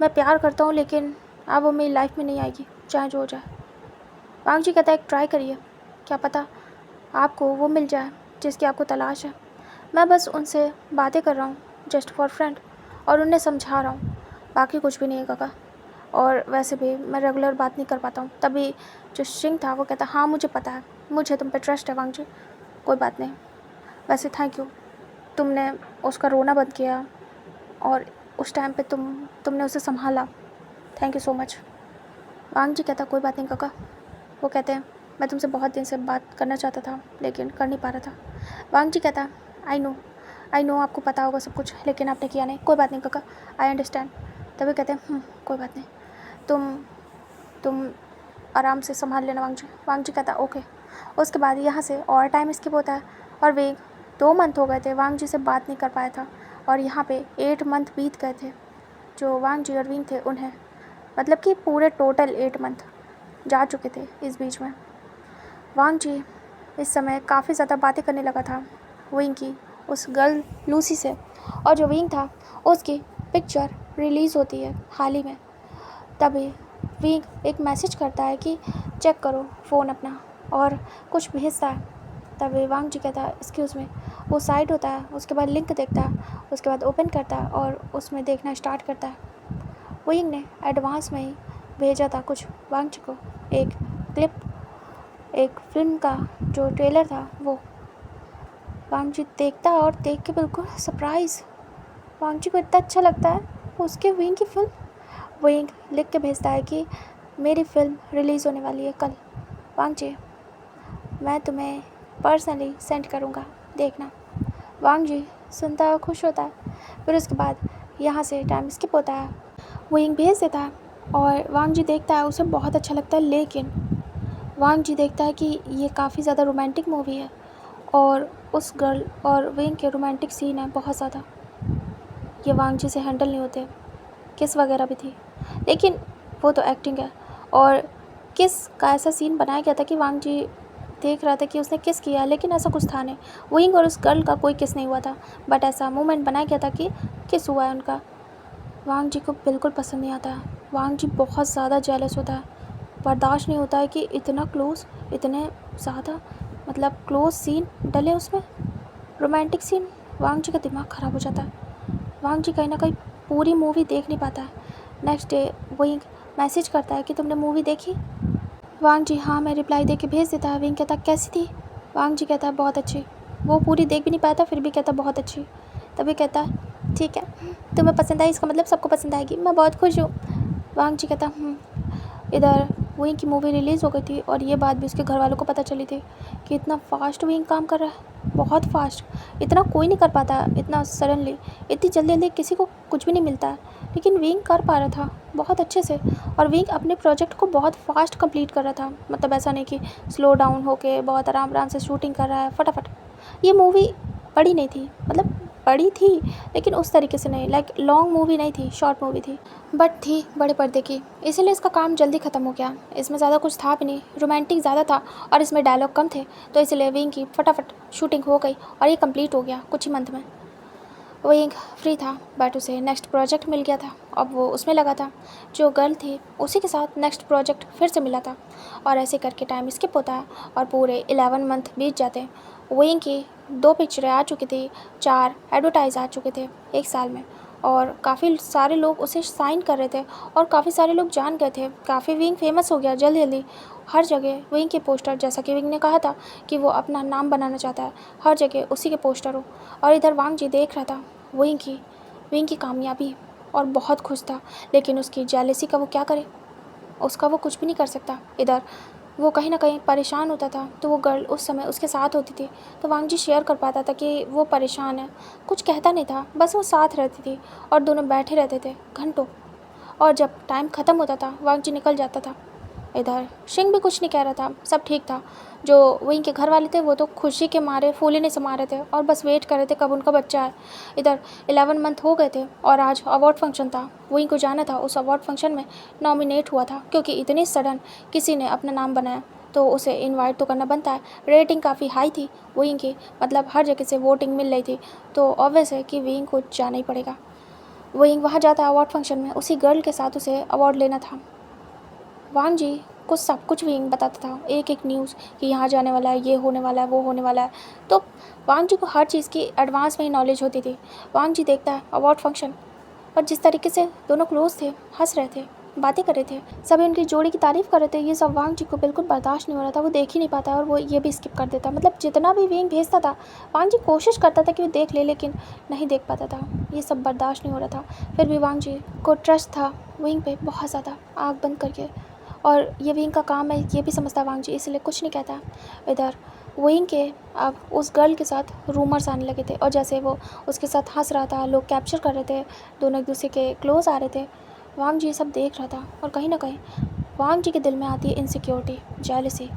मैं प्यार करता हूँ लेकिन अब वो मेरी लाइफ में नहीं आएगी, चाहे जो हो जाए। वांग जी कहता है एक ट्राई करिए, क्या पता आपको वो मिल जाए जिसकी आपको तलाश है। मैं बस उनसे बातें कर रहा हूँ जस्ट फॉर फ्रेंड, और उन्हें समझा रहा हूँ, बाकी कुछ भी नहीं है काका, और वैसे भी मैं रेगुलर बात नहीं कर पाता हूँ। तभी जो शिंग था वो कहता हाँ मुझे पता है, मुझे तुम पे ट्रस्ट है वांग जी, कोई बात नहीं, वैसे थैंक यू, तुमने उसका रोना बंद किया और उस टाइम पे तुमने उसे संभाला, थैंक यू सो मच। वांग जी कहता कोई बात नहीं काका। वो कहते हैं मैं तुमसे बहुत दिन से बात करना चाहता था लेकिन कर नहीं पा रहा था। वांग जी कहता आई नो आपको पता होगा सब कुछ, लेकिन आपने किया नहीं, कोई बात नहीं काका, आई अंडरस्टैंड। तभी कहते हैं कोई बात नहीं, तुम आराम से संभाल लेना वांग जी। वांग जी कहता ओके। उसके बाद यहाँ से और टाइम स्किप होता है, और वे 2 मंथ हो गए थे वांग जी से बात नहीं कर पाया था, और यहाँ पे 8 मंथ बीत गए थे जो वांग जी और विंग थे उन्हें, मतलब कि पूरे टोटल 8 मंथ जा चुके थे इस बीच में। वांग जी इस समय काफ़ी ज़्यादा बातें करने लगा था विंग की उस गर्ल लूसी से, और जो विंग था उसकी पिक्चर रिलीज़ होती है हाल ही में। तभी विंग एक मैसेज करता है कि चेक करो फ़ोन अपना, और कुछ भेजता है। तभी वांग जी कहता है एक्सक्यूज़ मी, वो साइड होता है, उसके बाद लिंक देखता है, उसके बाद ओपन करता है और उसमें देखना स्टार्ट करता है। विंग ने एडवांस में ही भेजा था कुछ वांग जी को एक क्लिप, एक फ़िल्म का जो ट्रेलर था वो वांग जी देखता है और देख के बिल्कुल सरप्राइज़। वांग जी को इतना अच्छा लगता है उसके विंग की फ़िल्म। विंग लिख के भेजता है कि मेरी फ़िल्म रिलीज़ होने वाली है कल, वांग जी मैं तुम्हें पर्सनली सेंड करूँगा, देखना। वांग जी सुनता है, खुश होता है। फिर उसके बाद यहाँ से टाइम स्किप होता है, विंग भेज देता है और वांग जी देखता है, उसे बहुत अच्छा लगता है। लेकिन वांग जी देखता है कि ये काफ़ी ज़्यादा रोमांटिक मूवी है और उस गर्ल और विंग के रोमांटिक सीन है बहुत ज़्यादा, ये वांग जी से हैंडल नहीं होते। किस वगैरह भी थी, लेकिन वो तो एक्टिंग है। और किस का ऐसा सीन बनाया गया था कि वांग जी देख रहा था कि उसने किस किया, लेकिन ऐसा कुछ था नहीं। विंग और उस गर्ल का कोई किस नहीं हुआ था, बट ऐसा मोमेंट बनाया गया था कि किस हुआ है उनका। वांग जी को बिल्कुल पसंद नहीं आता है। वांग जी बहुत ज़्यादा जेलस होता है, बर्दाश्त नहीं होता है कि इतना क्लोज़, इतने ज़्यादा मतलब क्लोज़ सीन डले उसमें, रोमांटिक सीन। वांग जी का दिमाग ख़राब हो जाता है। वांग जी कहीं ना कहीं पूरी मूवी देख नहीं पाता है। नेक्स्ट डे विंग मैसेज करता है कि तुमने मूवी देखी। वांग जी हाँ मैं रिप्लाई दे के भेज देता है। विंग कहता कैसी थी? वांग जी कहता है बहुत अच्छी। वो पूरी देख भी नहीं पाया था, फिर भी कहता बहुत अच्छी। तभी कहता है ठीक है, तुम्हें पसंद आई इसका मतलब सबको पसंद आएगी, मैं बहुत खुश हूँ। वांग जी कहता इधर विंग की मूवी रिलीज़ हो गई थी और ये बात भी उसके घर वालों को पता चली थी कि इतना फास्ट विंग काम कर रहा है, बहुत फास्ट। इतना कोई नहीं कर पाता, इतना सडनली, इतनी जल्दी जल्दी किसी को कुछ भी नहीं मिलता है, लेकिन विंग कर पा रहा था बहुत अच्छे से। और विंग अपने प्रोजेक्ट को बहुत फास्ट कंप्लीट कर रहा था, मतलब ऐसा नहीं कि स्लो डाउन होके बहुत आराम आराम से शूटिंग कर रहा है फटाफट। ये मूवी बड़ी नहीं थी, मतलब बड़ी थी लेकिन उस तरीके से नहीं, लाइक लॉन्ग मूवी नहीं थी, शॉर्ट मूवी थी, बट थी बड़े पर्दे की, इसीलिए इसका काम जल्दी ख़त्म हो गया। इसमें ज़्यादा कुछ था भी नहीं, रोमांटिक ज़्यादा था और इसमें डायलॉग कम थे, तो इसलिए विंग की फटाफट शूटिंग हो गई और ये कंप्लीट हो गया कुछ ही मंथ में। विंग फ्री था बट उसे नेक्स्ट प्रोजेक्ट मिल गया था, अब वो उसमें लगा था। जो गर्ल थी उसी के साथ नेक्स्ट प्रोजेक्ट फिर से मिला था और ऐसे करके टाइम स्किप होता है और पूरे 11 मंथ बीत जाते हैं। विंग की 2 पिक्चरें आ चुकी थी, 4 एडवर्टाइज आ चुके थे एक साल में और काफ़ी सारे लोग उसे साइन कर रहे थे और काफ़ी सारे लोग जान गए थे। काफ़ी विंग फेमस हो गया जल्दी जल्दी, हर जगह विंग के पोस्टर, जैसा कि विंग ने कहा था कि वो अपना नाम बनाना चाहता है, हर जगह उसी के पोस्टर हो। और इधर वांग जी देख रहा था विंग की कामयाबी और बहुत खुश था, लेकिन उसकी जेलसी का वो क्या करे, उसका वो कुछ भी नहीं कर सकता। इधर वो कहीं ना कहीं परेशान होता था, तो वो गर्ल उस समय उसके साथ होती थी, तो वांग जी शेयर कर पाता था कि वो परेशान है, कुछ कहता नहीं था, बस वो साथ रहती थी और दोनों बैठे रहते थे घंटों। और जब टाइम ख़त्म होता था वांग जी निकल जाता था। इधर शिंग भी कुछ नहीं कह रहा था, सब ठीक था। जो विंग के घर वाले थे वो तो खुशी के मारे फूले नहीं समा रहे थे और बस वेट कर रहे थे कब उनका बच्चा है। इधर 11 मंथ हो गए थे और आज अवार्ड फंक्शन था, विंग को जाना था। उस अवार्ड फंक्शन में नॉमिनेट हुआ था, क्योंकि इतनी सडन किसी ने अपना नाम बनाया तो उसे इनवाइट तो करना बनता है। रेटिंग काफ़ी हाई थी विंग की, मतलब हर जगह से वोटिंग मिल रही थी, तो ऑब्वियस है कि विंग को जाना ही पड़ेगा। विंग वहाँ जाता है अवार्ड फंक्शन में, उसी गर्ल के साथ उसे अवार्ड लेना था। वांग जी को सब कुछ विंग बताता था, एक एक न्यूज़ कि यहाँ जाने वाला है, ये होने वाला है, वो होने वाला है, तो वांग जी को हर चीज़ की एडवांस में ही नॉलेज होती थी। वांग जी देखता है अवार्ड फंक्शन और जिस तरीके से दोनों क्लोज थे, हंस रहे थे, बातें कर रहे थे, सभी उनकी जोड़ी की तारीफ़ कर रहे थे, ये सब वांग जी को बिल्कुल बर्दाश्त नहीं हो रहा था। वो देख ही नहीं पाता और वो ये भी स्किप कर देता, मतलब जितना भी विंग भेजता था वांग जी कोशिश करता था कि वो देख ले, लेकिन नहीं देख पाता था, ये सब बर्दाश्त नहीं हो रहा था। फिर भी वांग जी को ट्रस्ट था विंग पे बहुत ज़्यादा, आँख बंद करके, और ये विंग का काम है ये भी समझता वांग जी, इसलिए कुछ नहीं कहता। इधर विंग के अब उस गर्ल के साथ रूमर्स आने लगे थे और जैसे वो उसके साथ हंस रहा था, लोग कैप्चर कर रहे थे, दोनों एक दूसरे के क्लोज आ रहे थे, वांग जी सब देख रहा था। और कहीं ना कहीं वांग जी के दिल में आती है इनसिक्योरिटी, जेलसी।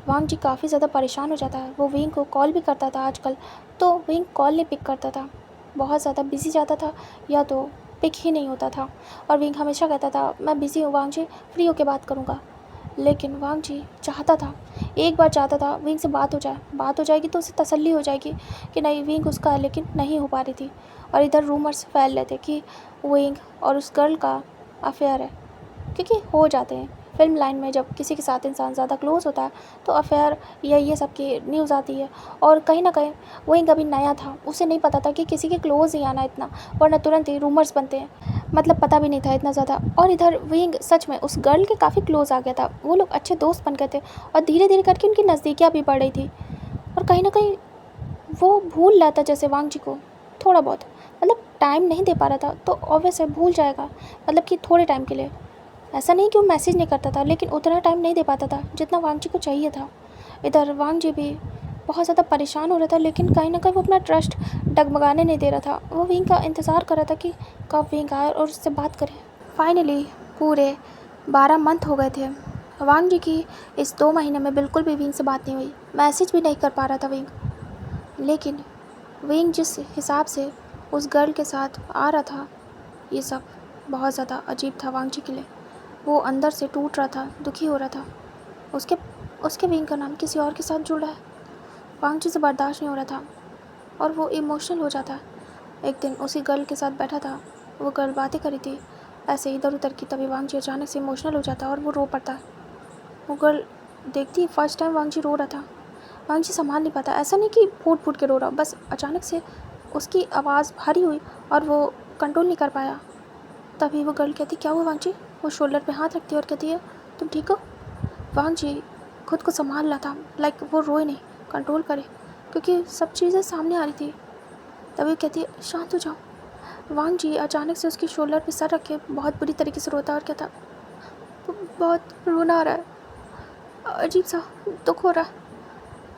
वांग जी काफ़ी ज़्यादा परेशान हो जाता है। वो विंग को कॉल भी करता था आजकल, तो विंग कॉल नहीं पिक करता था, बहुत ज़्यादा बिजी जाता था या तो पिक ही नहीं होता था। और विंग हमेशा कहता था मैं बिज़ी हूँ वांग जी, फ्री होके बात करूँगा। लेकिन वांग जी चाहता था, एक बार चाहता था विंग से बात हो जाए, बात हो जाएगी तो उसे तसल्ली हो जाएगी कि नहीं विंग उसका है, लेकिन नहीं हो पा रही थी। और इधर रूमर्स फैल रहे थे कि विंग और उस गर्ल का अफेयर है, क्योंकि हो जाते हैं फिल्म लाइन में जब किसी के साथ इंसान ज़्यादा क्लोज़ होता है तो अफेयर या ये सब की न्यूज़ आती है। और कहीं ना कहीं वही कभी नया था, उसे नहीं पता था कि किसी के क्लोज़ ही आना इतना, वरना तुरंत ही रूमर्स बनते हैं, मतलब पता भी नहीं था इतना ज़्यादा। और इधर विंग सच में उस गर्ल के काफ़ी क्लोज़ आ गया था, वो लोग अच्छे दोस्त बन गए थे और धीरे धीरे करके उनकी नज़दीकियाँ भी बढ़ रही थी। और कहीं ना कहीं वो भूल रहा था जैसे वांग जी को थोड़ा बहुत, मतलब टाइम नहीं दे पा रहा था तो ऑब्वियस है भूल जाएगा, मतलब कि थोड़े टाइम के लिए। ऐसा नहीं कि वो मैसेज नहीं करता था, लेकिन उतना टाइम नहीं दे पाता था जितना वांग जी को चाहिए था। इधर वांग जी भी बहुत ज़्यादा परेशान हो रहा था, लेकिन कहीं ना कहीं वो अपना ट्रस्ट डगमगाने नहीं दे रहा था। वो विंग का इंतज़ार कर रहा था कि कब विंग आए और उससे बात करे। फाइनली पूरे 12 मंथ हो गए थे वांग जी की। इस 2 महीने में बिल्कुल भी विंग से बात नहीं हुई, मैसेज भी नहीं कर पा रहा था विंग। लेकिन विंग जिस हिसाब से उस गर्ल के साथ आ रहा था, ये सब बहुत ज़्यादा अजीब था वांग जी के लिए। वो अंदर से टूट रहा था, दुखी हो रहा था। उसके उसके विंग का नाम किसी और के साथ जुड़ रहा है, वांग जी से बर्दाश्त नहीं हो रहा था और वो इमोशनल हो जाता। एक दिन उसी गर्ल के साथ बैठा था, वो गर्ल बातें करी थी ऐसे इधर उधर की, तभी वांग जी अचानक से इमोशनल हो जाता और वो रो पड़ता। वो गर्ल देखती फर्स्ट टाइम वांग जी रो रहा था, वांग जी संभाल नहीं पाता, ऐसा नहीं कि फूट फूट के रो रहा, बस अचानक से उसकी आवाज़ भारी हुई और वो कंट्रोल नहीं कर पाया। तभी वो गर्ल कहती क्या हुआ वांग जी, वो शोल्डर पे हाथ रखती है और कहती है तुम ठीक हो। वांग जी खुद को संभाल रहा था, लाइक वो रोए नहीं, कंट्रोल करे, क्योंकि सब चीज़ें सामने आ रही थी। तभी कहती है शांत हो जाओ। वांग जी अचानक से उसकी शोल्डर पे सर रखे बहुत बुरी तरीके से रोता और कहता बहुत रोना आ रहा है, अजीब सा दुख हो रहा है।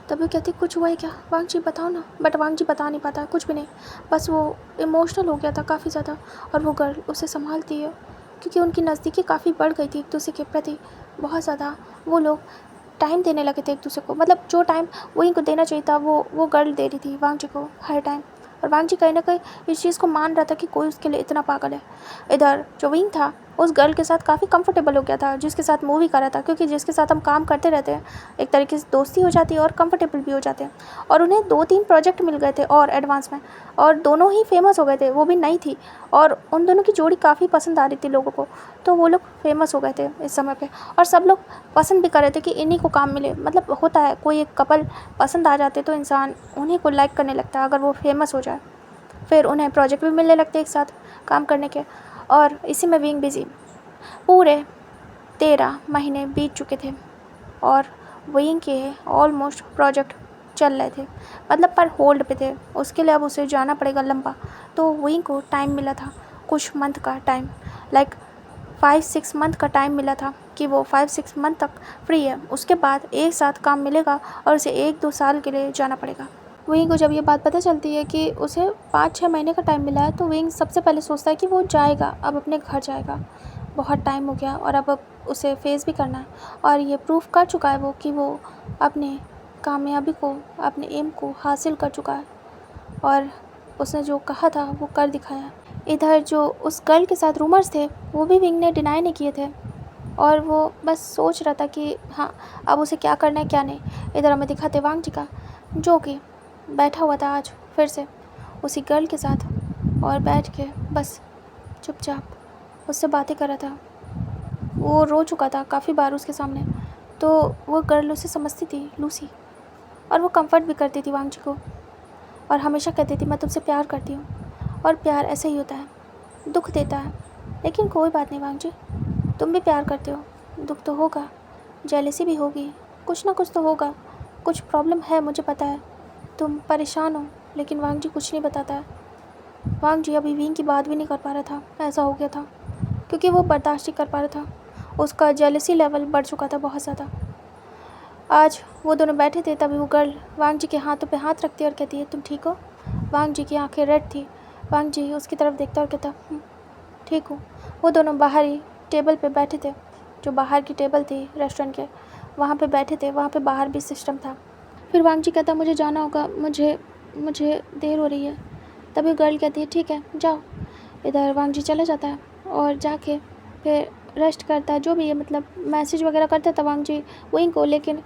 तभी कहती कुछ हुआ है क्या वांग जी, बताओ ना। बट वांग जी बता नहीं पाता कुछ भी नहीं, बस वो इमोशनल हो गया था काफ़ी ज़्यादा। और वो गर्ल उसे संभालती है क्योंकि उनकी नज़दीकी काफ़ी बढ़ गई थी एक दूसरे के प्रति, बहुत ज़्यादा। वो लोग टाइम देने लगे थे एक दूसरे को, मतलब जो टाइम वहीं को देना चाहिए था वो गर्ल दे रही थी वांग जी को हर टाइम। और वांग जी कहीं ना कहीं इस चीज़ को मान रहा था कि कोई उसके लिए इतना पागल है। इधर जो विंग था उस गर्ल के साथ काफ़ी कंफर्टेबल हो गया था, जिसके साथ मूवी कर रहा था, क्योंकि जिसके साथ हम काम करते रहते हैं एक तरीके से दोस्ती हो जाती है और कंफर्टेबल भी हो जाते हैं। और उन्हें 2-3 प्रोजेक्ट मिल गए थे और एडवांस में, और दोनों ही फेमस हो गए थे, वो भी नई थी और उन दोनों की जोड़ी काफ़ी पसंद आ रही थी लोगों को, तो वो लोग फेमस हो गए थे इस समय पे। और सब लोग पसंद भी कर रहे थे कि इन्हीं को काम मिले, मतलब होता है कोई एक कपल पसंद आ जाते तो इंसान उन्हीं को लाइक करने लगता है अगर वो फेमस हो जाए, फिर उन्हें प्रोजेक्ट भी मिलने लगते एक साथ काम करने के। और इसी में विंग बिजी। पूरे 13 महीने बीत चुके थे और विंग के ऑलमोस्ट प्रोजेक्ट चल रहे थे, मतलब पर होल्ड पे थे, उसके लिए अब उसे जाना पड़ेगा लंबा। तो विंग को टाइम मिला था कुछ मंथ का टाइम, लाइक 5-6 मंथ का टाइम मिला था कि वो 5-6 मंथ तक फ्री है, उसके बाद एक साथ काम मिलेगा और उसे 1-2 साल के लिए जाना पड़ेगा। विंग को जब ये बात पता चलती है कि उसे 5-6 महीने का टाइम मिला है, तो विंग सबसे पहले सोचता है कि वो जाएगा, अब अपने घर जाएगा, बहुत टाइम हो गया और अब उसे फेस भी करना है। और ये प्रूफ कर चुका है वो कि वो अपने कामयाबी को, अपने एम को हासिल कर चुका है और उसने जो कहा था वो कर दिखाया। इधर जो उस गर्ल के साथ रूमर्स थे वो भी विंग ने डिनाई नहीं किए थे और वो बस सोच रहा था कि हाँ अब उसे क्या करना है क्या नहीं। इधर हमें दिखाते वांग जी का, जो कि बैठा हुआ था आज फिर से उसी गर्ल के साथ और बैठ के बस चुपचाप उससे बातें कर रहा था। वो रो चुका था काफ़ी बार उसके सामने, तो वो गर्ल उसे समझती थी लूसी, और वो कंफर्ट भी करती थी वांग जी को और हमेशा कहती थी मैं तुमसे प्यार करती हूँ। और प्यार ऐसे ही होता है, दुख देता है, लेकिन कोई बात नहीं वांग जी, तुम भी प्यार करते हो, दुख तो होगा, जेलसी भी होगी, कुछ ना कुछ तो होगा, कुछ प्रॉब्लम है मुझे पता है, तुम परेशान हो। लेकिन वांग जी कुछ नहीं बताता है। वांग जी अभी विंग की बात भी नहीं कर पा रहा था, ऐसा हो गया था क्योंकि वो बर्दाश्त नहीं कर पा रहा था, उसका जेलसी लेवल बढ़ चुका था बहुत ज़्यादा। आज वो दोनों बैठे थे, तभी वो गर्ल वांग जी के हाथों पे हाथ रखती है और कहती है तुम ठीक हो। वांग जी की आंखें रेड थी, वांग जी उसकी तरफ देखता और कहता ठीक हूँ। वो दोनों बाहर ही टेबल पे बैठे थे, जो बाहर की टेबल थी रेस्टोरेंट के, वहाँ पे बैठे थे, वहाँ पे बाहर भी सिस्टम था। फिर वांग जी कहता मुझे जाना होगा, मुझे देर हो रही है। तभी गर्ल कहती है ठीक है जाओ। इधर वांग जी चला जाता है और जाके फिर रेस्ट करता है, जो भी है, मतलब मैसेज वगैरह करता था वांग जी विंग को, लेकिन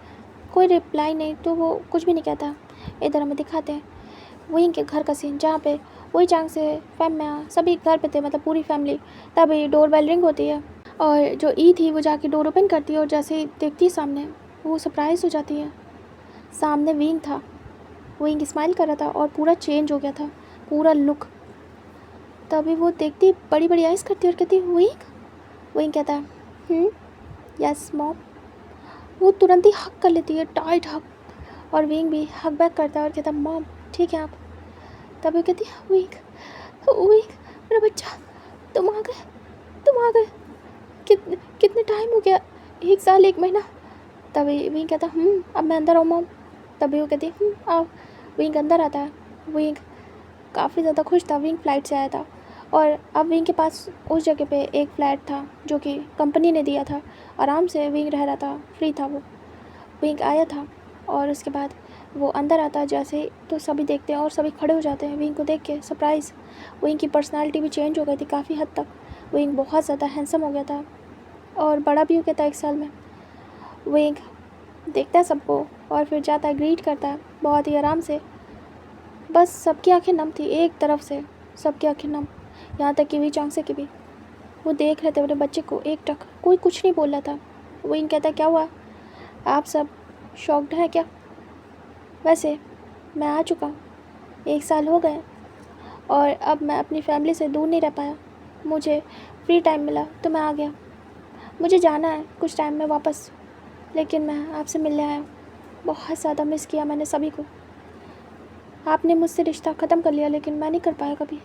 कोई रिप्लाई नहीं, तो वो कुछ भी नहीं कहता। इधर हमें दिखाते हैं विंग के घर का सीन, जहाँ पे वही चांग से फैम में सभी घर पे थे, मतलब पूरी फैमिली। तभी डोर बेल रिंग होती है और जो ई थी वो जाके डोर ओपन करती है और जैसे ही देखती है सामने, वो सरप्राइज़ हो जाती है। सामने विंग था। विंग स्माइल कर रहा था और पूरा चेंज हो गया था, पूरा लुक। तभी वो देखती, बड़ी बड़ी आइज़ करती है और कहती विंग। विंग कहता है यस मॉम। वो तुरंत ही हक कर लेती है, टाइट हक। और विंग भी हक बैक करता है और कहता मॉम ठीक है आप। तभी कहती है विंग, विंग मेरा बच्चा, तुम आ गए, तुम आ गए। कितने टाइम हो गया, 1 साल 1 महीना। तभी विंग कहता अब मैं अंदर आऊँ मॉम। तभी वो कहती आओ। विंग अंदर आता है। विंग काफ़ी ज़्यादा खुश था, विंग फ़्लाइट से आया था और अब विंग के पास उस जगह पे एक फ्लैट था जो कि कंपनी ने दिया था। आराम से विंग रह रहा था, फ्री था वो। विंग आया था और उसके बाद वो अंदर आता है जैसे, तो सभी देखते हैं और सभी खड़े हो जाते हैं विंग को देख के, सरप्राइज़। विंग की पर्सनालिटी भी चेंज हो गई थी काफ़ी हद तक। विंग बहुत ज़्यादा हैंडसम हो गया था और बड़ा भी हो गया था 1 साल में। विंग देखता है सबको और फिर जाता है, ग्रीट करता है बहुत ही आराम से। बस सबकी आंखें नम थी, एक तरफ से सबकी आंखें नम, यहाँ तक कि वी चांगसे की भी। वो देख रहे थे अपने बच्चे को एक टक, कोई कुछ नहीं बोल रहा था। विंग कहता है क्या हुआ, आप सब शॉक्ड हैं क्या? वैसे मैं आ चुका हूँ, 1 साल हो गए और अब मैं अपनी फैमिली से दूर नहीं रह पाया। मुझे फ्री टाइम मिला तो मैं आ गया। मुझे जाना है कुछ टाइम में वापस, लेकिन मैं आपसे मिलने आया। बहुत ज़्यादा मिस किया मैंने सभी को। आपने मुझसे रिश्ता ख़त्म कर लिया लेकिन मैं नहीं कर पाया कभी।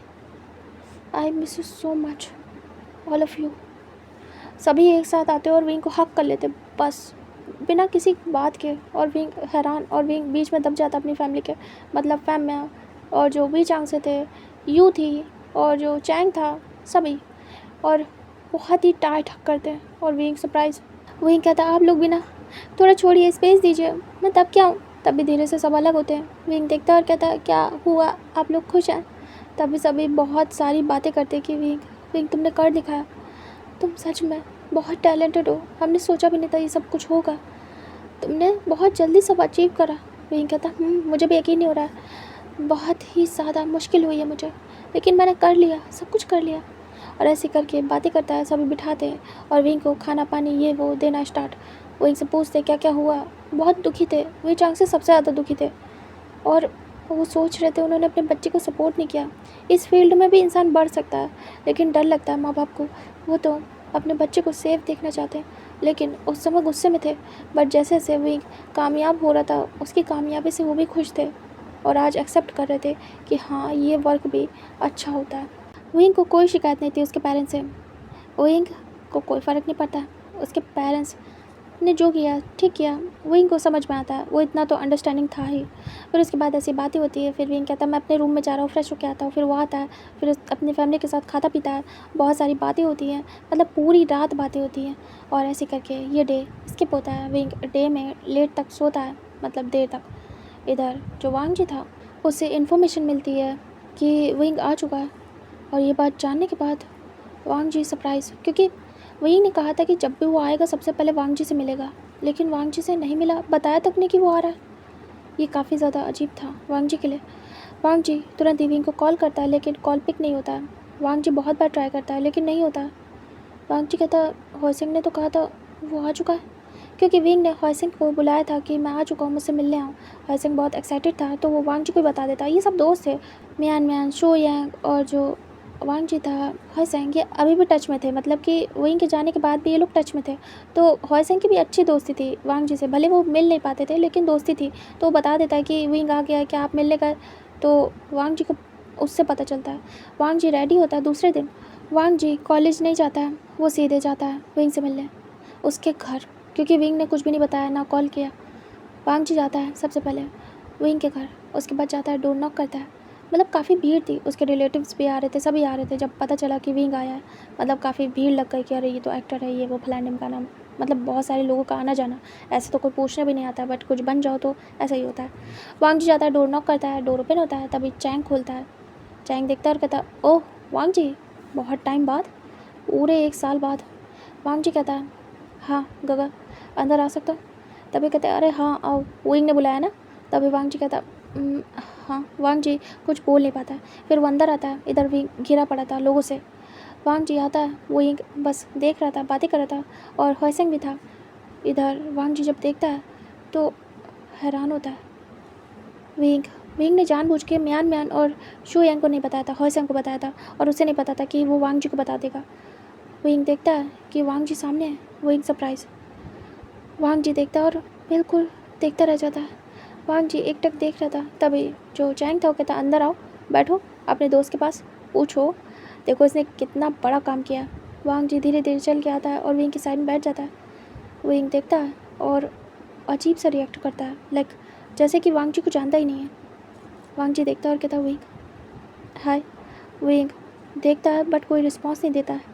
I miss you so much all of you. सभी एक साथ आते और विंग को हक कर लेते बस, बिना किसी बात के। और विंग हैरान, और विंग बीच में दब जाता अपनी फैमिली के, मतलब फैम में। और जो वी चांग से थे, यू थी और जो चैंग था, सभी। और बहुत ही टाइट हक करते और विंग सरप्राइज़। विंग कहता आप लोग भी ना, थोड़ा छोड़िए, स्पेस दीजिए, मैं तब क्या हूँ। तभी धीरे से सब अलग होते हैं। विंग देखता और कहता क्या हुआ, आप लोग खुश हैं? तभी सभी बहुत सारी बातें करते कि विंग तुमने कर दिखाया, तुम सच में बहुत टैलेंटेड हो, हमने सोचा भी नहीं था ये सब कुछ होगा, तुमने बहुत जल्दी सब अचीव करा। विंग कहता मुझे भी यकीन नहीं हो रहा है, बहुत ही ज़्यादा मुश्किल हुई है मुझे, लेकिन मैंने कर लिया, सब कुछ कर लिया। और ऐसे करके बातें करता है, सभी बिठाते हैं और विंग को खाना पानी ये वो देना स्टार्ट। विंग से पूछते क्या क्या हुआ। बहुत दुखी थे, वी चांग से सबसे ज़्यादा दुखी थे। और वो सोच रहे थे उन्होंने अपने बच्चे को सपोर्ट नहीं किया। इस फील्ड में भी इंसान बढ़ सकता है, लेकिन डर लगता है माँ बाप को। वो तो अपने बच्चे को सेफ देखना चाहते हैं, लेकिन उस समय गुस्से में थे। बट जैसे जैसे विंग कामयाब हो रहा था, उसकी कामयाबी से वो भी खुश थे और आज एक्सेप्ट कर रहे थे कि हाँ ये वर्क भी अच्छा होता है। विंग को कोई शिकायत नहीं थी उसके पेरेंट्स से। विंग को कोई फ़र्क नहीं पड़ता, उसके पेरेंट्स ने जो किया ठीक किया, विंग को समझ में आता है, वो इतना तो अंडरस्टैंडिंग था ही। फिर उसके बाद ऐसी बातें होती है, फिर विंग कहता है मैं अपने रूम में जा रहा हूँ, फ्रेश होकर आता हूँ। फिर वो आता है, फिर अपनी फैमिली के साथ खाता पीता है, बहुत सारी बातें होती हैं, मतलब पूरी रात बातें होती हैं। और ऐसे करके ये डे स्किप होता है। विंग डे में लेट तक सोता है, मतलब देर तक। इधर जो वांग जी था, उससे इन्फॉर्मेशन मिलती है कि विंग आ चुका है। और ये बात जानने के बाद वांग जी सरप्राइज़, क्योंकि वही ने कहा था कि जब भी वो आएगा सबसे पहले वांग जी से मिलेगा, लेकिन वांग जी से नहीं मिला, बताया तक नहीं कि वो आ रहा है। ये काफ़ी ज़्यादा अजीब था वांग जी के लिए। वांग जी तुरंत ही विंग को कॉल करता है, लेकिन कॉल पिक नहीं होता है। वांग जी बहुत बार ट्राई करता है लेकिन नहीं होता है। वांग जी कहता हॉइसिंग ने तो कहा था वो आ चुका है, क्योंकि विंग ने हॉइसिंग को बुलाया था कि मैं आ चुका हूँ, मुझसे मिलने आओ। हॉइसिंग बहुत एक्साइटेड था तो वो वांग जी को ही बता देता। ये सब दोस्त थे, मियान मियान, शो यांग और जो वांग जी था, हॉइसेंग, ये अभी भी टच में थे, मतलब कि विंग के जाने के बाद भी ये लोग टच में थे। तो हॉइसेंग की भी अच्छी दोस्ती थी वांग जी से, भले वो मिल नहीं पाते थे लेकिन दोस्ती थी। तो वो बता देता है कि विंग आ गया है, क्या आप मिलने गए? तो वांग जी को उससे पता चलता है। वांग जी रेडी होता है दूसरे दिन। वांग जी कॉलेज नहीं जाता है, वो सीधे जाता है विंग से मिलने उसके घर, क्योंकि विंग ने कुछ भी नहीं बताया ना कॉल किया। वांग जी जाता है सबसे पहले विंग के घर, उसके बाद जाता है, डोर नॉक करता है। मतलब काफ़ी भीड़ थी, उसके रिलेटिव्स भी आ रहे थे, सभी आ रहे थे। जब पता चला कि विंग आया है, मतलब काफ़ी भीड़ लग गई कि अरे ये तो एक्टर है, ये वो फलाने का नाम, मतलब बहुत सारे लोगों का आना जाना। ऐसे तो कोई पूछने भी नहीं आता, बट कुछ बन जाओ तो ऐसा ही होता है। वांग जी जाता है, डोर नॉक करता है, डोर ओपन होता है, तभी चैंग खोलता है। चैंग देखता है और कहता है ओह वांग जी, बहुत टाइम बाद, पूरे 1 साल बाद। वांग जी कहता है हाँ गगा, अंदर आ सकता हूँ? तभी कहते हैं अरे हाँ आओ, विंग ने बुलाया ना। तभी वांग जी कहता हाँ। वांग जी कुछ बोल नहीं पाता है। फिर वो अंदर आता है, इधर भी घिरा पड़ा था लोगों से। वांग जी आता है, वो यहीं बस देख रहा था, बातें कर रहा था और हॉइसेंग भी था। इधर वांग जी जब देखता है तो हैरान होता है। विंग विंग ने जानबूझ के म्यान म्यान और शू यांग को नहीं बताया था, हॉइसेंग को बताया था और उसे नहीं पता था कि वो वांग जी को बता देगा। विंग देखता है कि वांग जी सामने है, वो एक सरप्राइज़। वांग जी देखता है और बिल्कुल देखता रह जाता है। वांग जी एकटक देख रहा था, तभी जो चैंग था वो कहता, अंदर आओ, बैठो अपने दोस्त के पास, पूछो, देखो इसने कितना बड़ा काम किया। वांग जी धीरे धीरे चल के आता है और विंग की साइड में बैठ जाता है। विंग देखता है और अजीब सा रिएक्ट करता है, लाइक जैसे कि वांग जी को जानता ही नहीं है। वांग जी देखता है और कहता है, विंग हाय। विंग देखता है बट कोई रिस्पॉन्स नहीं देता है।